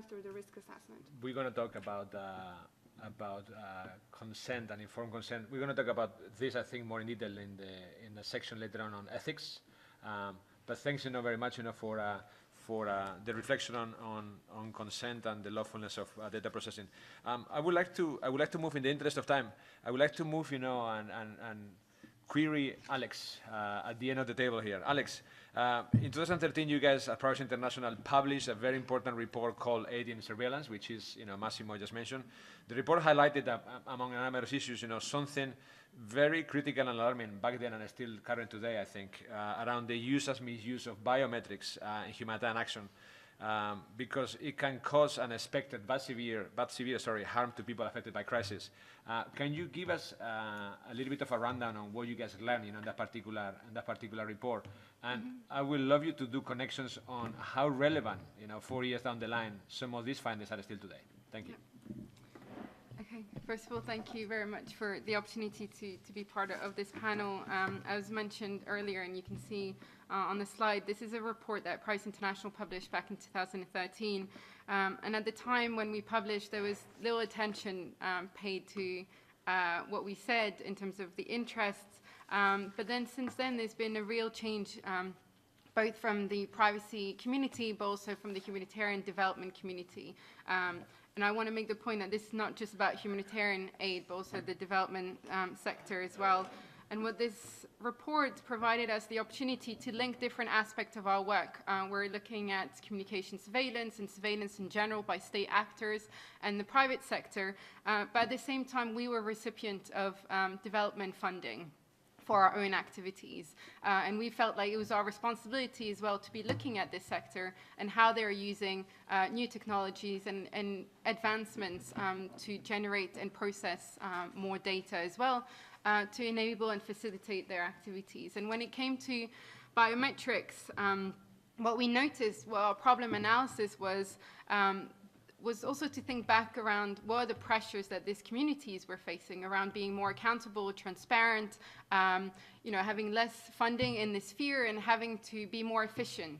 through the risk assessment. We're going to talk about consent and informed consent. We're going to talk about this, I think, more in detail in the section later on ethics. But thanks, very much, for the reflection on consent and the lawfulness of data processing. I would like to move, in the interest of time, I would like to move, and query Alex at the end of the table here. Alex, in 2013, you guys at Privacy International published a very important report called Aid in Surveillance, which is, Massimo just mentioned. The report highlighted that, among a number of issues, something very critical and alarming back then and still current today, I think, around the use as misuse of biometrics in humanitarian action, because it can cause unexpected but severe harm to people affected by crisis. Can you give us a little bit of a rundown on what you guys are learning on that particular report? And I would love you to do connections on how relevant, 4 years down the line, some of these findings are still today. Thank you. Okay, first of all, thank you very much for the opportunity to be part of this panel. As mentioned earlier, and you can see on the slide, this is a report that Privacy International published back in 2013. And at the time when we published, there was little attention paid to what we said in terms of the interests. But then since then, there's been a real change, both from the privacy community, but also from the humanitarian development community. And I want to make the point that this is not just about humanitarian aid, but also the development sector as well. And what this report provided us the opportunity to link different aspects of our work. We're looking at communication surveillance and surveillance in general by state actors and the private sector. But at the same time, we were recipient of development funding for our own activities. And we felt like it was our responsibility as well to be looking at this sector and how they're using new technologies and advancements to generate and process more data as well, to enable and facilitate their activities. And when it came to biometrics, what we noticed, our problem analysis was also to think back around what are the pressures that these communities were facing around being more accountable, transparent, having less funding in this sphere and having to be more efficient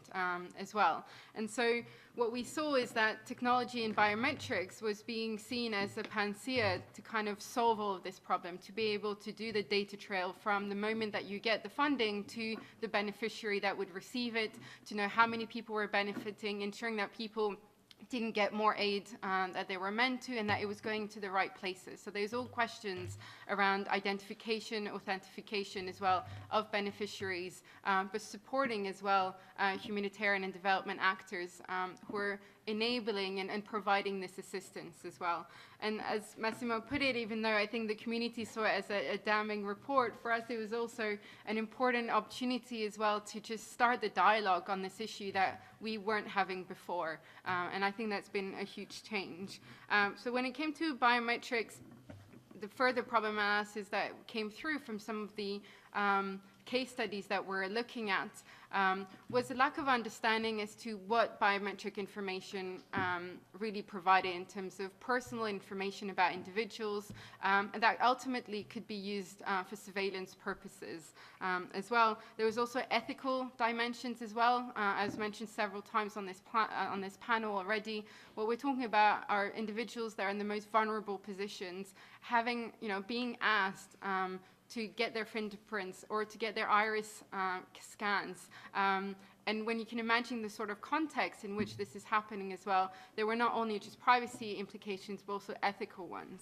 as well. And so what we saw is that technology and biometrics was being seen as a panacea to kind of solve all of this problem, to be able to do the data trail from the moment that you get the funding to the beneficiary that would receive it, to know how many people were benefiting, ensuring that people didn't get more aid that they were meant to, and that it was going to the right places. So there's all questions around identification, authentication as well of beneficiaries, but supporting as well humanitarian and development actors who are enabling and providing this assistance as well. And as Massimo put it, even though I think the community saw it as a damning report, for us it was also an important opportunity as well to just start the dialogue on this issue that we weren't having before. And I think that's been a huge change. So when it came to biometrics, the further problem analysis that came through from some of the case studies that we're looking at was a lack of understanding as to what biometric information really provided in terms of personal information about individuals that ultimately could be used for surveillance purposes as well. There was also ethical dimensions as well, as mentioned several times on this panel already. What we're talking about are individuals that are in the most vulnerable positions, having, being asked to get their fingerprints or to get their iris scans. And when you can imagine the sort of context in which this is happening as well, there were not only just privacy implications, but also ethical ones.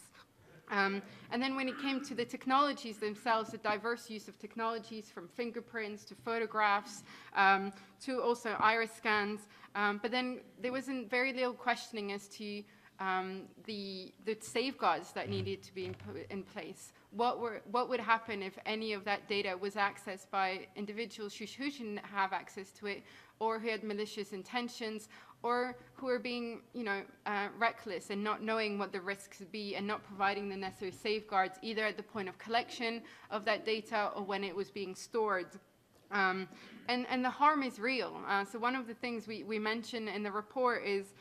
And then when it came to the technologies themselves, the diverse use of technologies from fingerprints to photographs to also iris scans, but then there wasn't very little questioning as to the safeguards that needed to be in place. What would happen if any of that data was accessed by individuals who shouldn't have access to it, or who had malicious intentions, or who are being, reckless and not knowing what the risks would be and not providing the necessary safeguards either at the point of collection of that data or when it was being stored. And the harm is real. So one of the things we mention in the report is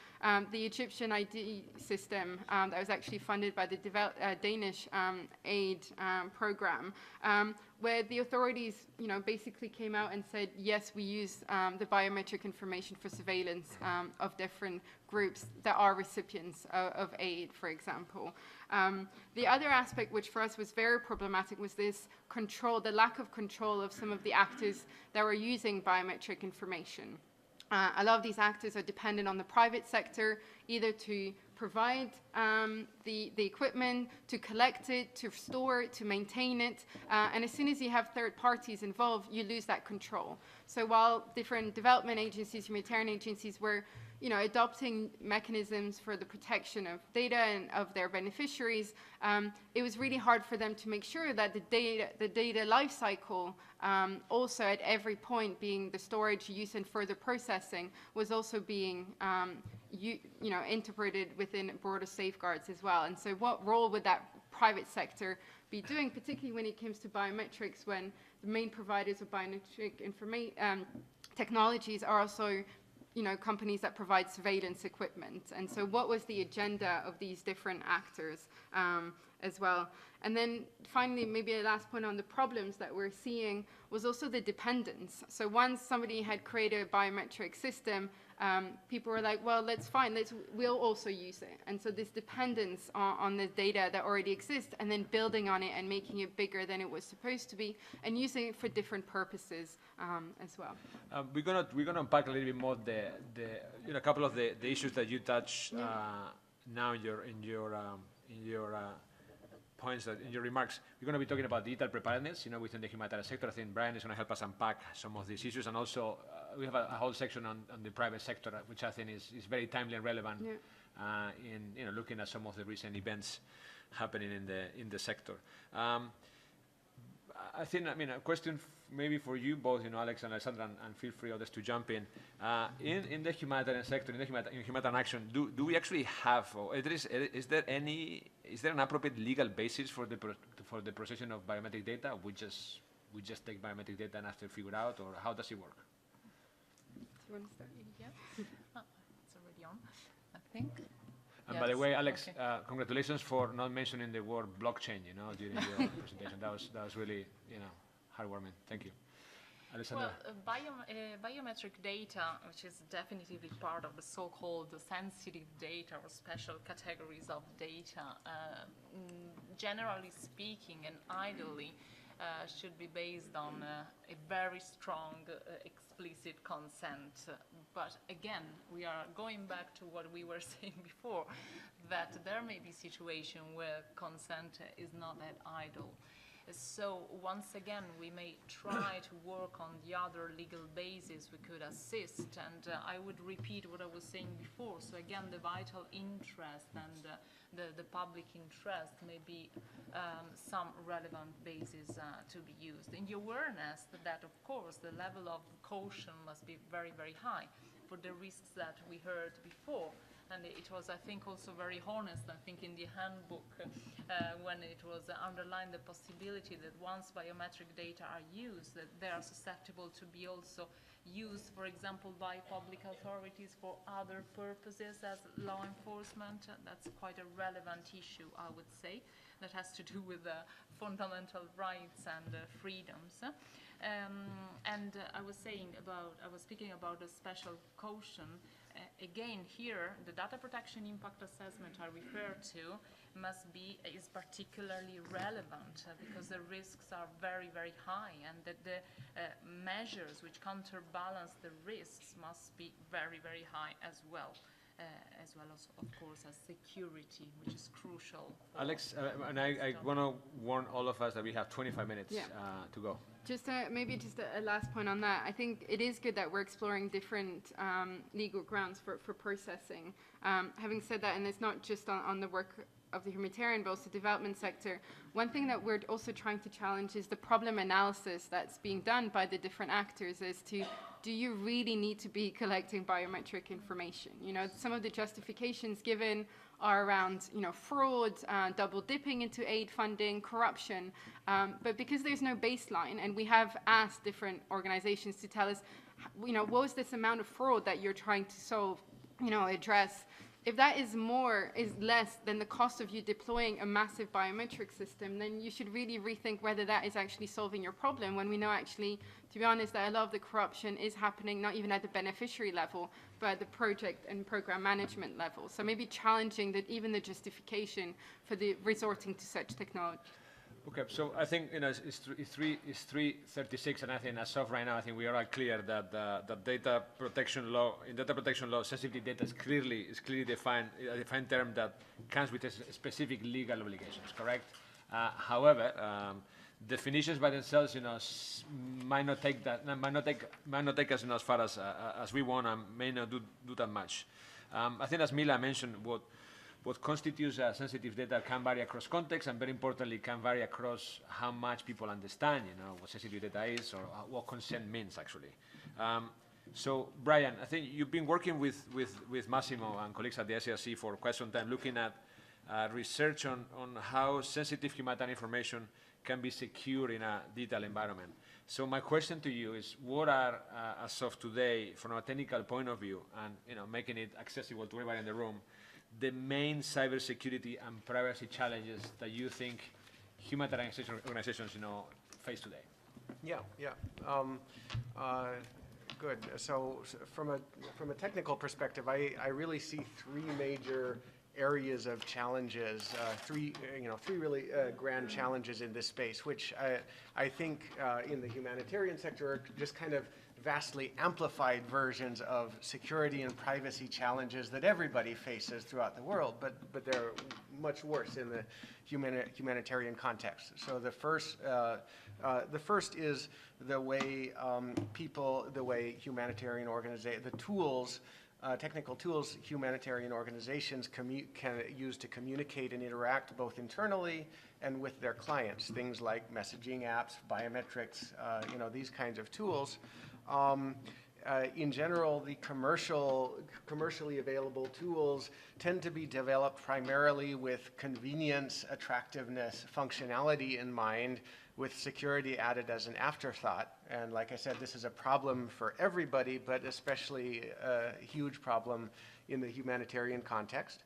the Egyptian ID system that was actually funded by the Danish aid program where the authorities, basically came out and said, yes, we use the biometric information for surveillance of different groups that are recipients of aid, for example. The other aspect, which for us was very problematic, was this control, the lack of control of some of the actors that were using biometric information. A lot of these actors are dependent on the private sector, either to provide the equipment, to collect it, to store it, to maintain it. And as soon as you have third parties involved, you lose that control. So while different development agencies, humanitarian agencies were adopting mechanisms for the protection of data and of their beneficiaries, it was really hard for them to make sure that the data life cycle, also at every point, being the storage, use, and further processing, was also being interpreted within broader safeguards as well. And so what role would that private sector be doing, particularly when it comes to biometrics, when the main providers of biometric technologies are also companies that provide surveillance equipment? And so what was the agenda of these different actors as well? And then finally, maybe a last point on the problems that we're seeing was also the dependence. So once somebody had created a biometric system, people were like, well, that's fine, we'll also use it. And so this dependence on the data that already exists, and then building on it and making it bigger than it was supposed to be, and using it for different purposes as well. We're gonna unpack a little bit more a couple of the issues that you touched now in your points, in your remarks. We're going to be talking about digital preparedness, within the humanitarian sector. I think Brian is going to help us unpack some of these issues, and also we have a whole section on the private sector, which I think is very timely and relevant in looking at some of the recent events happening in the sector. I think, a question maybe for you both, Alex and Alessandra, and feel free others to jump in. In the humanitarian sector, in humanitarian action, do we actually have, or is there an appropriate legal basis for the processing of biometric data? We just take biometric data and after figure out, or how does it work? Do you want to start? Yeah, it's already on, I think. And by the way, Alex, congratulations for not mentioning the word blockchain, during your presentation. That was really, heartwarming. Thank you. Alessandra. Well, biometric data, which is definitively part of the so-called sensitive data or special categories of data, generally speaking and ideally, should be based on a very strong explicit consent. But again, we are going back to what we were saying before, that there may be situations where consent is not that idle. So once again, we may try to work on the other legal basis we could assist, and I would repeat what I was saying before. So again, the vital interest and the public interest may be some relevant basis to be used. And the awareness that, of course, the level of caution must be very, very high for the risks that we heard before. And it was, I think, also very honest, I think, in the handbook when it was underlined the possibility that once biometric data are used, that they are susceptible to be also used, for example, by public authorities for other purposes as law enforcement. That's quite a relevant issue, I would say, that has to do with fundamental rights and freedoms. And I was speaking about a special caution. Again, here, the data protection impact assessment I refer to is particularly relevant because the risks are very, very high, and that the measures which counterbalance the risks must be very, very high as well as, of course, as security, which is crucial. Alex, and I want to warn all of us that we have 25 minutes to go. Maybe just a last point on that. I think it is good that we're exploring different legal grounds for processing. Having said that, and it's not just on the work of the humanitarian, but also development sector, one thing that we're also trying to challenge is the problem analysis that's being done by the different actors as to, do you really need to be collecting biometric information? Some of the justifications given are around, fraud, double dipping into aid funding, corruption. But because there's no baseline, and we have asked different organizations to tell us, what was this amount of fraud that you're trying to solve, address? if that is less than the cost of you deploying a massive biometric system, then you should really rethink whether that is actually solving your problem, when we know actually, to be honest, that a lot of the corruption is happening not even at the beneficiary level, but at the project and program management level. So maybe challenging that even the justification for the resorting to such technology. Okay, so I think it's 336, and I think as of right now, I think we are all clear that the data protection law, in data protection law, sensitive data is clearly defined, a defined term that comes with specific legal obligations. Correct. However, definitions by themselves, might not take us as far as we want, and may not do that much. I think, as Mila mentioned, what constitutes sensitive data can vary across context, and very importantly, can vary across how much people understand, what sensitive data is, or what consent means, actually. So, Brian, I think you've been working with Massimo and colleagues at the SARC for quite some time, looking at research on how sensitive humanitarian information can be secure in a digital environment. So my question to you is, what are, as of today, from a technical point of view, and making it accessible to everybody in the room, the main cybersecurity and privacy challenges that you think humanitarian organizations, face today? Yeah. Good. So from a technical perspective, I really see three major areas of challenges, three really grand challenges in this space, which I think in the humanitarian sector are just kind of vastly amplified versions of security and privacy challenges that everybody faces throughout the world, but they're much worse in the humanitarian context. So the first is the way humanitarian organizations, the tools, technical tools humanitarian organizations can use to communicate and interact both internally and with their clients. Things like messaging apps, biometrics, these kinds of tools. In general, the commercially available tools tend to be developed primarily with convenience, attractiveness, functionality in mind, with security added as an afterthought. And like I said, this is a problem for everybody, but especially a huge problem in the humanitarian context.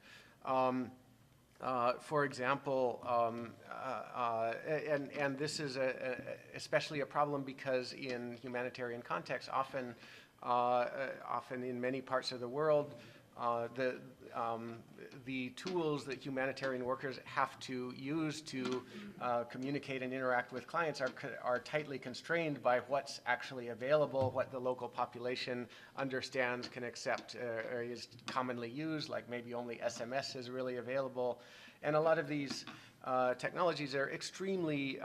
For example, and this is especially a problem because in humanitarian contexts, often in many parts of the world, the tools that humanitarian workers have to use to communicate and interact with clients are tightly constrained by what's actually available, what the local population understands, can accept, or is commonly used, like maybe only SMS is really available. And a lot of these technologies are extremely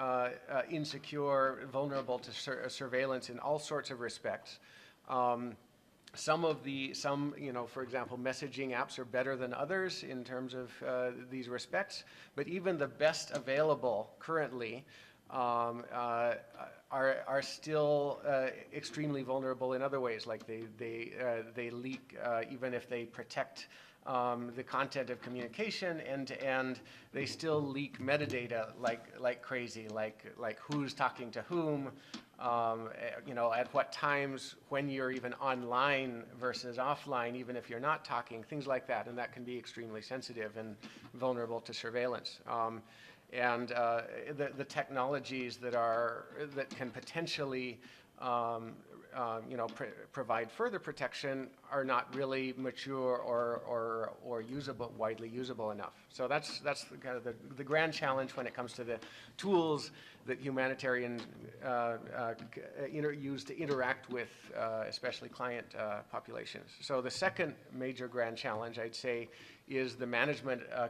insecure, vulnerable to surveillance in all sorts of respects. For example, messaging apps are better than others in terms of these respects, but even the best available currently are still extremely vulnerable in other ways, like they leak even if they protect the content of communication end to end. They still leak metadata like crazy, like who's talking to whom, at what times, when you're even online versus offline, even if you're not talking, things like that, and that can be extremely sensitive and vulnerable to surveillance. The technologies that can potentially provide further protection are not really mature or widely usable enough. So that's kind of the grand challenge when it comes to the tools that humanitarian use to interact with, especially client populations. So the second major grand challenge, I'd say, is the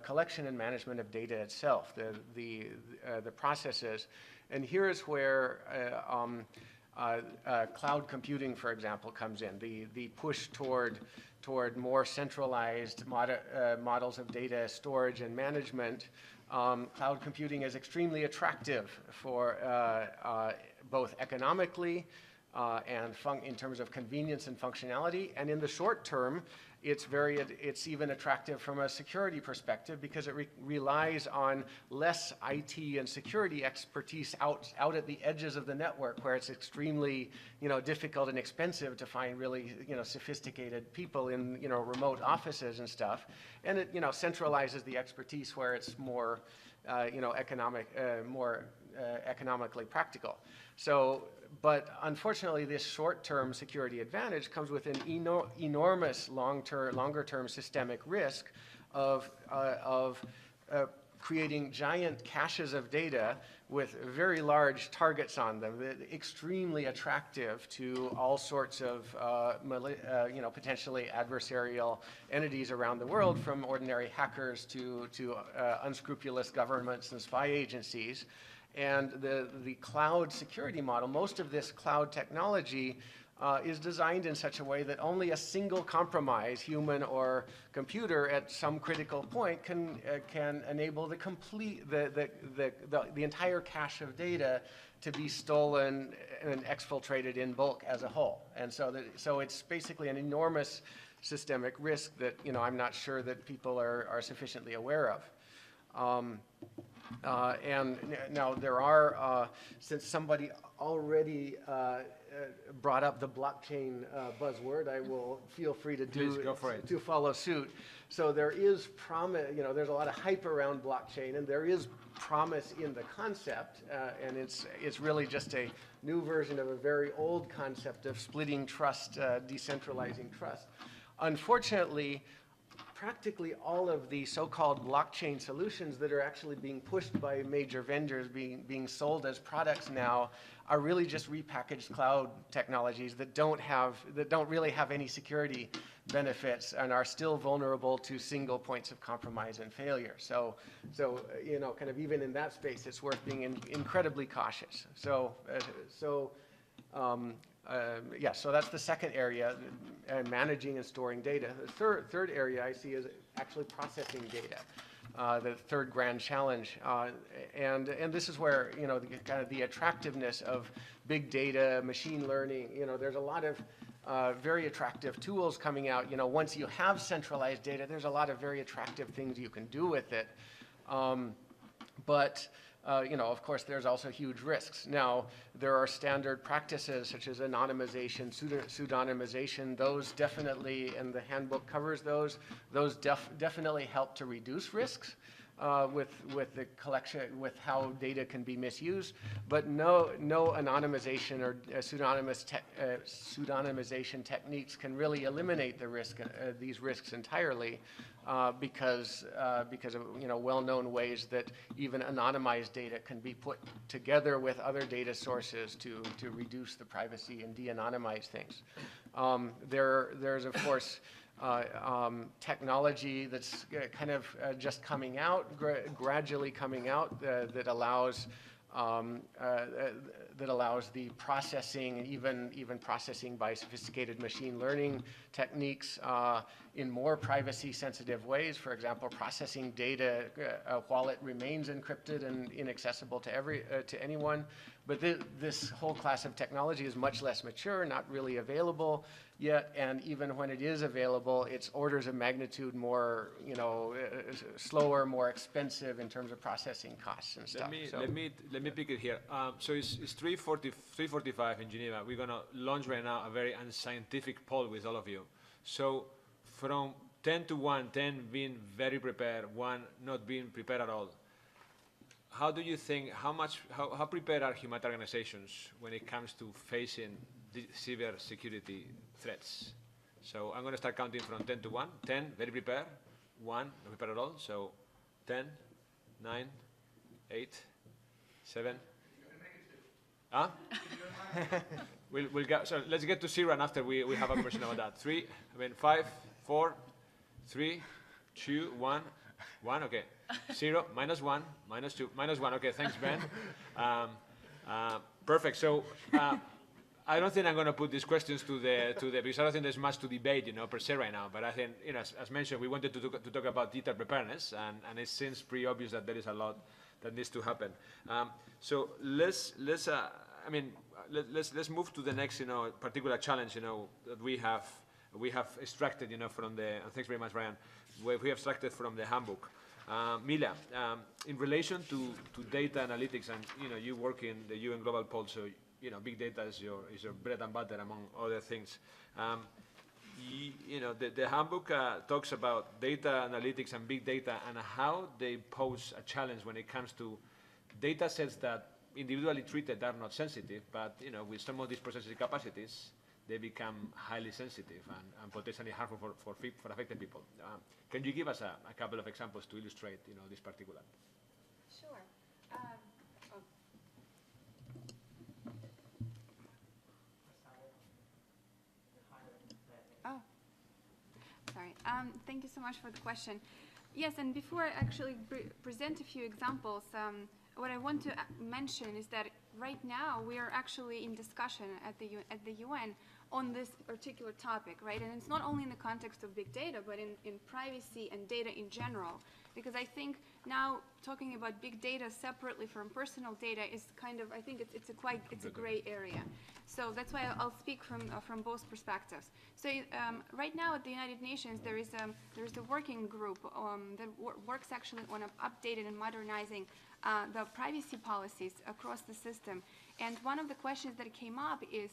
collection and management of data itself, the processes, and here is where cloud computing, for example, comes in. The push toward more centralized models of data storage and management. Cloud computing is extremely attractive for both economically and in terms of convenience and functionality, and in the short term, it's even attractive from a security perspective because it relies on less IT and security expertise out at the edges of the network, where it's extremely, difficult and expensive to find really, sophisticated people in, remote offices and stuff. And it, centralizes the expertise where it's more, more economically practical. So, but unfortunately, this short-term security advantage comes with an enormous longer-term systemic risk of creating giant caches of data with very large targets on them, extremely attractive to all sorts of potentially adversarial entities around the world, from ordinary hackers to unscrupulous governments and spy agencies. And the cloud security model, most of this cloud technology is designed in such a way that only a single compromise, human or computer, at some critical point can enable the entire cache of data to be stolen and exfiltrated in bulk as a whole. And so it's basically an enormous systemic risk that I'm not sure that people are sufficiently aware of. And now there are, since somebody already brought up the blockchain buzzword, I will feel free to to follow suit. So there is promise, there's a lot of hype around blockchain, and there is promise in the concept, and it's really just a new version of a very old concept of splitting trust, decentralizing trust. Unfortunately, practically all of the so-called blockchain solutions that are actually being pushed by major vendors, being sold as products now, are really just repackaged cloud technologies that don't really have any security benefits and are still vulnerable to single points of compromise and failure. So kind of even in that space, it's worth being incredibly cautious. So that's the second area, managing and storing data. The third area I see is actually processing data, the third grand challenge. And this is where, kind of the attractiveness of big data, machine learning, there's a lot of very attractive tools coming out. Once you have centralized data, there's a lot of very attractive things you can do with it. Of course, there's also huge risks. Now, there are standard practices such as anonymization, pseudonymization. Those definitely, and the handbook covers those definitely help to reduce risks with the collection, with how data can be misused. But no anonymization or pseudonymization techniques can really eliminate the risk, these risks entirely. Because of well-known ways that even anonymized data can be put together with other data sources to reduce the privacy and de-anonymize things. There's of course technology that's kind of just coming out, gradually coming out, that allows the processing, even processing by sophisticated machine learning techniques in more privacy-sensitive ways. For example, processing data while it remains encrypted and inaccessible to anyone. But this whole class of technology is much less mature, not really available yet, and even when it is available, it's orders of magnitude more, slower, more expensive in terms of processing costs and stuff. Let me pick it here. So it's 3:45 in Geneva. We're gonna launch right now a very unscientific poll with all of you. So from 10 to 1, 10 being very prepared, 1 not being prepared at all. How do you think, how prepared are humanitarian organizations when it comes to facing severe security threats? So I'm going to start counting from 10 to 1. 10, very prepared. 1, not prepared at all. So 10, 9, 8, 7. Huh? We'll get, so let's get to 0, and after we have a question about that. 5, 4, 3, 2, 1. 1, okay. 0, -1, -2, -1. Okay, thanks, Ben. Perfect. So I don't think I'm going to put these questions to the because I don't think there's much to debate, per se right now. But I think, as mentioned, we wanted to talk about data preparedness, and it seems pretty obvious that there is a lot that needs to happen. So let's move to the next, particular challenge, that we have we have extracted, from the, and thanks very much, Ryan, we have extracted from the handbook. Mila, in relation to data analytics, and you work in the UN Global Pulse, so big data is your bread and butter among other things. The handbook talks about data analytics and big data and how they pose a challenge when it comes to data sets that individually treated are not sensitive, but with some of these processing capacities, they become highly sensitive and potentially harmful for affected people. Can you give us a couple of examples to illustrate this particular? Sure. Oh, sorry. Thank you so much for the question. Yes, and before I actually present a few examples, what I want to mention is that right now we are actually in discussion at the UN on this particular topic, right? And it's not only in the context of big data, but in privacy and data in general. Because I think now talking about big data separately from personal data is kind of, I think it's a gray area. So that's why I'll speak from both perspectives. So right now at the United Nations there is a working group that works actually on updating and modernizing the privacy policies across the system. And one of the questions that came up is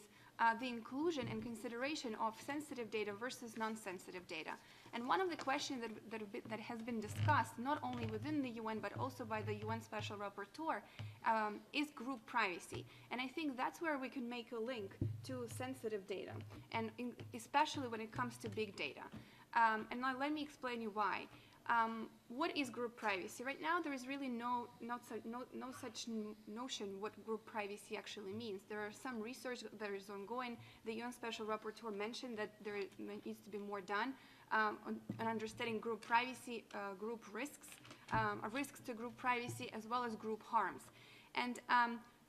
the inclusion and consideration of sensitive data versus non-sensitive data. And one of the questions that has been discussed, not only within the UN, but also by the UN Special Rapporteur, is group privacy. And I think that's where we can make a link to sensitive data, and especially when it comes to big data. And now let me explain you why. What is group privacy? Right now, there is really no such notion what group privacy actually means. There are some research that is ongoing. The UN Special Rapporteur mentioned that there needs to be more done on understanding group privacy, group risks, risks to group privacy, as well as group harms. And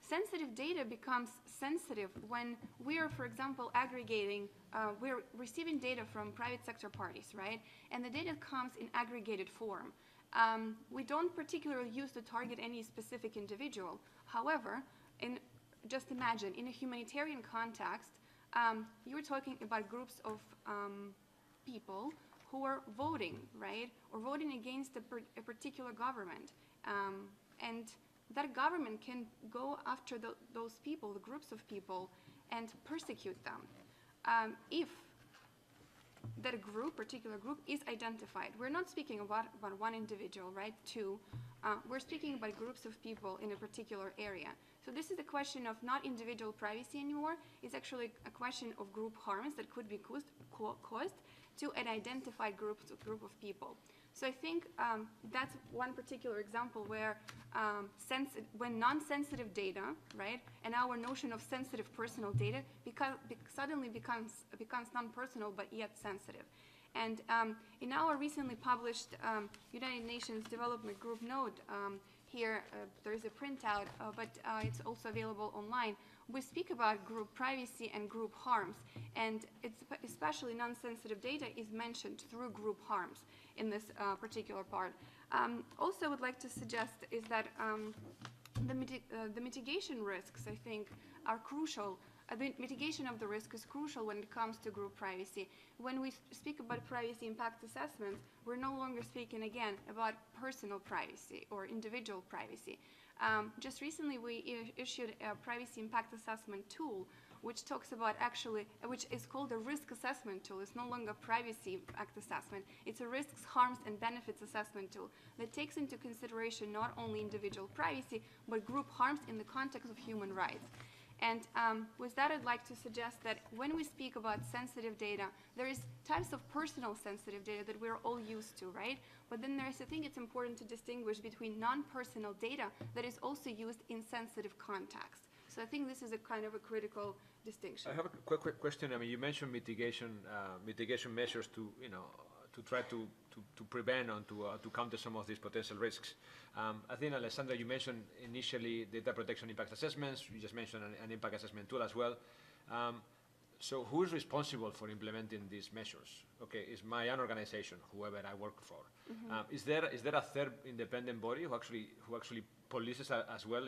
sensitive data becomes sensitive when we are, for example, aggregating, we're receiving data from private sector parties, right? And the data comes in aggregated form. We don't particularly use to target any specific individual. However, just imagine, in a humanitarian context, you're talking about groups of people who are voting, right? Or voting against a particular government. And that government can go after those people, the groups of people, and persecute them. If that particular group is identified. We're not speaking about one individual, right? Two. We're speaking about groups of people in a particular area. So this is a question of not individual privacy anymore. It's actually a question of group harms that could be caused to an identified group of people. So I think that's one particular example where when non-sensitive data, right, and our notion of sensitive personal data suddenly becomes non-personal but yet sensitive. And in our recently published United Nations Development Group note, here there is a printout, but it's also available online. We speak about group privacy and group harms, and it's especially non-sensitive data is mentioned through group harms in this particular part. Also, I would like to suggest is that the mitigation risks, I think, are crucial. The mitigation of the risk is crucial when it comes to group privacy. When we speak about privacy impact assessments, we're no longer speaking, again, about personal privacy or individual privacy. Just recently, we issued a privacy impact assessment tool, which talks about which is called a risk assessment tool. It's no longer privacy impact assessment. It's a risks, harms, and benefits assessment tool that takes into consideration not only individual privacy, but group harms in the context of human rights. And with that, I'd like to suggest that when we speak about sensitive data, there is types of personal sensitive data that we're all used to, right? But then I think it's important to distinguish between non-personal data that is also used in sensitive context. So I think this is a kind of a critical distinction. I have a quick question. I mean, you mentioned mitigation measures to try to prevent and to counter some of these potential risks. I think, Alessandra, you mentioned initially data protection impact assessments. You just mentioned an impact assessment tool as well. So who is responsible for implementing these measures? Okay, it's my own organization, whoever I work for. Mm-hmm. Is there a third independent body who actually polices as well?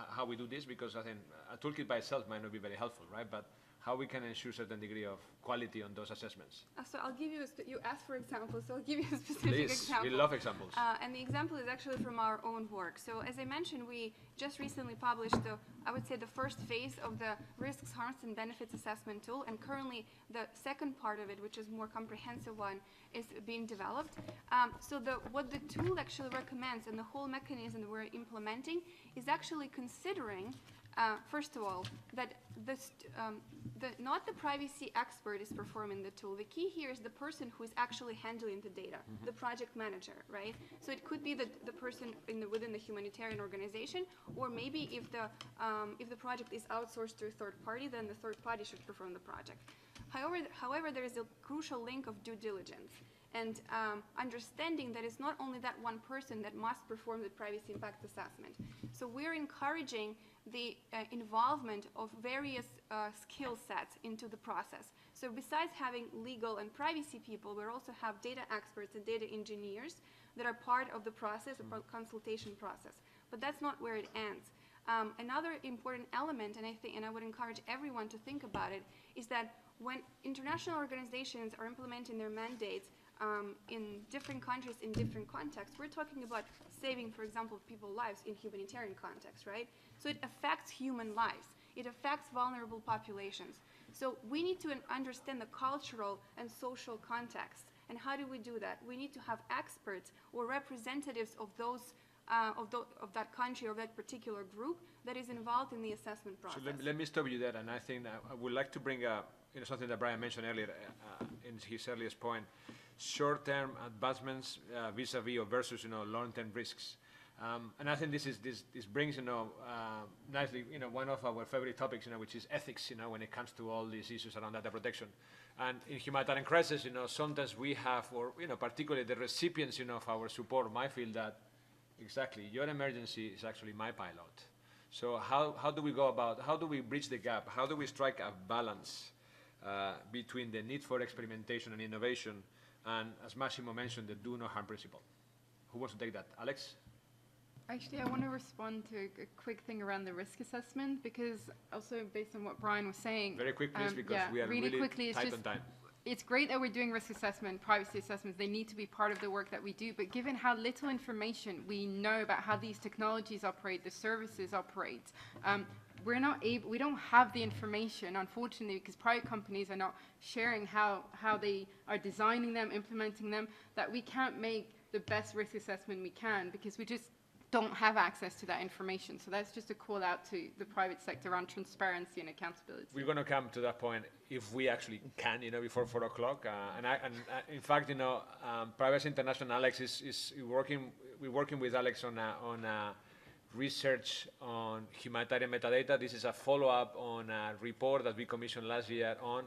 How we do this? Because I think a toolkit by itself might not be very helpful, right? But how we can ensure certain degree of quality on those assessments. So I'll give you, you asked for examples, so I'll give you a specific Please, example. we love examples. And the example is actually from our own work. So as I mentioned, we just recently published I would say the first phase of the risks, harms, and benefits assessment tool, and currently the second part of it, which is more comprehensive one, is being developed. So what the tool actually recommends and the whole mechanism that we're implementing is actually considering first of all, that not the privacy expert is performing the tool. The key here is the person who is actually handling the data, the project manager, right? So it could be the person within the humanitarian organization, or maybe if the project is outsourced to a third party, then the third party should perform the project. However, there is a crucial link of due diligence and understanding that it's not only that one person that must perform the privacy impact assessment. So we're encouraging the involvement of various skill sets into the process. So besides having legal and privacy people, we also have data experts and data engineers that are part of the process, the consultation process. But that's not where it ends. Another important element, and I would encourage everyone to think about it, is that when international organizations are implementing their mandates in different countries, in different contexts, we're talking about saving, for example, people's lives in humanitarian context, right? So it affects human lives. It affects vulnerable populations. So we need to understand the cultural and social context. And how do we do that? We need to have experts or representatives of those of that country or that particular group that is involved in the assessment process. So let me stop you there, and I think that I would like to bring up something that Brian mentioned earlier in his earliest point: short-term advancements vis-a-vis or versus long-term risks. And I think this brings nicely one of our favorite topics, which is ethics, when it comes to all these issues around data protection. And in humanitarian crisis, sometimes we have, or particularly the recipients of our support might feel that exactly your emergency is actually my pilot. So how do we go about, how do we bridge the gap? How do we strike a balance between the need for experimentation and innovation and, as Massimo mentioned, the do no harm principle? Who wants to take that? Alex? Actually, I want to respond to a quick thing around the risk assessment, because also based on what Brian was saying. Very quick, please, because we are really quickly, tight on time. It's great that we're doing risk assessment, privacy assessments. They need to be part of the work that we do. But given how little information we know about how these technologies operate, the services operate, we don't have the information, unfortunately, because private companies are not sharing how they are designing them, implementing them, that we can't make the best risk assessment we can, because we just don't have access to that information. So that's just a call out to the private sector around transparency and accountability. We're going to come to that point if we actually can, before 4 o'clock. In fact, Privacy International, Alex is working. We're working with Alex on research on humanitarian metadata. This is a follow-up on a report that we commissioned last year on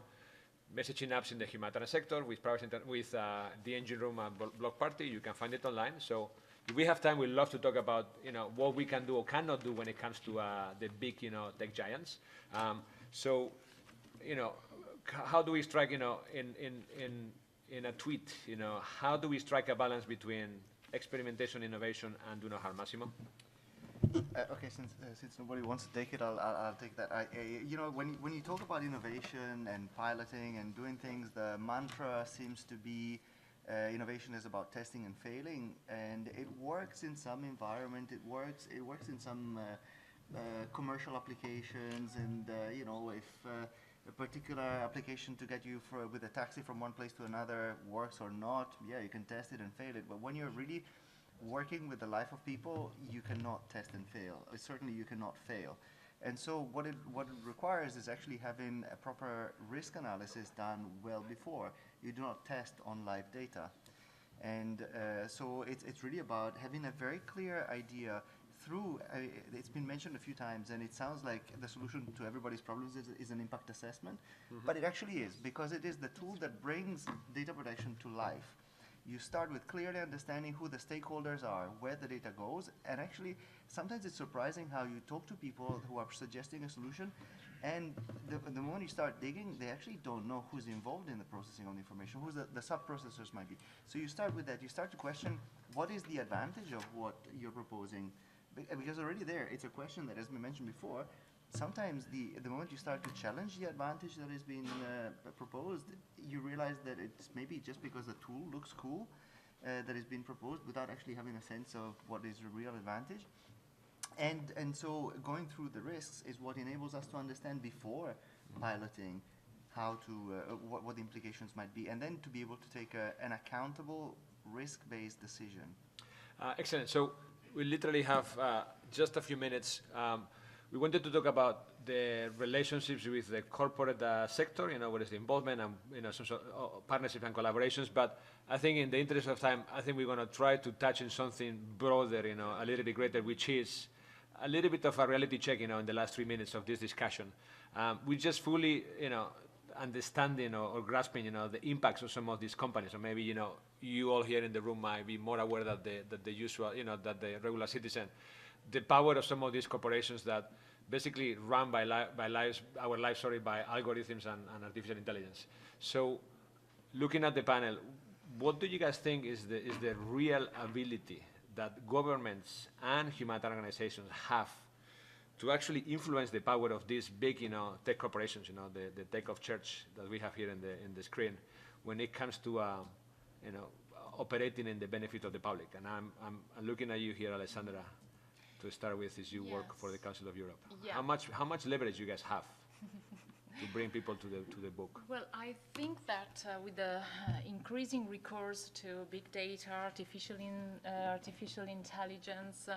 messaging apps in the humanitarian sector with the engine room and Block Party. You can find it online. So if we have time, we'd love to talk about what we can do or cannot do when it comes to the big tech giants. How do we strike in a tweet? How do we strike a balance between experimentation, innovation, and do no harm? Massimo? Okay, since nobody wants to take it, I'll take that. When you talk about innovation and piloting and doing things, the mantra seems to be innovation is about testing and failing, and it works in some environment. It works in some commercial applications, and if a particular application to get you with a taxi from one place to another works or not, yeah, you can test it and fail it. But when you're really working with the life of people, you cannot test and fail. Certainly you cannot fail. And so what it requires is actually having a proper risk analysis done well before. You do not test on live data. And so it's really about having a very clear idea through, it's been mentioned a few times, and it sounds like the solution to everybody's problems is an impact assessment, but it actually is, because it is the tool that brings data protection to life. You start with clearly understanding who the stakeholders are, where the data goes, and actually sometimes it's surprising how you talk to people who are suggesting a solution, and the moment you start digging, they actually don't know who's involved in the processing of the information, who the sub-processors might be. So you start with that. You start to question, what is the advantage of what you're proposing? Because already there, it's a question that, as we mentioned before, sometimes the moment you start to challenge the advantage that is being proposed, you realize that it's maybe just because the tool looks cool that is being proposed without actually having a sense of what is the real advantage. And so going through the risks is what enables us to understand before piloting how to, what the implications might be, and then to be able to take an accountable, risk-based decision. Excellent. So we literally have just a few minutes. We wanted to talk about the relationships with the corporate sector, what is the involvement and, some sort of partnership and collaborations. But I think in the interest of time, I think we're going to try to touch on something broader, a little bit greater, which is a little bit of a reality check, in the last 3 minutes of this discussion. We just fully, understanding or grasping, the impacts of some of these companies. Or maybe, you all here in the room might be more aware that the usual, that the regular citizen, the power of some of these corporations that basically run by our lives, by algorithms and artificial intelligence. So, looking at the panel, what do you guys think is the real ability that governments and humanitarian organizations have to actually influence the power of these big, tech corporations, the tech of church that we have here in the screen, when it comes to, operating in the benefit of the public? And I'm looking at you here, Alessandra, to start with, as you work for the Council of Europe. Yeah. How much leverage you guys have to bring people to the book? Well, I think that with the increasing recourse to big data, artificial intelligence,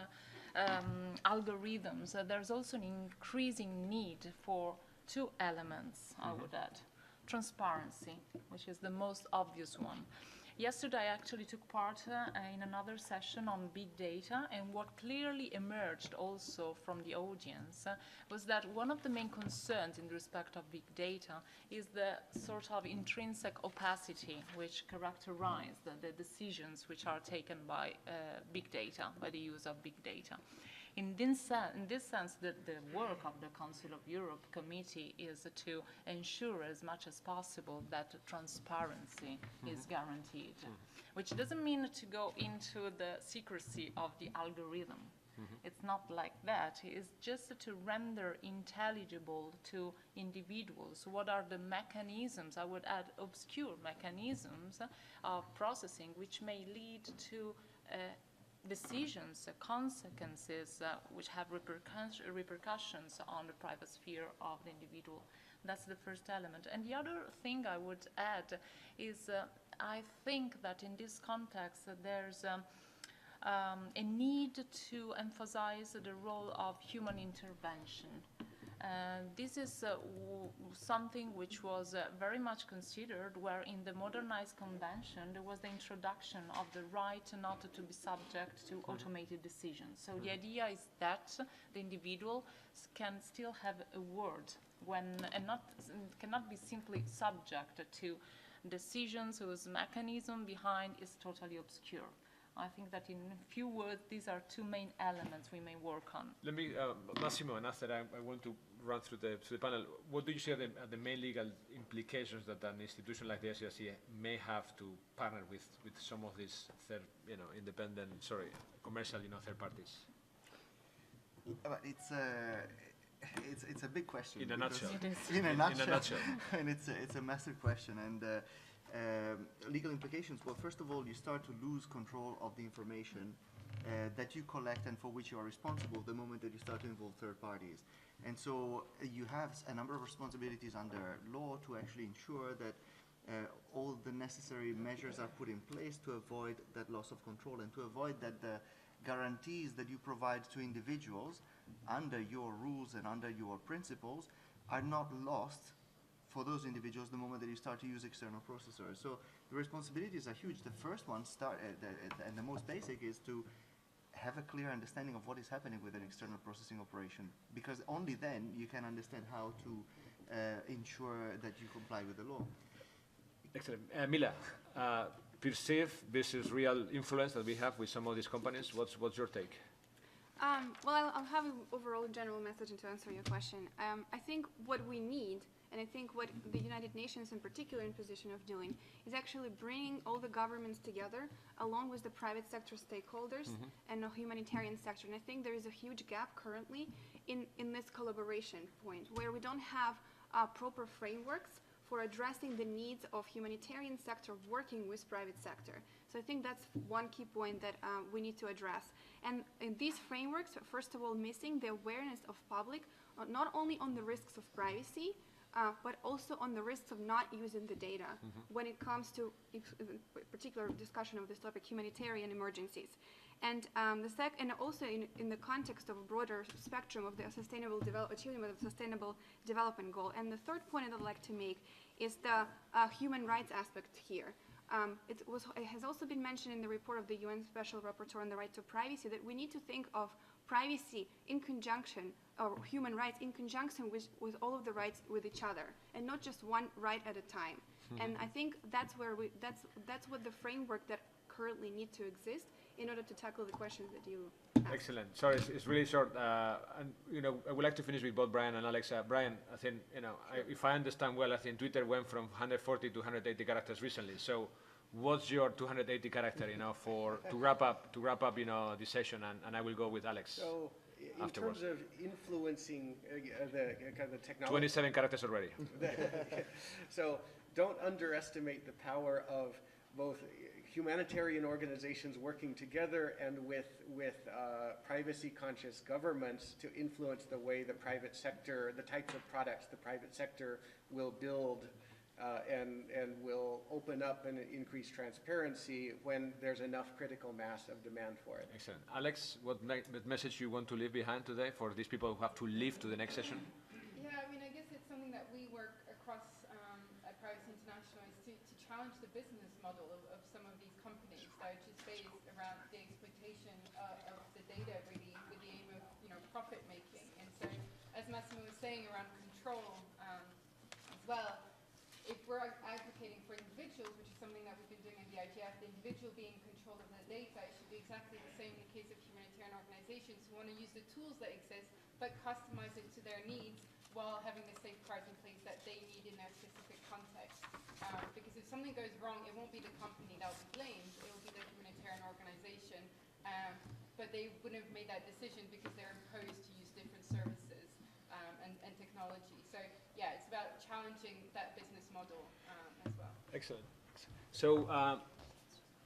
algorithms, there's also an increasing need for two elements, I would add. Transparency, which is the most obvious one. Yesterday, I actually took part in another session on big data, and what clearly emerged also from the audience was that one of the main concerns in respect of big data is the sort of intrinsic opacity which characterize the decisions which are taken by big data, by the use of big data. In this sense, the work of the Council of Europe Committee is to ensure as much as possible that transparency is guaranteed, which doesn't mean to go into the secrecy of the algorithm. It's not like that. It's just to render intelligible to individuals what are the mechanisms, I would add obscure mechanisms of processing, which may lead to decisions, consequences which have repercussions on the private sphere of the individual. That's the first element. And the other thing I would add is I think that in this context there's a need to emphasize the role of human intervention. This is something which was very much considered, where in the modernized convention there was the introduction of the right not to be subject to automated decisions. So the idea is that the individual can still have a word and cannot be simply subject to decisions whose mechanism behind is totally obscure. I think that in a few words, these are two main elements we may work on. Let me, Massimo, and after I want to run through the panel. What do you see are the main legal implications that an institution like the SCRC may have to partner with some of these commercial, third parties? It's a big question. In a nutshell. It is. In a nutshell. In a nutshell. And it's a massive question. And legal implications, well, first of all, you start to lose control of the information that you collect and for which you are responsible the moment that you start to involve third parties. And so you have a number of responsibilities under law to actually ensure that all the necessary measures are put in place to avoid that loss of control and to avoid that the guarantees that you provide to individuals under your rules and under your principles are not lost for those individuals the moment that you start to use external processors. So the responsibilities are huge. The first one, and the most basic, is to have a clear understanding of what is happening with an external processing operation, because only then you can understand how to ensure that you comply with the law. Excellent. Mila, perceived versus real influence that we have with some of these companies. What's your take? Well, I'll have an overall general message to answer your question. I think what we need and I think what the United Nations in particular in position of doing is actually bringing all the governments together along with the private sector stakeholders and the humanitarian sector. And I think there is a huge gap currently in this collaboration point where we don't have proper frameworks for addressing the needs of humanitarian sector working with private sector. So I think that's one key point that we need to address. And in these frameworks, first of all, missing the awareness of public, not only on the risks of privacy, but also on the risks of not using the data when it comes to particular discussion of this topic, humanitarian emergencies. And and also in the context of a broader spectrum of the achievement of sustainable development goal. And the third point I'd like to make is the human rights aspect here. It has also been mentioned in the report of the UN Special Rapporteur on the right to privacy that we need to think of privacy in conjunction, or human rights in conjunction with all of the rights with each other, and not just one right at a time. And I think that's what the framework that currently need to exist in order to tackle the questions that you asked. Excellent. Sorry, it's really short. And I would like to finish with both Brian and Alex. Brian, I think if I understand well, I think Twitter went from 140 to 180 characters recently. So, what's your 280 character? To wrap up, this session, and I will go with Alex. So, in afterwards. terms of influencing the kind of the technology. 27 characters already. So, don't underestimate the power of both humanitarian organizations working together and with privacy-conscious governments to influence the way the private sector, the types of products the private sector will build and will open up and increase transparency when there's enough critical mass of demand for it. Excellent. Alex, what message you want to leave behind today for these people who have to leave to the next session? Yeah, I mean, I guess it's something that we work across at Privacy International is to challenge the business model of some of these companies that are just based around the exploitation of the data, really, with the aim of profit making. And so, as Massimo was saying around control as well, if we're advocating for individuals, which is something that we've been doing in the IGF, the individual being in control of the data, it should be exactly the same in the case of humanitarian organizations who want to use the tools that exist, but customize it to their needs while having the safeguards in place that they need in their specific context. Because if something goes wrong, it won't be the company that will be blamed, it will be the humanitarian organization. But they wouldn't have made that decision because they're imposed to use different services and technology. So yeah, it's about challenging that business model as well. Excellent. So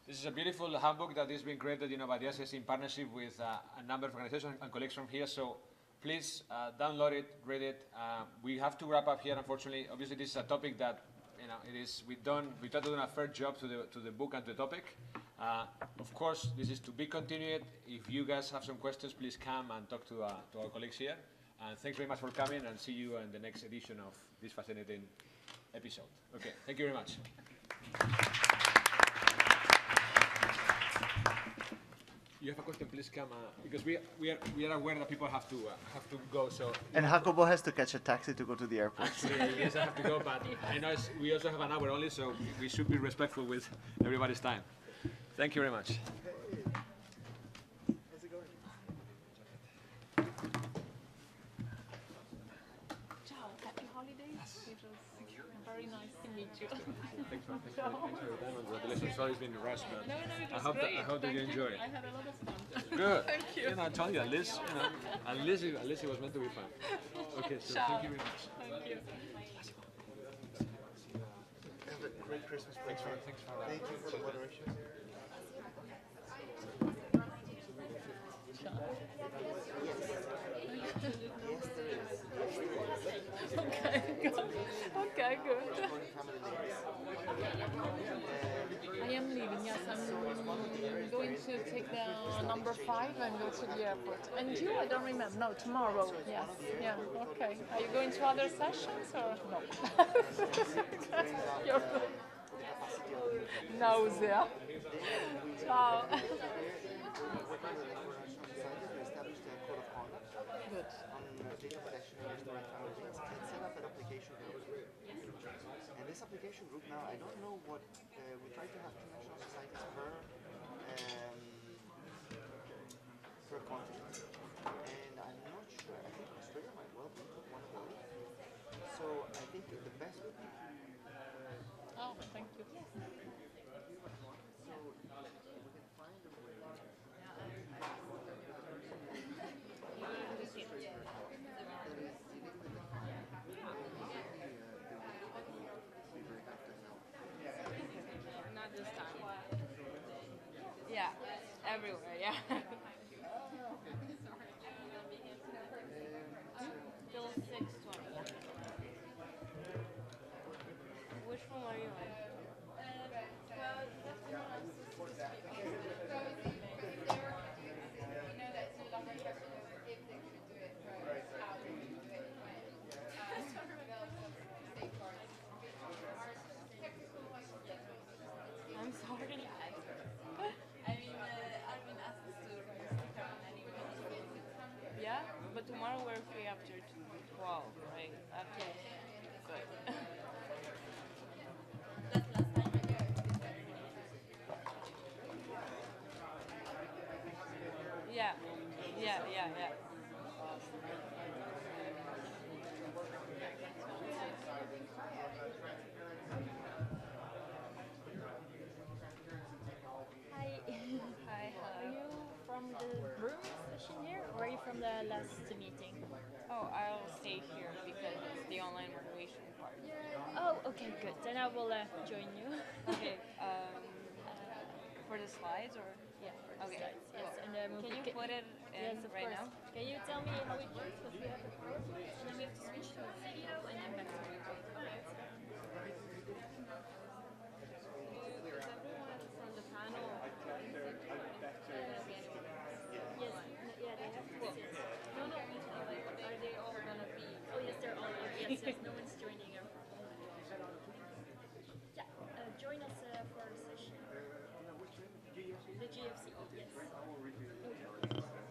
this is a beautiful handbook that is being created, by the ISS in partnership with a number of organizations and colleagues from here. So please download it, read it. We have to wrap up here, unfortunately. Obviously, this is a topic that we try to do a fair job to the book and to the topic. Of course, this is to be continued. If you guys have some questions, please come and talk to our colleagues here. And thanks very much for coming, and see you in the next edition of this fascinating episode. Okay, thank you very much. You have a question, please come, because we are aware that people have to go. So. And Jacobo has to catch a taxi to go to the airport. Actually, yes, I have to go, but I know we also have an hour only, so we should be respectful with everybody's time. Thank you very much. How's it going? Ciao, happy holidays. It was very nice to meet you. Thanks for your time. Congratulations. Sorry it's been rushed, but No, it I was hope great. I hope that you enjoy it. I had a lot of fun. Good. Thank you. I told you, at least it was meant to be fun. Okay, so Ciao. thank you very much. Thank you. Have a great Christmas break. Thanks for that. Thank you for the moderation. Okay, good. Okay, good. I am leaving, yes. I'm going to take the number 5 and go to the airport. And you, I don't remember. No, tomorrow. Yes. Yeah, okay. Are you going to other sessions or no? You're nausea. Ciao. Good. On data protection and restoring family dates, and set up an application group. And this application group now, I don't know what, we try to have 2 national societies per continent. And I'm not sure, I think Australia might well be one of those. So I think Thank you. The best would be Oh, thank you. Not this time. Yeah, everywhere, yeah. Till 6:20. Which room are you in? I'm sorry. Yeah, but tomorrow we're free after 12, right? After. Good. Yeah, yeah. Hi. Hi, Are hello. you from the brewing session here, or are you from the last meeting? Oh, I'll stay here because it's the online moderation part. Oh, okay, good. Then I will join you. Okay, for the slides or? Yeah, for the Okay, slides. Yes, cool. and Can you put it in yes, of right course. now? Can you tell me how it works? Because we have a PowerPoint, and then we have to switch to a video, and then back to PowerPoint. Alright. Is everyone from the panel? Yes, yeah, they have to sit. No, like, are they all gonna be? Oh, yes, they're all here. Yes, yes, no one's joining us. Yeah, join us for our session. The GFC, yes.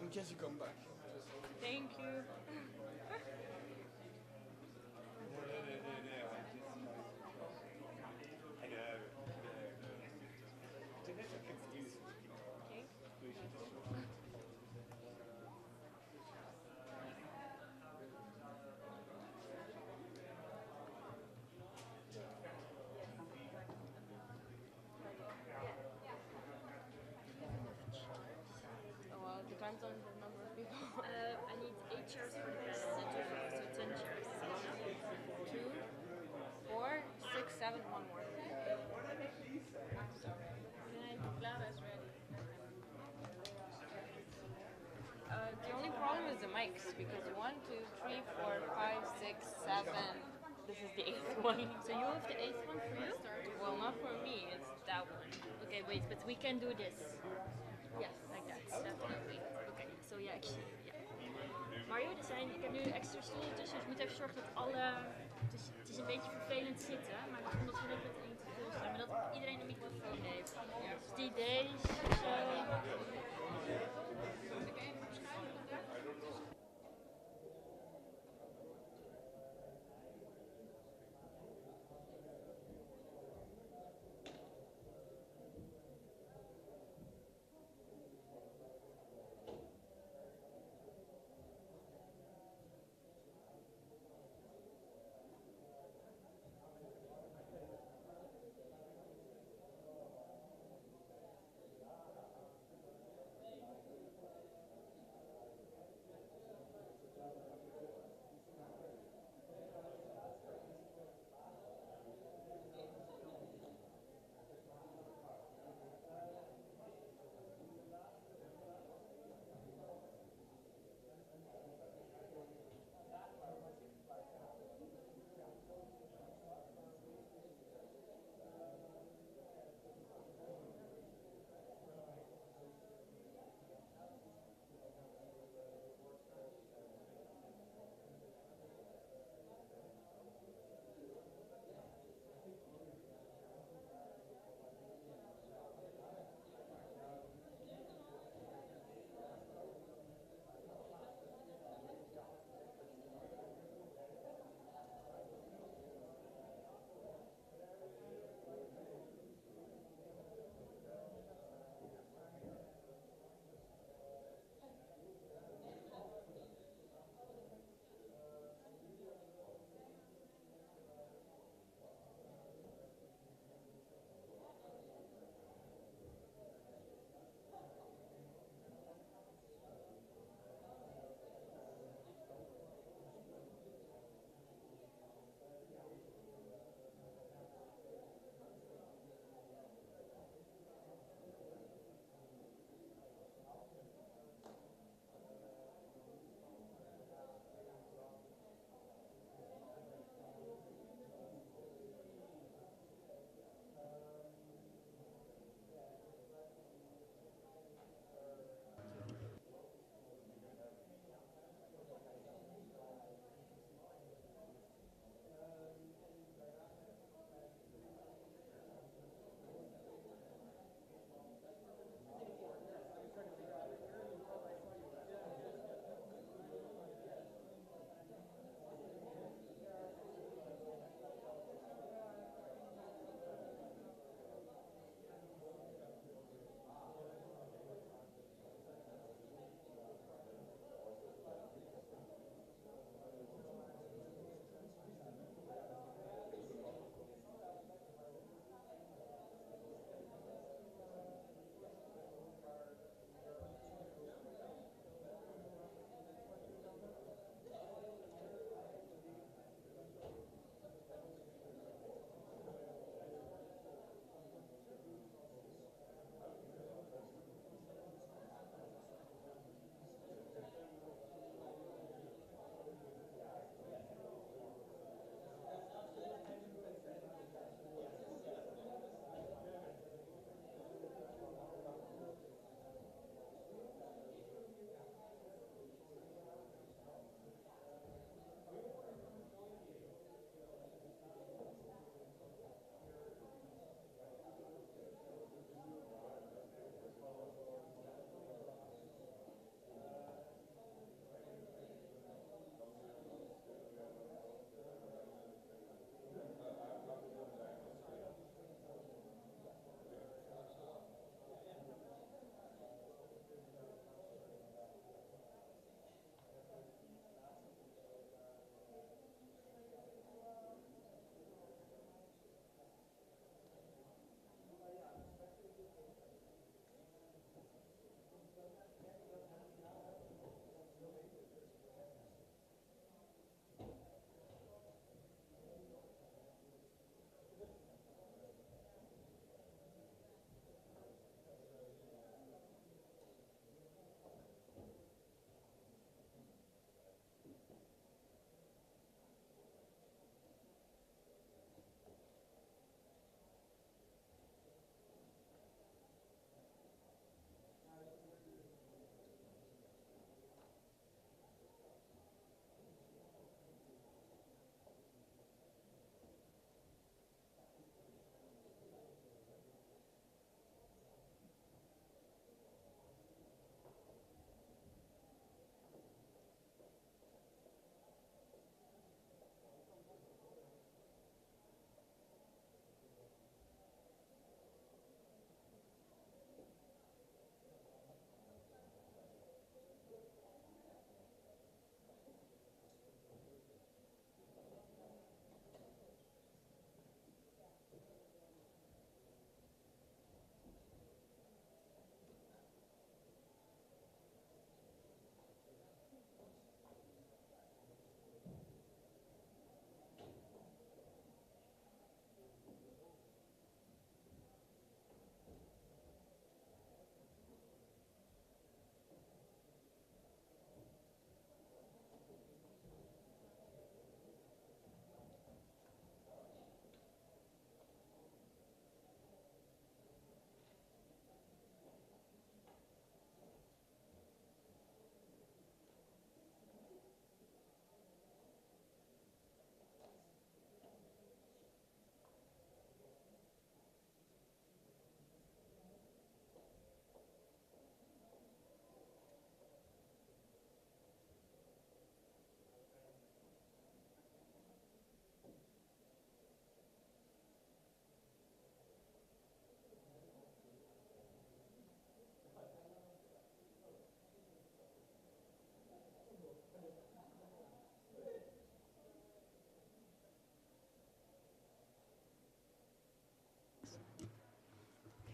In case you come back. Thank you. Well, it depends on the number of people. I need 8 chairs for the panel, so 10 chairs. 2, 4, 6, 7, one more. The only problem is the mics because 1, 2, 3, 4, 5, 6, 7. This is the 8th one. So you have the 8th one for you? Well, not for me, it's that one. Okay, wait, but we can do this. Yes. Like that, definitely. Okay, so yeah, actually, yeah. Mario, ik heb nu extra stoelen tussen, dus je moet even zorgen dat alle... Het is een beetje vervelend zitten, maar het komt omdat we net met één te veel zijn. Maar dat iedereen een microfoon heeft. Dus die deze, zo...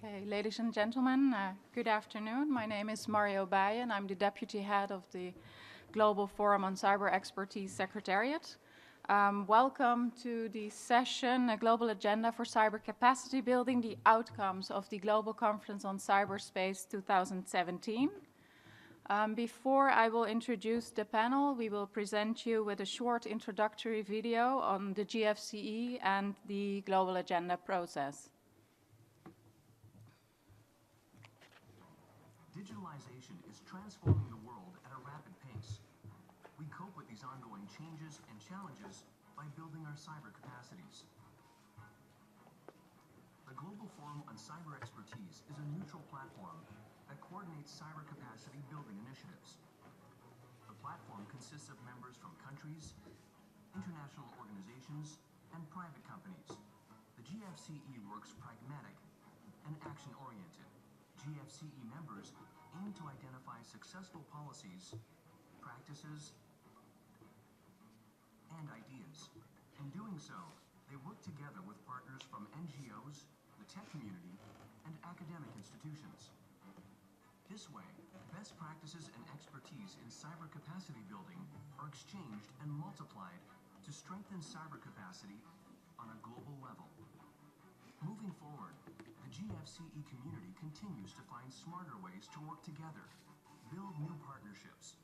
Okay, ladies and gentlemen, good afternoon. My name is Mario Bijen. I'm the Deputy Head of the Global Forum on Cyber Expertise Secretariat. Welcome to the session, A Global Agenda for Cyber Capacity Building, the Outcomes of the Global Conference on Cyberspace 2017. Before I will introduce the panel, we will present you with a short introductory video on the GFCE and the Global Agenda process. Digitalization is transforming the world at a rapid pace. We cope with these ongoing changes and challenges by building our cyber capacities. The Global Forum on Cyber Expertise is a neutral platform that coordinates cyber capacity building initiatives. The platform consists of members from countries, international organizations, and private companies. The GFCE works pragmatic and action-oriented. GFCE members aim to identify successful policies, practices, and ideas. In doing so, they work together with partners from NGOs, the tech community, and academic institutions. This way, best practices and expertise in cyber capacity building are exchanged and multiplied to strengthen cyber capacity on a global level. Moving forward, the GFCE community continues to find smarter ways to work together, build new partnerships,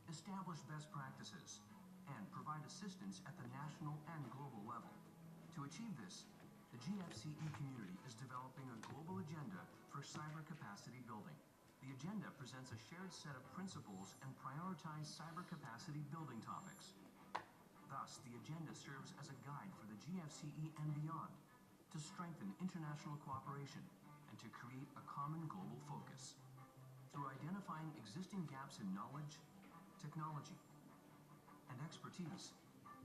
establish best practices, and provide assistance at the national and global level. To achieve this, the GFCE community is developing a global agenda for cyber capacity building. The agenda presents a shared set of principles and prioritized cyber capacity building topics. Thus, the agenda serves as a guide for the GFCE and beyond to strengthen international cooperation and to create a common global focus. Through identifying existing gaps in knowledge, technology, and expertise,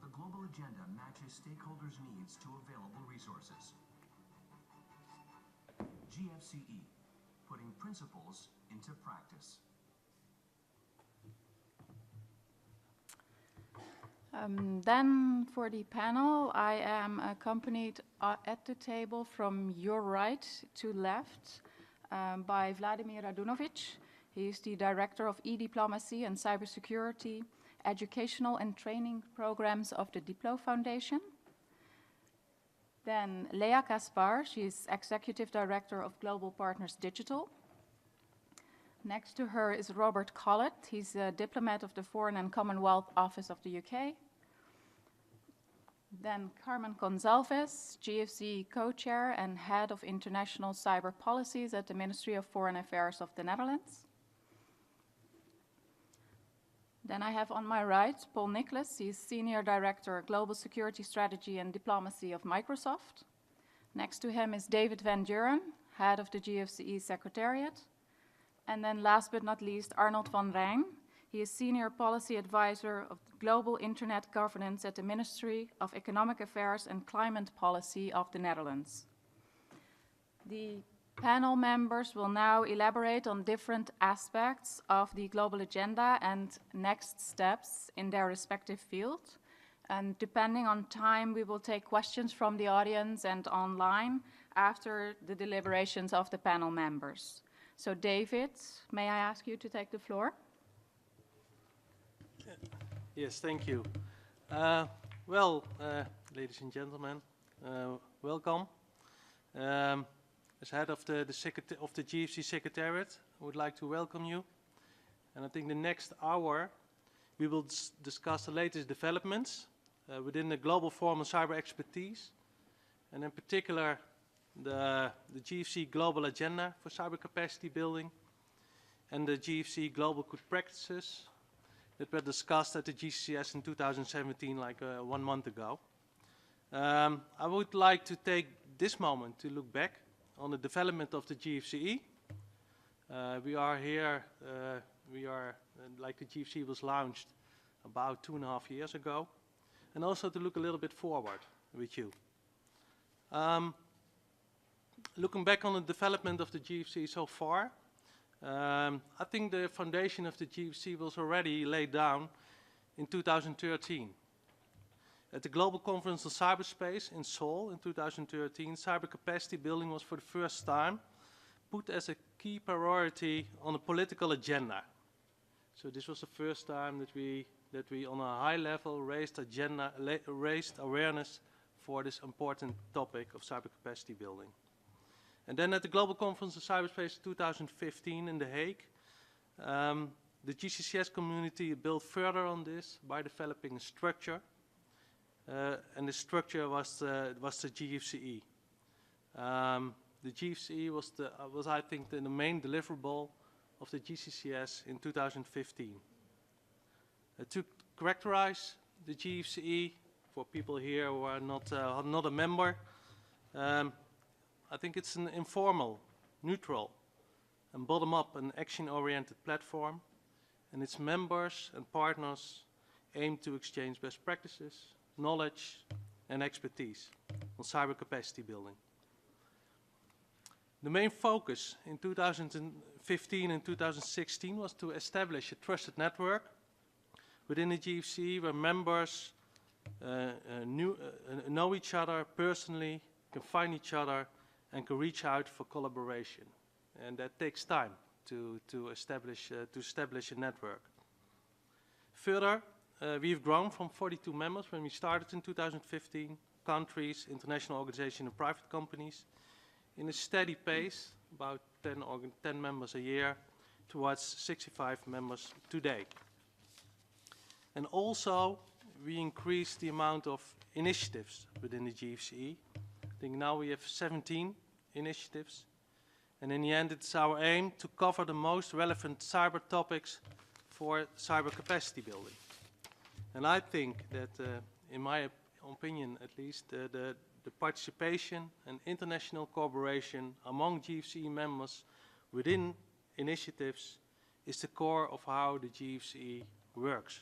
the global agenda matches stakeholders' needs to available resources. GFCE, putting principles into practice. Then for the panel, I am accompanied at the table from your right to left by Vladimir Radunovic. He is the Director of E-Diplomacy and Cybersecurity, Educational and Training Programs of the Diplo Foundation. Then Lea Kaspar, she is Executive Director of Global Partners Digital. Next to her is Robert Collett. He's a diplomat of the Foreign and Commonwealth Office of the UK. Then Carmen Gonzalez, GFC co-chair and head of international cyber policies at the Ministry of Foreign Affairs of the Netherlands. Then I have on my right Paul Nicholas. He's Senior Director, Global Security Strategy and Diplomacy of Microsoft. Next to him is David Van Duren, head of the GFCE Secretariat. And then last but not least, Arnold van Rijn. He is Senior Policy Advisor of Global Internet Governance at the Ministry of Economic Affairs and Climate Policy of the Netherlands. The panel members will now elaborate on different aspects of the global agenda and next steps in their respective field. And depending on time, we will take questions from the audience and online after the deliberations of the panel members. So David, may I ask you to take the floor? Yes, thank you. Ladies and gentlemen, welcome. As head of the GFC Secretariat, I would like to welcome you. And I think the next hour we will discuss the latest developments within the Global Forum on Cyber Expertise, and in particular the GFC Global Agenda for Cyber Capacity Building and the GFC Global Good Practices that were discussed at the GCS in 2017, like 1 month ago. I would like to take this moment to look back on the development of the GFCE. We are here, like the GFC was launched about 2.5 years ago, and also to look a little bit forward with you. Looking back on the development of the GFC so far, I think the foundation of the GFC was already laid down in 2013. At the Global Conference on Cyberspace in Seoul in 2013, cyber capacity building was for the first time put as a key priority on the political agenda. So this was the first time that we on a high level raised awareness for this important topic of cyber capacity building. And then at the Global Conference on Cyberspace 2015 in The Hague, the GCCS community built further on this by developing a structure, and the structure was the GFCE. The GFCE was I think the main deliverable of the GCCS in 2015. To characterize the GFCE for people here who are not a member, I think it's an informal, neutral, and bottom-up and action-oriented platform, and its members and partners aim to exchange best practices, knowledge, and expertise on cyber capacity building. The main focus in 2015 and 2016 was to establish a trusted network within the GFC where members know each other personally, can find each other, and can reach out for collaboration. And that takes time to establish a network. Further, we've grown from 42 members when we started in 2015, countries, international organizations, and private companies, in a steady pace, about 10 members a year, towards 65 members today. And also, we increased the amount of initiatives within the GFCE. I think now we have 17 initiatives. And in the end, it's our aim to cover the most relevant cyber topics for cyber capacity building. And I think that, in my opinion at least, the participation and international cooperation among GFCE members within initiatives is the core of how the GFCE works.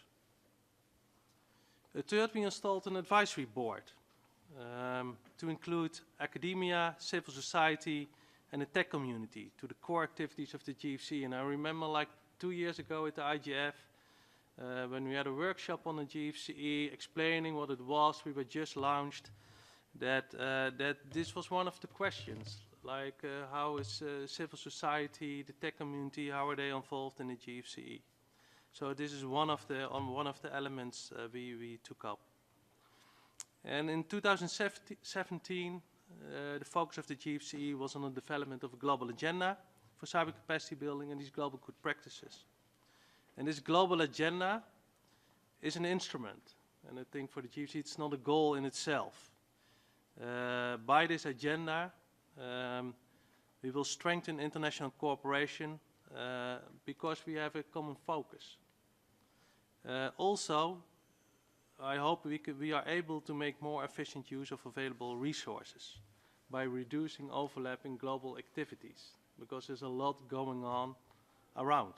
Third, we installed an advisory board to include academia, civil society, and the tech community to the core activities of the GFC. And I remember like 2 years ago at the IGF, when we had a workshop on the GFCE explaining what it was, we were just launched, that this was one of the questions, like how is civil society, the tech community, how are they involved in the GFCE? So this is one of the elements we took up. And in 2017, the focus of the GFCE was on the development of a global agenda for cyber capacity building and these global good practices. And this global agenda is an instrument. And I think for the GFCE it's not a goal in itself. By this agenda, we will strengthen international cooperation because we have a common focus. Also, I hope we are able to make more efficient use of available resources by reducing overlapping global activities, because there's a lot going on around.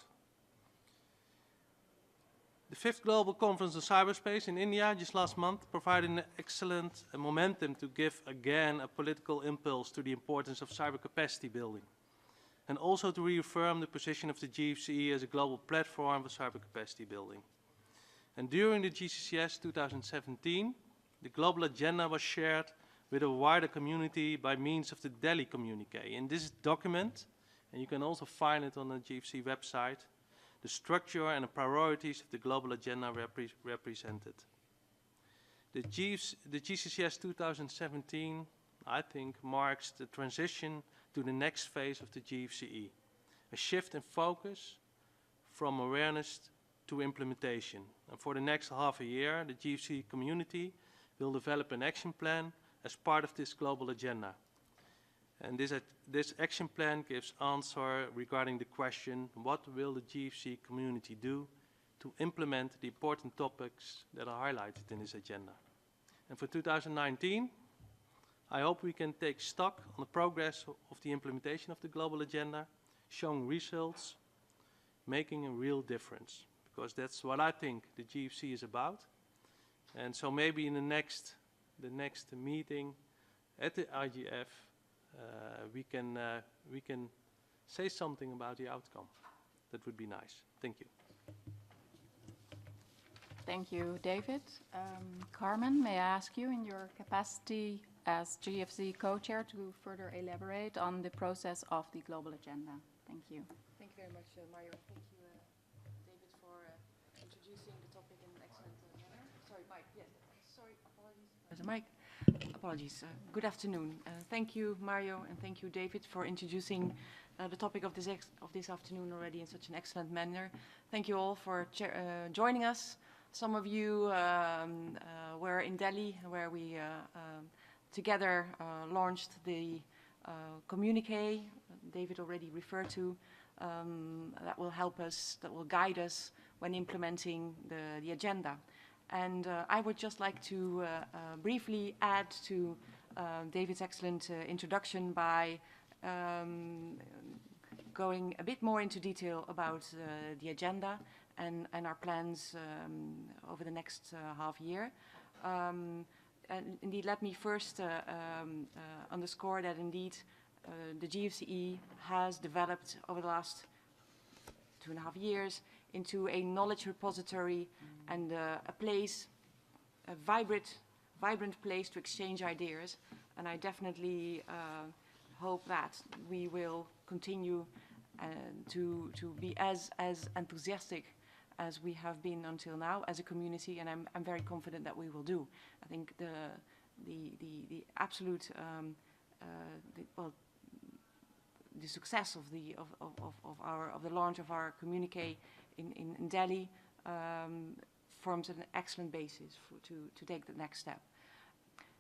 The 5th Global Conference on Cyberspace in India just last month provided an excellent momentum to give again a political impulse to the importance of cyber capacity building, and also to reaffirm the position of the GFCE as a global platform for cyber capacity building. And during the GCCS 2017, the global agenda was shared with a wider community by means of the Delhi communique. In this document, and you can also find it on the GFC website, the structure and the priorities of the global agenda were represented. The GCCS 2017, I think, marks the transition to the next phase of the GFCE, a shift in focus from awareness to implementation. And for the next half a year, the GFC community will develop an action plan as part of this global agenda. And this action plan gives answer regarding the question, what will the GFC community do to implement the important topics that are highlighted in this agenda? And for 2019, I hope we can take stock on the progress of the implementation of the global agenda, showing results, making a real difference, because that's what I think the GFC is about. And so maybe in the next meeting at the IGF, we can say something about the outcome. That would be nice. Thank you. Thank you, David. Carmen, may I ask you, in your capacity as GFC co-chair to further elaborate on the process of the global agenda. Thank you. Thank you very much, Mario. Thank you, David, for introducing the topic in an excellent manner. Sorry, Mike. Yes. Sorry, apologies. Mike, apologies. Good afternoon. Thank you, Mario, and thank you, David, for introducing the topic of this afternoon already in such an excellent manner. Thank you all for joining us. Some of you were in Delhi, where we together launched the communique David already referred to, that will help us, that will guide us when implementing the agenda. And I would just like to briefly add to David's excellent introduction by going a bit more into detail about the agenda and our plans over the next half year. And indeed, let me first underscore that indeed the GFCE has developed over the last 2.5 years into a knowledge repository and a place, a vibrant place to exchange ideas. And I definitely hope that we will continue to be as enthusiastic as we have been until now as a community, and I'm very confident that we will do. I think the absolute the success of the launch of our communique in Delhi forms an excellent basis to take the next step.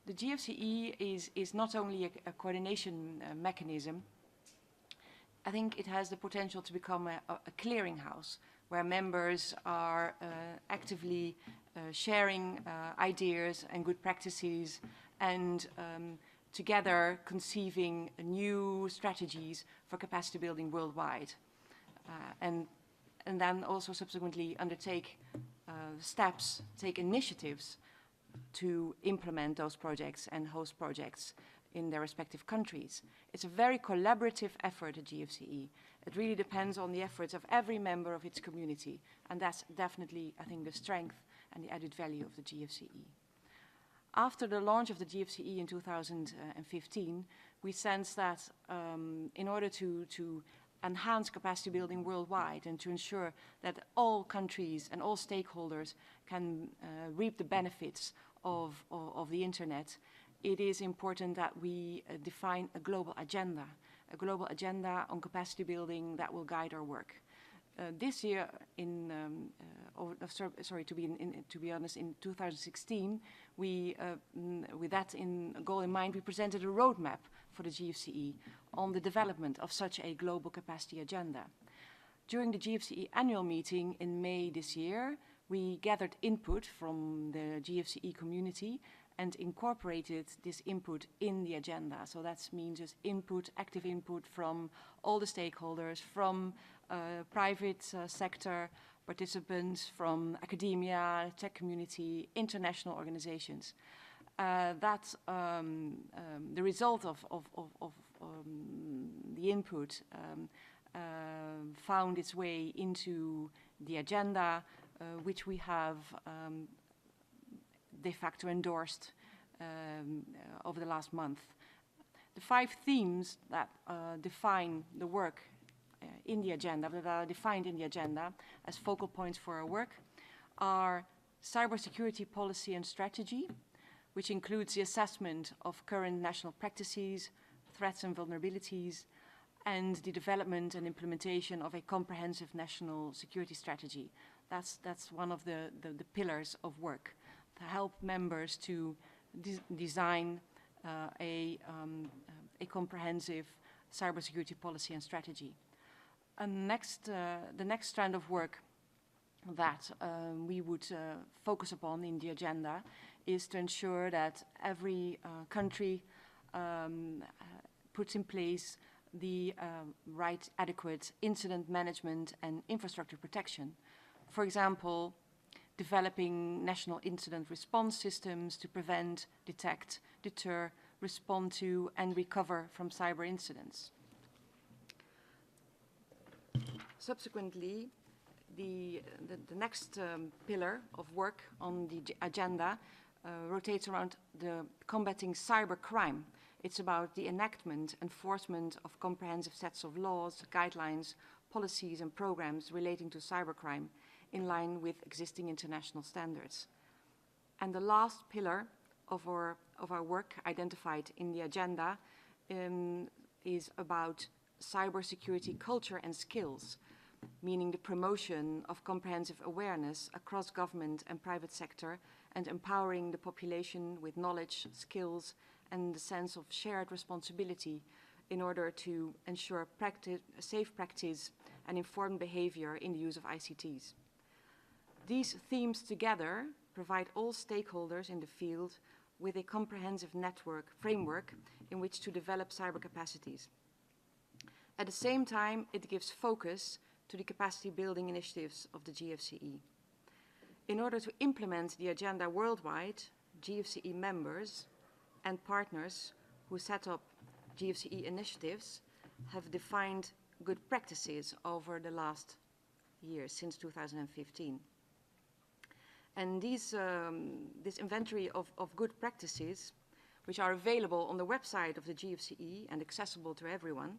The GFCE is not only a coordination mechanism. I think it has the potential to become a clearinghouse where members are actively sharing ideas and good practices and together conceiving new strategies for capacity building worldwide. And then also subsequently undertake steps, take initiatives to implement those projects and host projects in their respective countries. It's a very collaborative effort at GFCE. It really depends on the efforts of every member of its community, and that's definitely, I think, the strength and the added value of the GFCE. After the launch of the GFCE in 2015, we sensed that in order to enhance capacity building worldwide and to ensure that all countries and all stakeholders can reap the benefits of the internet, it is important that we define a global agenda on capacity building that will guide our work. This year, to be honest, in 2016, we, with that goal in mind, we presented a roadmap for the GFCE on the development of such a global capacity agenda. During the GFCE annual meeting in May this year, we gathered input from the GFCE community and incorporated this input in the agenda. So that means just input, active input from all the stakeholders, from private sector participants, from academia, tech community, international organizations. That's the result of the input found its way into the agenda, which we have de facto endorsed over the last month. The 5 themes that define the work in the agenda, that are defined in the agenda as focal points for our work, are cybersecurity policy and strategy, which includes the assessment of current national practices, threats and vulnerabilities, and the development and implementation of a comprehensive national security strategy. That's one of the pillars of work, to help members to design a comprehensive cybersecurity policy and strategy. And the next strand of work that we would focus upon in the agenda is to ensure that every country puts in place the right adequate incident management and infrastructure protection. For example, developing national incident response systems to prevent, detect, deter, respond to, and recover from cyber incidents. Subsequently, the next pillar of work on the agenda rotates around the combating cybercrime. It's about the enactment, enforcement of comprehensive sets of laws, guidelines, policies and programs relating to cybercrime in line with existing international standards. And the last pillar of our work identified in the agenda is about cybersecurity culture and skills, meaning the promotion of comprehensive awareness across government and private sector and empowering the population with knowledge, skills, and the sense of shared responsibility in order to ensure safe practice and informed behavior in the use of ICTs. These themes together provide all stakeholders in the field with a comprehensive framework in which to develop cyber capacities. At the same time, it gives focus to the capacity building initiatives of the GFCE. In order to implement the agenda worldwide, GFCE members and partners who set up GFCE initiatives have defined good practices over the last years, since 2015. And this inventory of good practices, which are available on the website of the GFCE and accessible to everyone,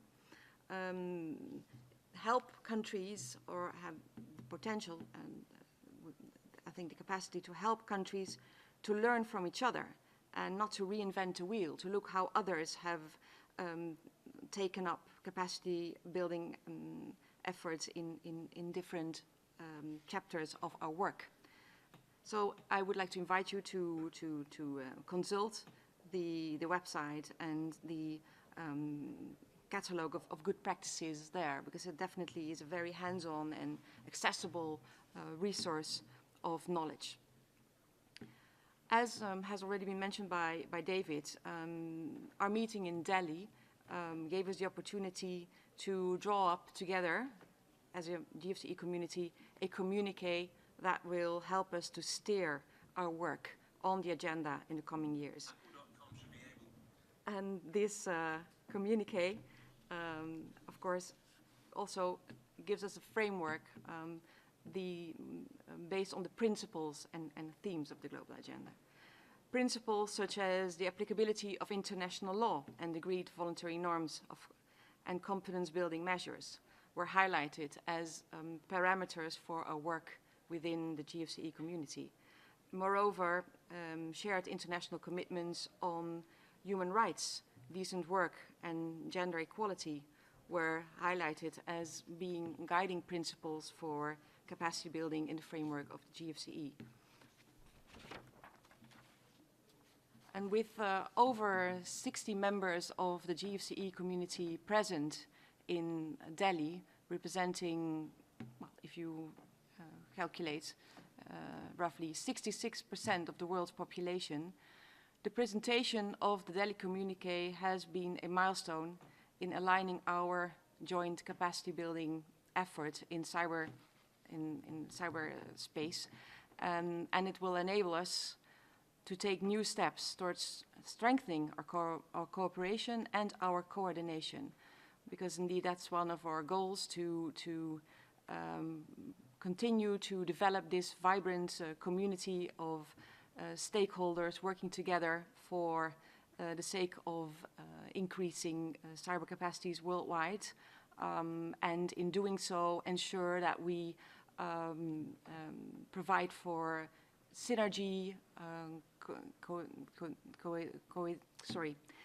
help countries, or have the potential and I think the capacity to help countries to learn from each other and not to reinvent the wheel, to look how others have taken up capacity building efforts in different chapters of our work. So I would like to invite you to consult the website and the catalogue of good practices there, because it definitely is a very hands-on and accessible resource of knowledge. As has already been mentioned by David, our meeting in Delhi gave us the opportunity to draw up together, as a GFCE community, a communiqué that will help us to steer our work on the agenda in the coming years. And this communiqué, of course, also gives us a framework based on the principles and themes of the global agenda. Principles such as the applicability of international law and agreed voluntary norms and confidence-building measures were highlighted as parameters for our work within the GFCE community. Moreover, shared international commitments on human rights, decent work, and gender equality were highlighted as being guiding principles for capacity building in the framework of the GFCE. And with over 60 members of the GFCE community present in Delhi, representing, well, if you calculate, roughly 66% of the world's population, the presentation of the Delhi communiqué has been a milestone in aligning our joint capacity building effort in cyberspace, and it will enable us to take new steps towards strengthening our cooperation and our coordination, because indeed that's one of our goals, to continue to develop this vibrant community of stakeholders working together for the sake of increasing cyber capacities worldwide, and in doing so ensure that we provide for synergy,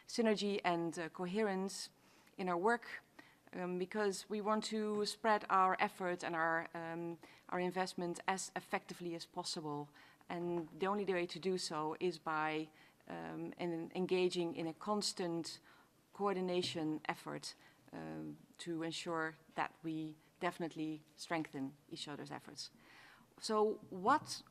synergy and coherence in our work, because we want to spread our efforts and our investment as effectively as possible. And the only way to do so is by engaging in a constant coordination effort to ensure that we definitely strengthen each other's efforts. So what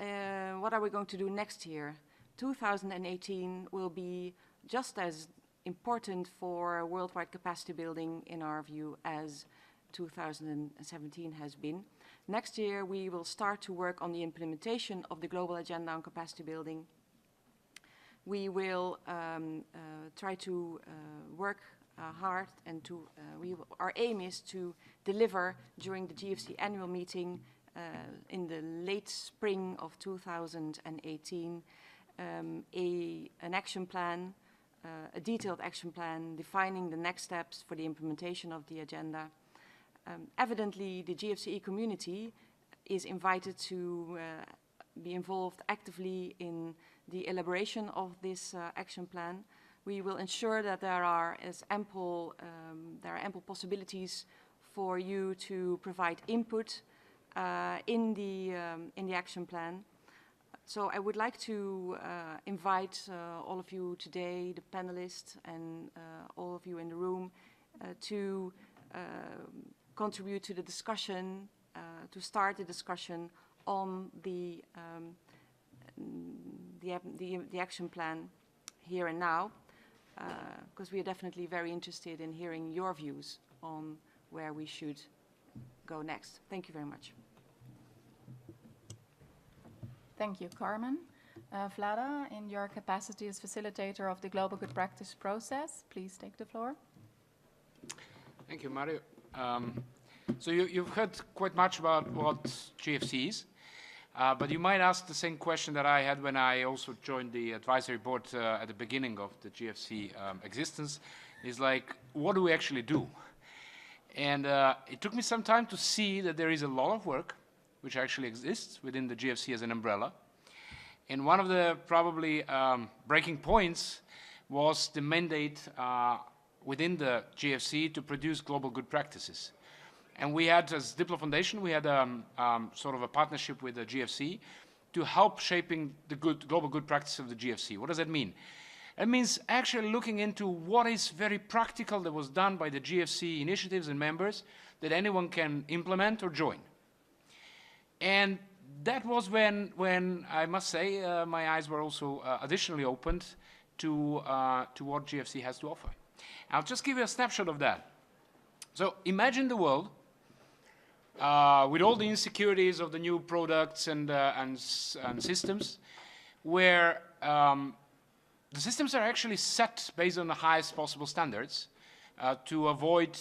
are we going to do next year? 2018 will be just as important for worldwide capacity building, in our view, as 2017 has been. Next year, we will start to work on the implementation of the global agenda on capacity building. We will try to work hard, and our aim is to deliver during the GFC annual meeting in the late spring of 2018 an action plan, a detailed action plan defining the next steps for the implementation of the agenda. Evidently, the GFCE community is invited to be involved actively in the elaboration of this action plan. We will ensure that there are ample possibilities for you to provide input in the action plan. So I would like to invite all of you today, the panelists and all of you in the room, to contribute to the discussion, to start the discussion on the action plan here and now, because we are definitely very interested in hearing your views on where we should go next. Thank you very much. Thank you, Carmen. Vlada, in your capacity as facilitator of the Global Good Practice process, please take the floor. Thank you, Mario. So you've heard quite much about what GFC is, but you might ask the same question that I had when I also joined the advisory board at the beginning of the GFC existence, is like, what do we actually do? And it took me some time to see that there is a lot of work which actually exists within the GFC as an umbrella. And one of the probably breaking points was the mandate within the GFC to produce global good practices. And we had, as Diplo Foundation, we had sort of a partnership with the GFC to help shaping the global good practice of the GFC. What does that mean? It means actually looking into what is very practical that was done by the GFC initiatives and members that anyone can implement or join. And that was when I must say, my eyes were also additionally opened to what GFC has to offer. I'll just give you a snapshot of that. So imagine the world with all the insecurities of the new products and systems, where the systems are actually set based on the highest possible standards to avoid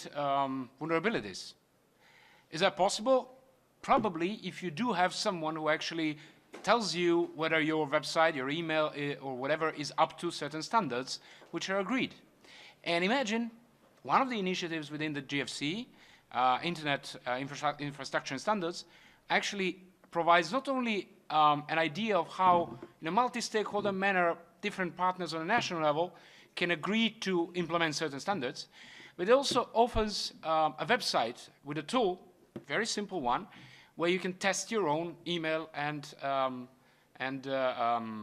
vulnerabilities. Is that possible? Probably, if you do have someone who actually tells you whether your website, your email, or whatever is up to certain standards which are agreed. And imagine one of the initiatives within the GFC, Internet Infrastructure and Standards, actually provides not only an idea of how, in a multi-stakeholder manner, different partners on a national level can agree to implement certain standards, but it also offers a website with a tool, very simple one, where you can test your own email and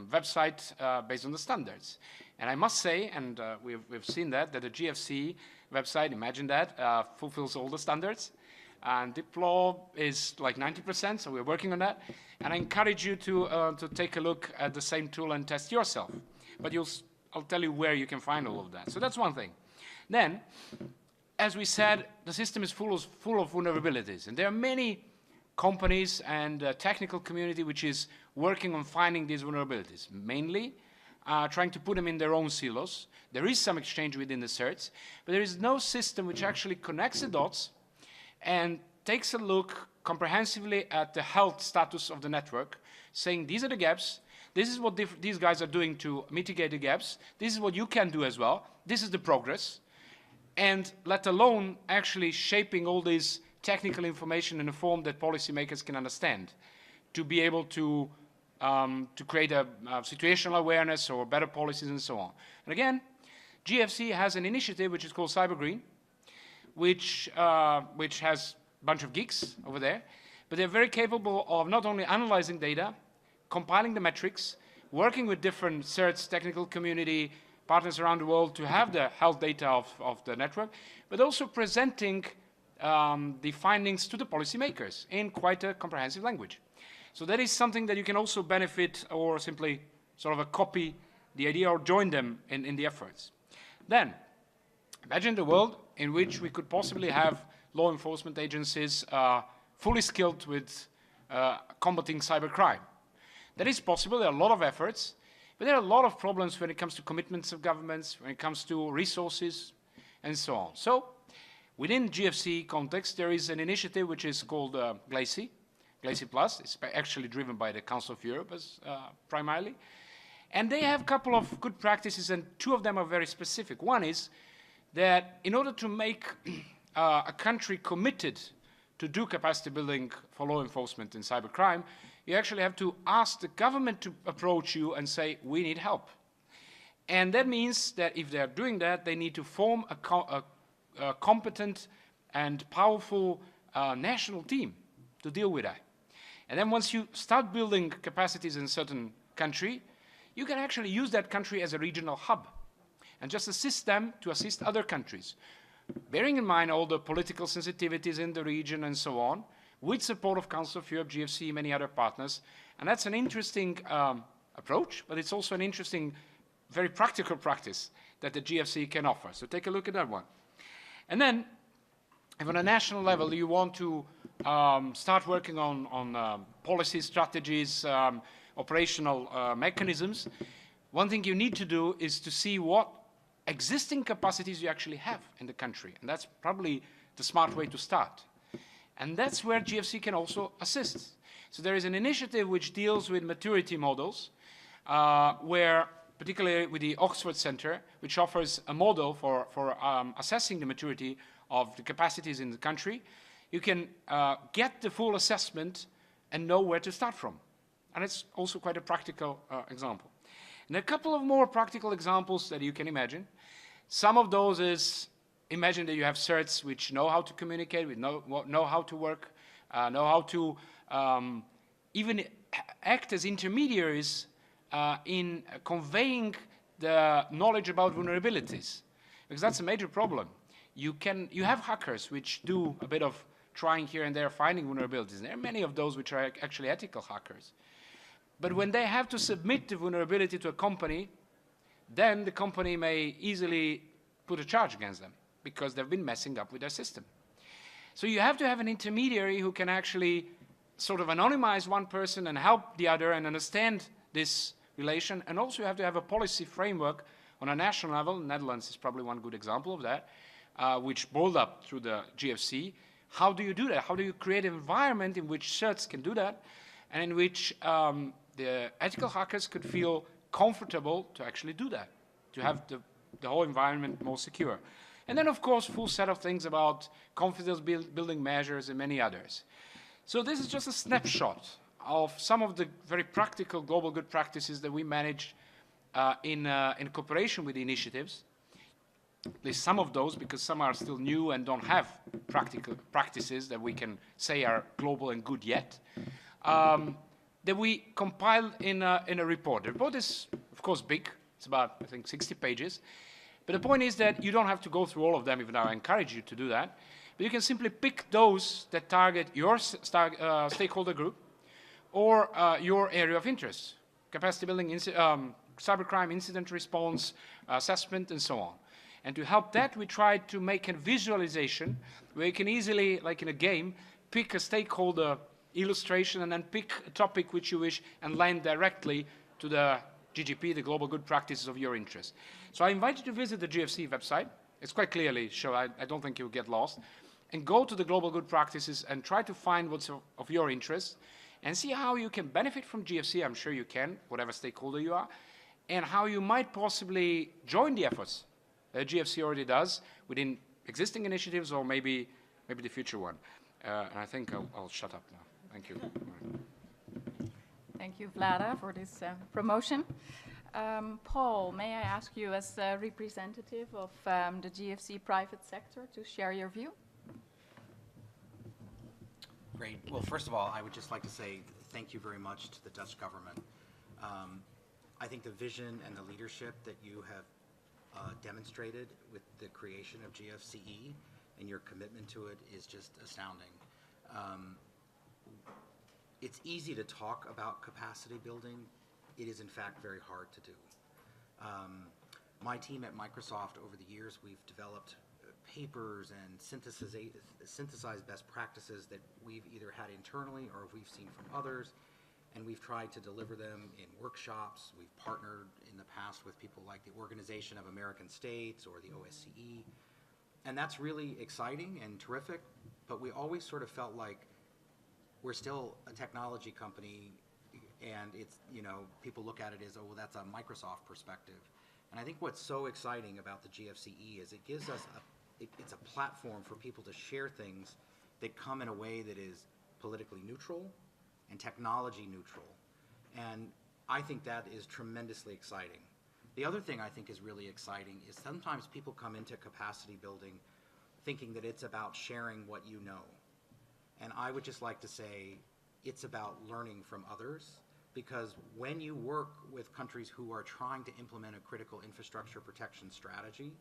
website based on the standards. And I must say, and we've seen that the GFC website, imagine that, fulfills all the standards. And Diplo is like 90%, so we're working on that. And I encourage you to take a look at the same tool and test yourself. But I'll tell you where you can find all of that. So that's one thing. Then, as we said, the system is full of vulnerabilities. And there are many companies and technical community which is working on finding these vulnerabilities, mainly trying to put them in their own silos. There is some exchange within the certs, but there is no system which actually connects the dots and takes a look comprehensively at the health status of the network, saying these are the gaps, this is what these guys are doing to mitigate the gaps, this is what you can do as well, this is the progress, and let alone actually shaping all this technical information in a form that policymakers can understand, to be able to create a situational awareness or better policies and so on. And again, GFC has an initiative which is called Cyber Green, which has a bunch of geeks over there, but they're very capable of not only analyzing data, compiling the metrics, working with different CERTs, technical community, partners around the world to have the health data of the network, but also presenting the findings to the policymakers in quite a comprehensive language. So that is something that you can also benefit or simply sort of a copy the idea or join them in the efforts. Then, imagine the world in which we could possibly have law enforcement agencies fully skilled with combating cybercrime. That is possible. There are a lot of efforts, but there are a lot of problems when it comes to commitments of governments, when it comes to resources, and so on. So, within GFC context, there is an initiative which is called GLACI Plus. It's actually driven by the Council of Europe as, primarily. And they have a couple of good practices, and two of them are very specific. One is that in order to make a country committed to do capacity building for law enforcement in cybercrime, you actually have to ask the government to approach you and say, we need help. And that means that if they're doing that, they need to form a competent and powerful national team to deal with that. And then once you start building capacities in a certain country, you can actually use that country as a regional hub and just assist them to assist other countries, bearing in mind all the political sensitivities in the region and so on, with support of Council of Europe, GFC, many other partners. And that's an interesting approach, but it's also an interesting, very practical practice that the GFC can offer. So take a look at that one. And then, if on a national level you want to start working on policy strategies, operational mechanisms, one thing you need to do is to see what existing capacities you actually have in the country. And that's probably the smart way to start. And that's where GFC can also assist. So there is an initiative which deals with maturity models, where, particularly with the Oxford Center, which offers a model for assessing the maturity of the capacities in the country, you can get the full assessment and know where to start from. And it's also quite a practical example. And a couple of more practical examples that you can imagine. Some of those is, imagine that you have certs which know how to communicate, know how to work, know how to even act as intermediaries in conveying the knowledge about vulnerabilities. Because that's a major problem. You have hackers which do a bit of trying here and there, finding vulnerabilities. There are many of those which are actually ethical hackers. But when they have to submit the vulnerability to a company, then the company may easily put a charge against them because they've been messing up with their system. So you have to have an intermediary who can actually sort of anonymize one person and help the other and understand this relation. And also you have to have a policy framework on a national level. Netherlands is probably one good example of that, which boiled up through the GFC. How do you do that? How do you create an environment in which certs can do that and in which the ethical hackers could feel comfortable to actually do that, to have the whole environment more secure? And then, of course, full set of things about confidence building measures and many others. So this is just a snapshot of some of the very practical global good practices that we manage in cooperation with the initiatives. At least some of those, because some are still new and don't have practical practices that we can say are global and good yet, that we compiled in a report. The report is, of course, big. It's about, I think, 60 pages. But the point is that you don't have to go through all of them, even though I encourage you to do that. But you can simply pick those that target your stakeholder group or your area of interest. Capacity building, cybercrime, incident response, assessment, and so on. And to help that, we tried to make a visualization where you can easily, like in a game, pick a stakeholder illustration and then pick a topic which you wish and land directly to the GGP, the global good practices of your interest. So I invite you to visit the GFC website. It's quite clearly shown. I don't think you'll get lost. And go to the global good practices and try to find what's of your interest and see how you can benefit from GFC. I'm sure you can, whatever stakeholder you are, and how you might possibly join the efforts that GFC already does within existing initiatives or maybe the future one. And I think I'll shut up now. Thank you. Thank you, Vlada, for this promotion. Paul, may I ask you as a representative of the GFC private sector to share your view? Great. Well, first of all, I would just like to say thank you very much to the Dutch government. I think the vision and the leadership that you have demonstrated with the creation of GFCE and your commitment to it is just astounding. It's easy to talk about capacity building. It is in fact very hard to do. My team at Microsoft over the years, we've developed papers and synthesized best practices that we've either had internally or we've seen from others, and we've tried to deliver them in workshops. We've partnered in the past with people like the Organization of American States or the OSCE, and that's really exciting and terrific, but we always sort of felt like we're still a technology company and it's, you know, people look at it as, oh, well, that's a Microsoft perspective. And I think what's so exciting about the GFCE is it gives us it's a platform for people to share things that come in a way that is politically neutral and technology neutral. And I think that is tremendously exciting. The other thing I think is really exciting is sometimes people come into capacity building thinking that it's about sharing what you know. And I would just like to say it's about learning from others, because when you work with countries who are trying to implement a critical infrastructure protection strategy,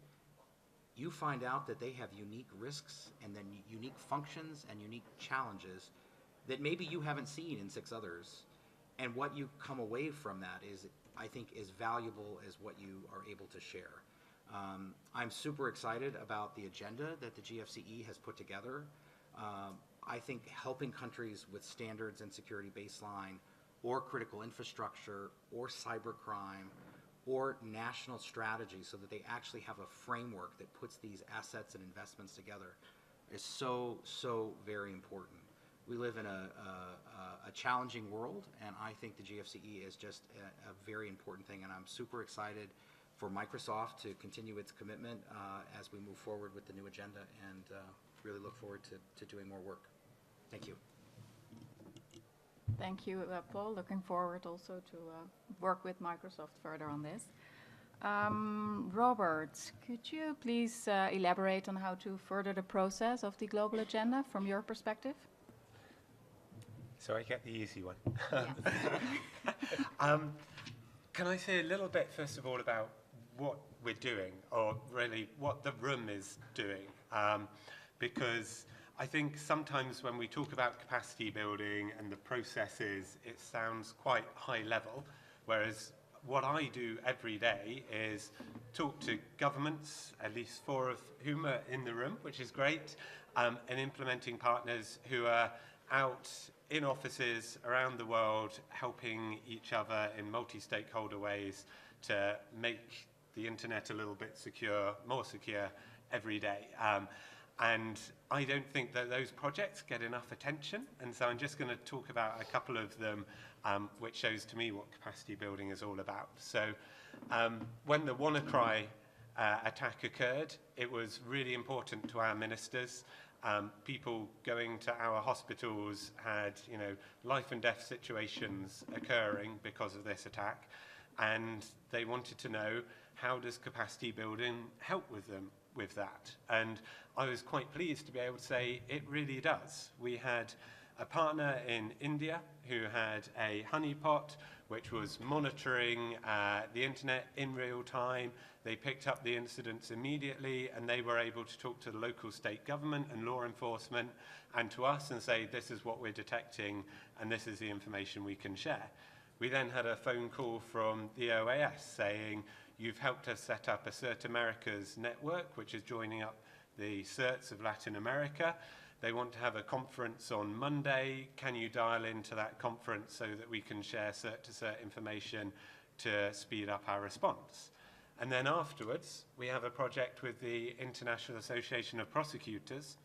you find out that they have unique risks and then unique functions and unique challenges that maybe you haven't seen in 6 others. And what you come away from that is, I think, as valuable as what you are able to share. I'm super excited about the agenda that the GFCE has put together. I think helping countries with standards and security baseline, or critical infrastructure, or cybercrime, or national strategy, so that they actually have a framework that puts these assets and investments together, is so, so very important. We live in a challenging world, and I think the GFCE is just a very important thing, and I'm super excited for Microsoft to continue its commitment as we move forward with the new agenda, and really look forward to doing more work. Thank you. Thank you, Paul. Looking forward also to work with Microsoft further on this. Robert, could you please elaborate on how to further the process of the global agenda from your perspective? So I get the easy one. Yeah. Can I say a little bit, first of all, about what we're doing, or really what the room is doing? Because I think sometimes when we talk about capacity building and the processes, it sounds quite high level, whereas what I do every day is talk to governments, at least 4 of whom are in the room, which is great, and implementing partners who are out in offices around the world helping each other in multi-stakeholder ways to make the internet a little bit secure, more secure every day. And I don't think that those projects get enough attention, and so I'm just going to talk about a couple of them, which shows to me what capacity building is all about. So when the WannaCry attack occurred, it was really important to our ministers. People going to our hospitals had, you know, life and death situations occurring because of this attack, and they wanted to know, how does capacity building help with them with that? And I was quite pleased to be able to say it really does. We had a partner in India who had a honeypot which was monitoring the internet in real time. They picked up the incidents immediately, and they were able to talk to the local state government and law enforcement and to us and say, this is what we're detecting and this is the information we can share. We then had a phone call from the OAS saying, you've helped us set up a CERT Americas network, which is joining up the CERTs of Latin America. They want to have a conference on Monday. Can you dial into that conference so that we can share CERT-to-CERT information to speed up our response? And then afterwards, we have a project with the International Association of Prosecutors,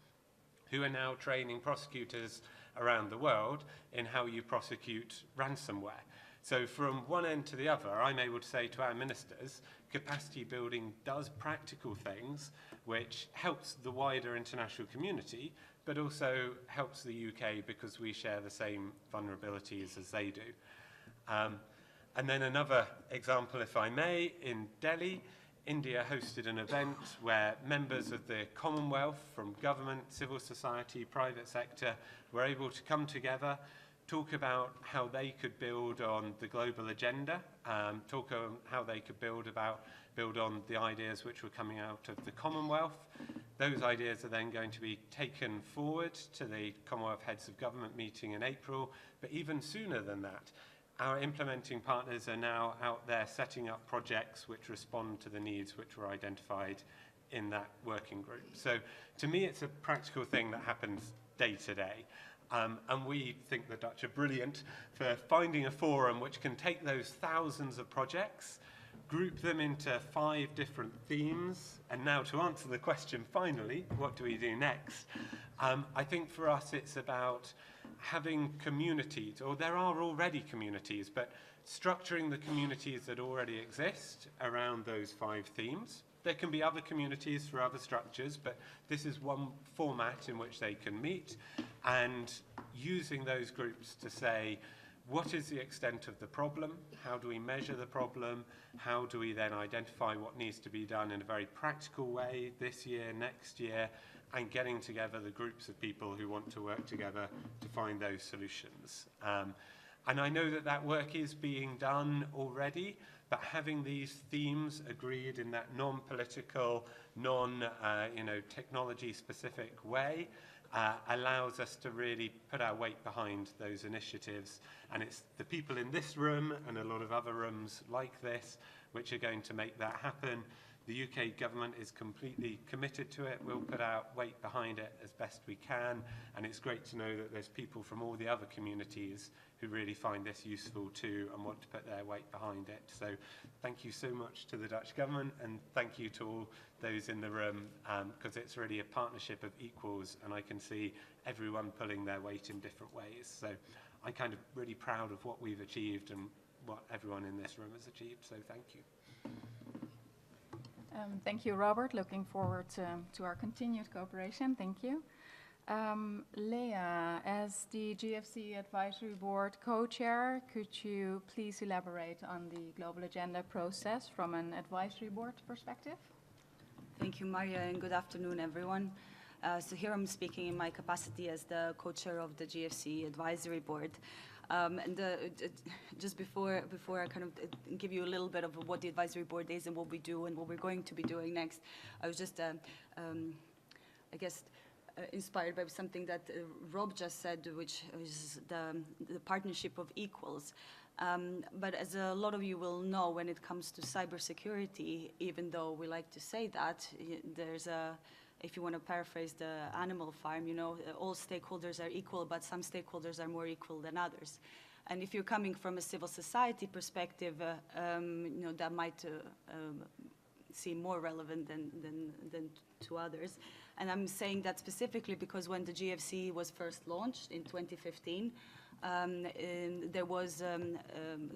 who are now training prosecutors around the world in how you prosecute ransomware. So from one end to the other, I'm able to say to our ministers, capacity building does practical things which helps the wider international community, but also helps the UK because we share the same vulnerabilities as they do. And then another example, if I may, in Delhi, India hosted an event where members of the Commonwealth from government, civil society, private sector were able to come together, talk about how they could build on the global agenda, talk on how they could build on the ideas which were coming out of the Commonwealth. Those ideas are then going to be taken forward to the Commonwealth Heads of Government meeting in April, but even sooner than that, our implementing partners are now out there setting up projects which respond to the needs which were identified in that working group. So to me, it's a practical thing that happens day to day. And we think the Dutch are brilliant for finding a forum which can take those thousands of projects, group them into 5 different themes, and now to answer the question finally, what do we do next? I think for us it's about having communities, or there are already communities, but structuring the communities that already exist around those 5 themes. There can be other communities for other structures, but this is one format in which they can meet, and using those groups to say, what is the extent of the problem? How do we measure the problem? How do we then identify what needs to be done in a very practical way this year, next year, and getting together the groups of people who want to work together to find those solutions. And I know that that work is being done already, but having these themes agreed in that non-political, technology-specific way allows us to really put our weight behind those initiatives. And it's the people in this room and a lot of other rooms like this which are going to make that happen. The UK government is completely committed to it. We'll put our weight behind it as best we can. And it's great to know that there's people from all the other communities who really find this useful too and want to put their weight behind it. So thank you so much to the Dutch government, and thank you to all those in the room, because it's really a partnership of equals, and I can see everyone pulling their weight in different ways. So I'm kind of really proud of what we've achieved and what everyone in this room has achieved. So thank you. Thank you, Robert. Looking forward to our continued cooperation. Thank you. Leah, as the GFC Advisory Board co-chair, could you please elaborate on the Global Agenda process from an advisory board perspective? Thank you, Maria, and good afternoon, everyone. So here I'm speaking in my capacity as the co-chair of the GFC Advisory Board. Just before I kind of give you a little bit of what the advisory board is and what we do and what we're going to be doing next, I was just, I guess, inspired by something that Rob just said, which is the partnership of equals. But as a lot of you will know, when it comes to cybersecurity, even though we like to say that, there's a, if you want to paraphrase the Animal Farm, all stakeholders are equal, but some stakeholders are more equal than others. And if you're coming from a civil society perspective, that might seem more relevant than to others. And I'm saying that specifically because when the GFC was first launched in 2015, there was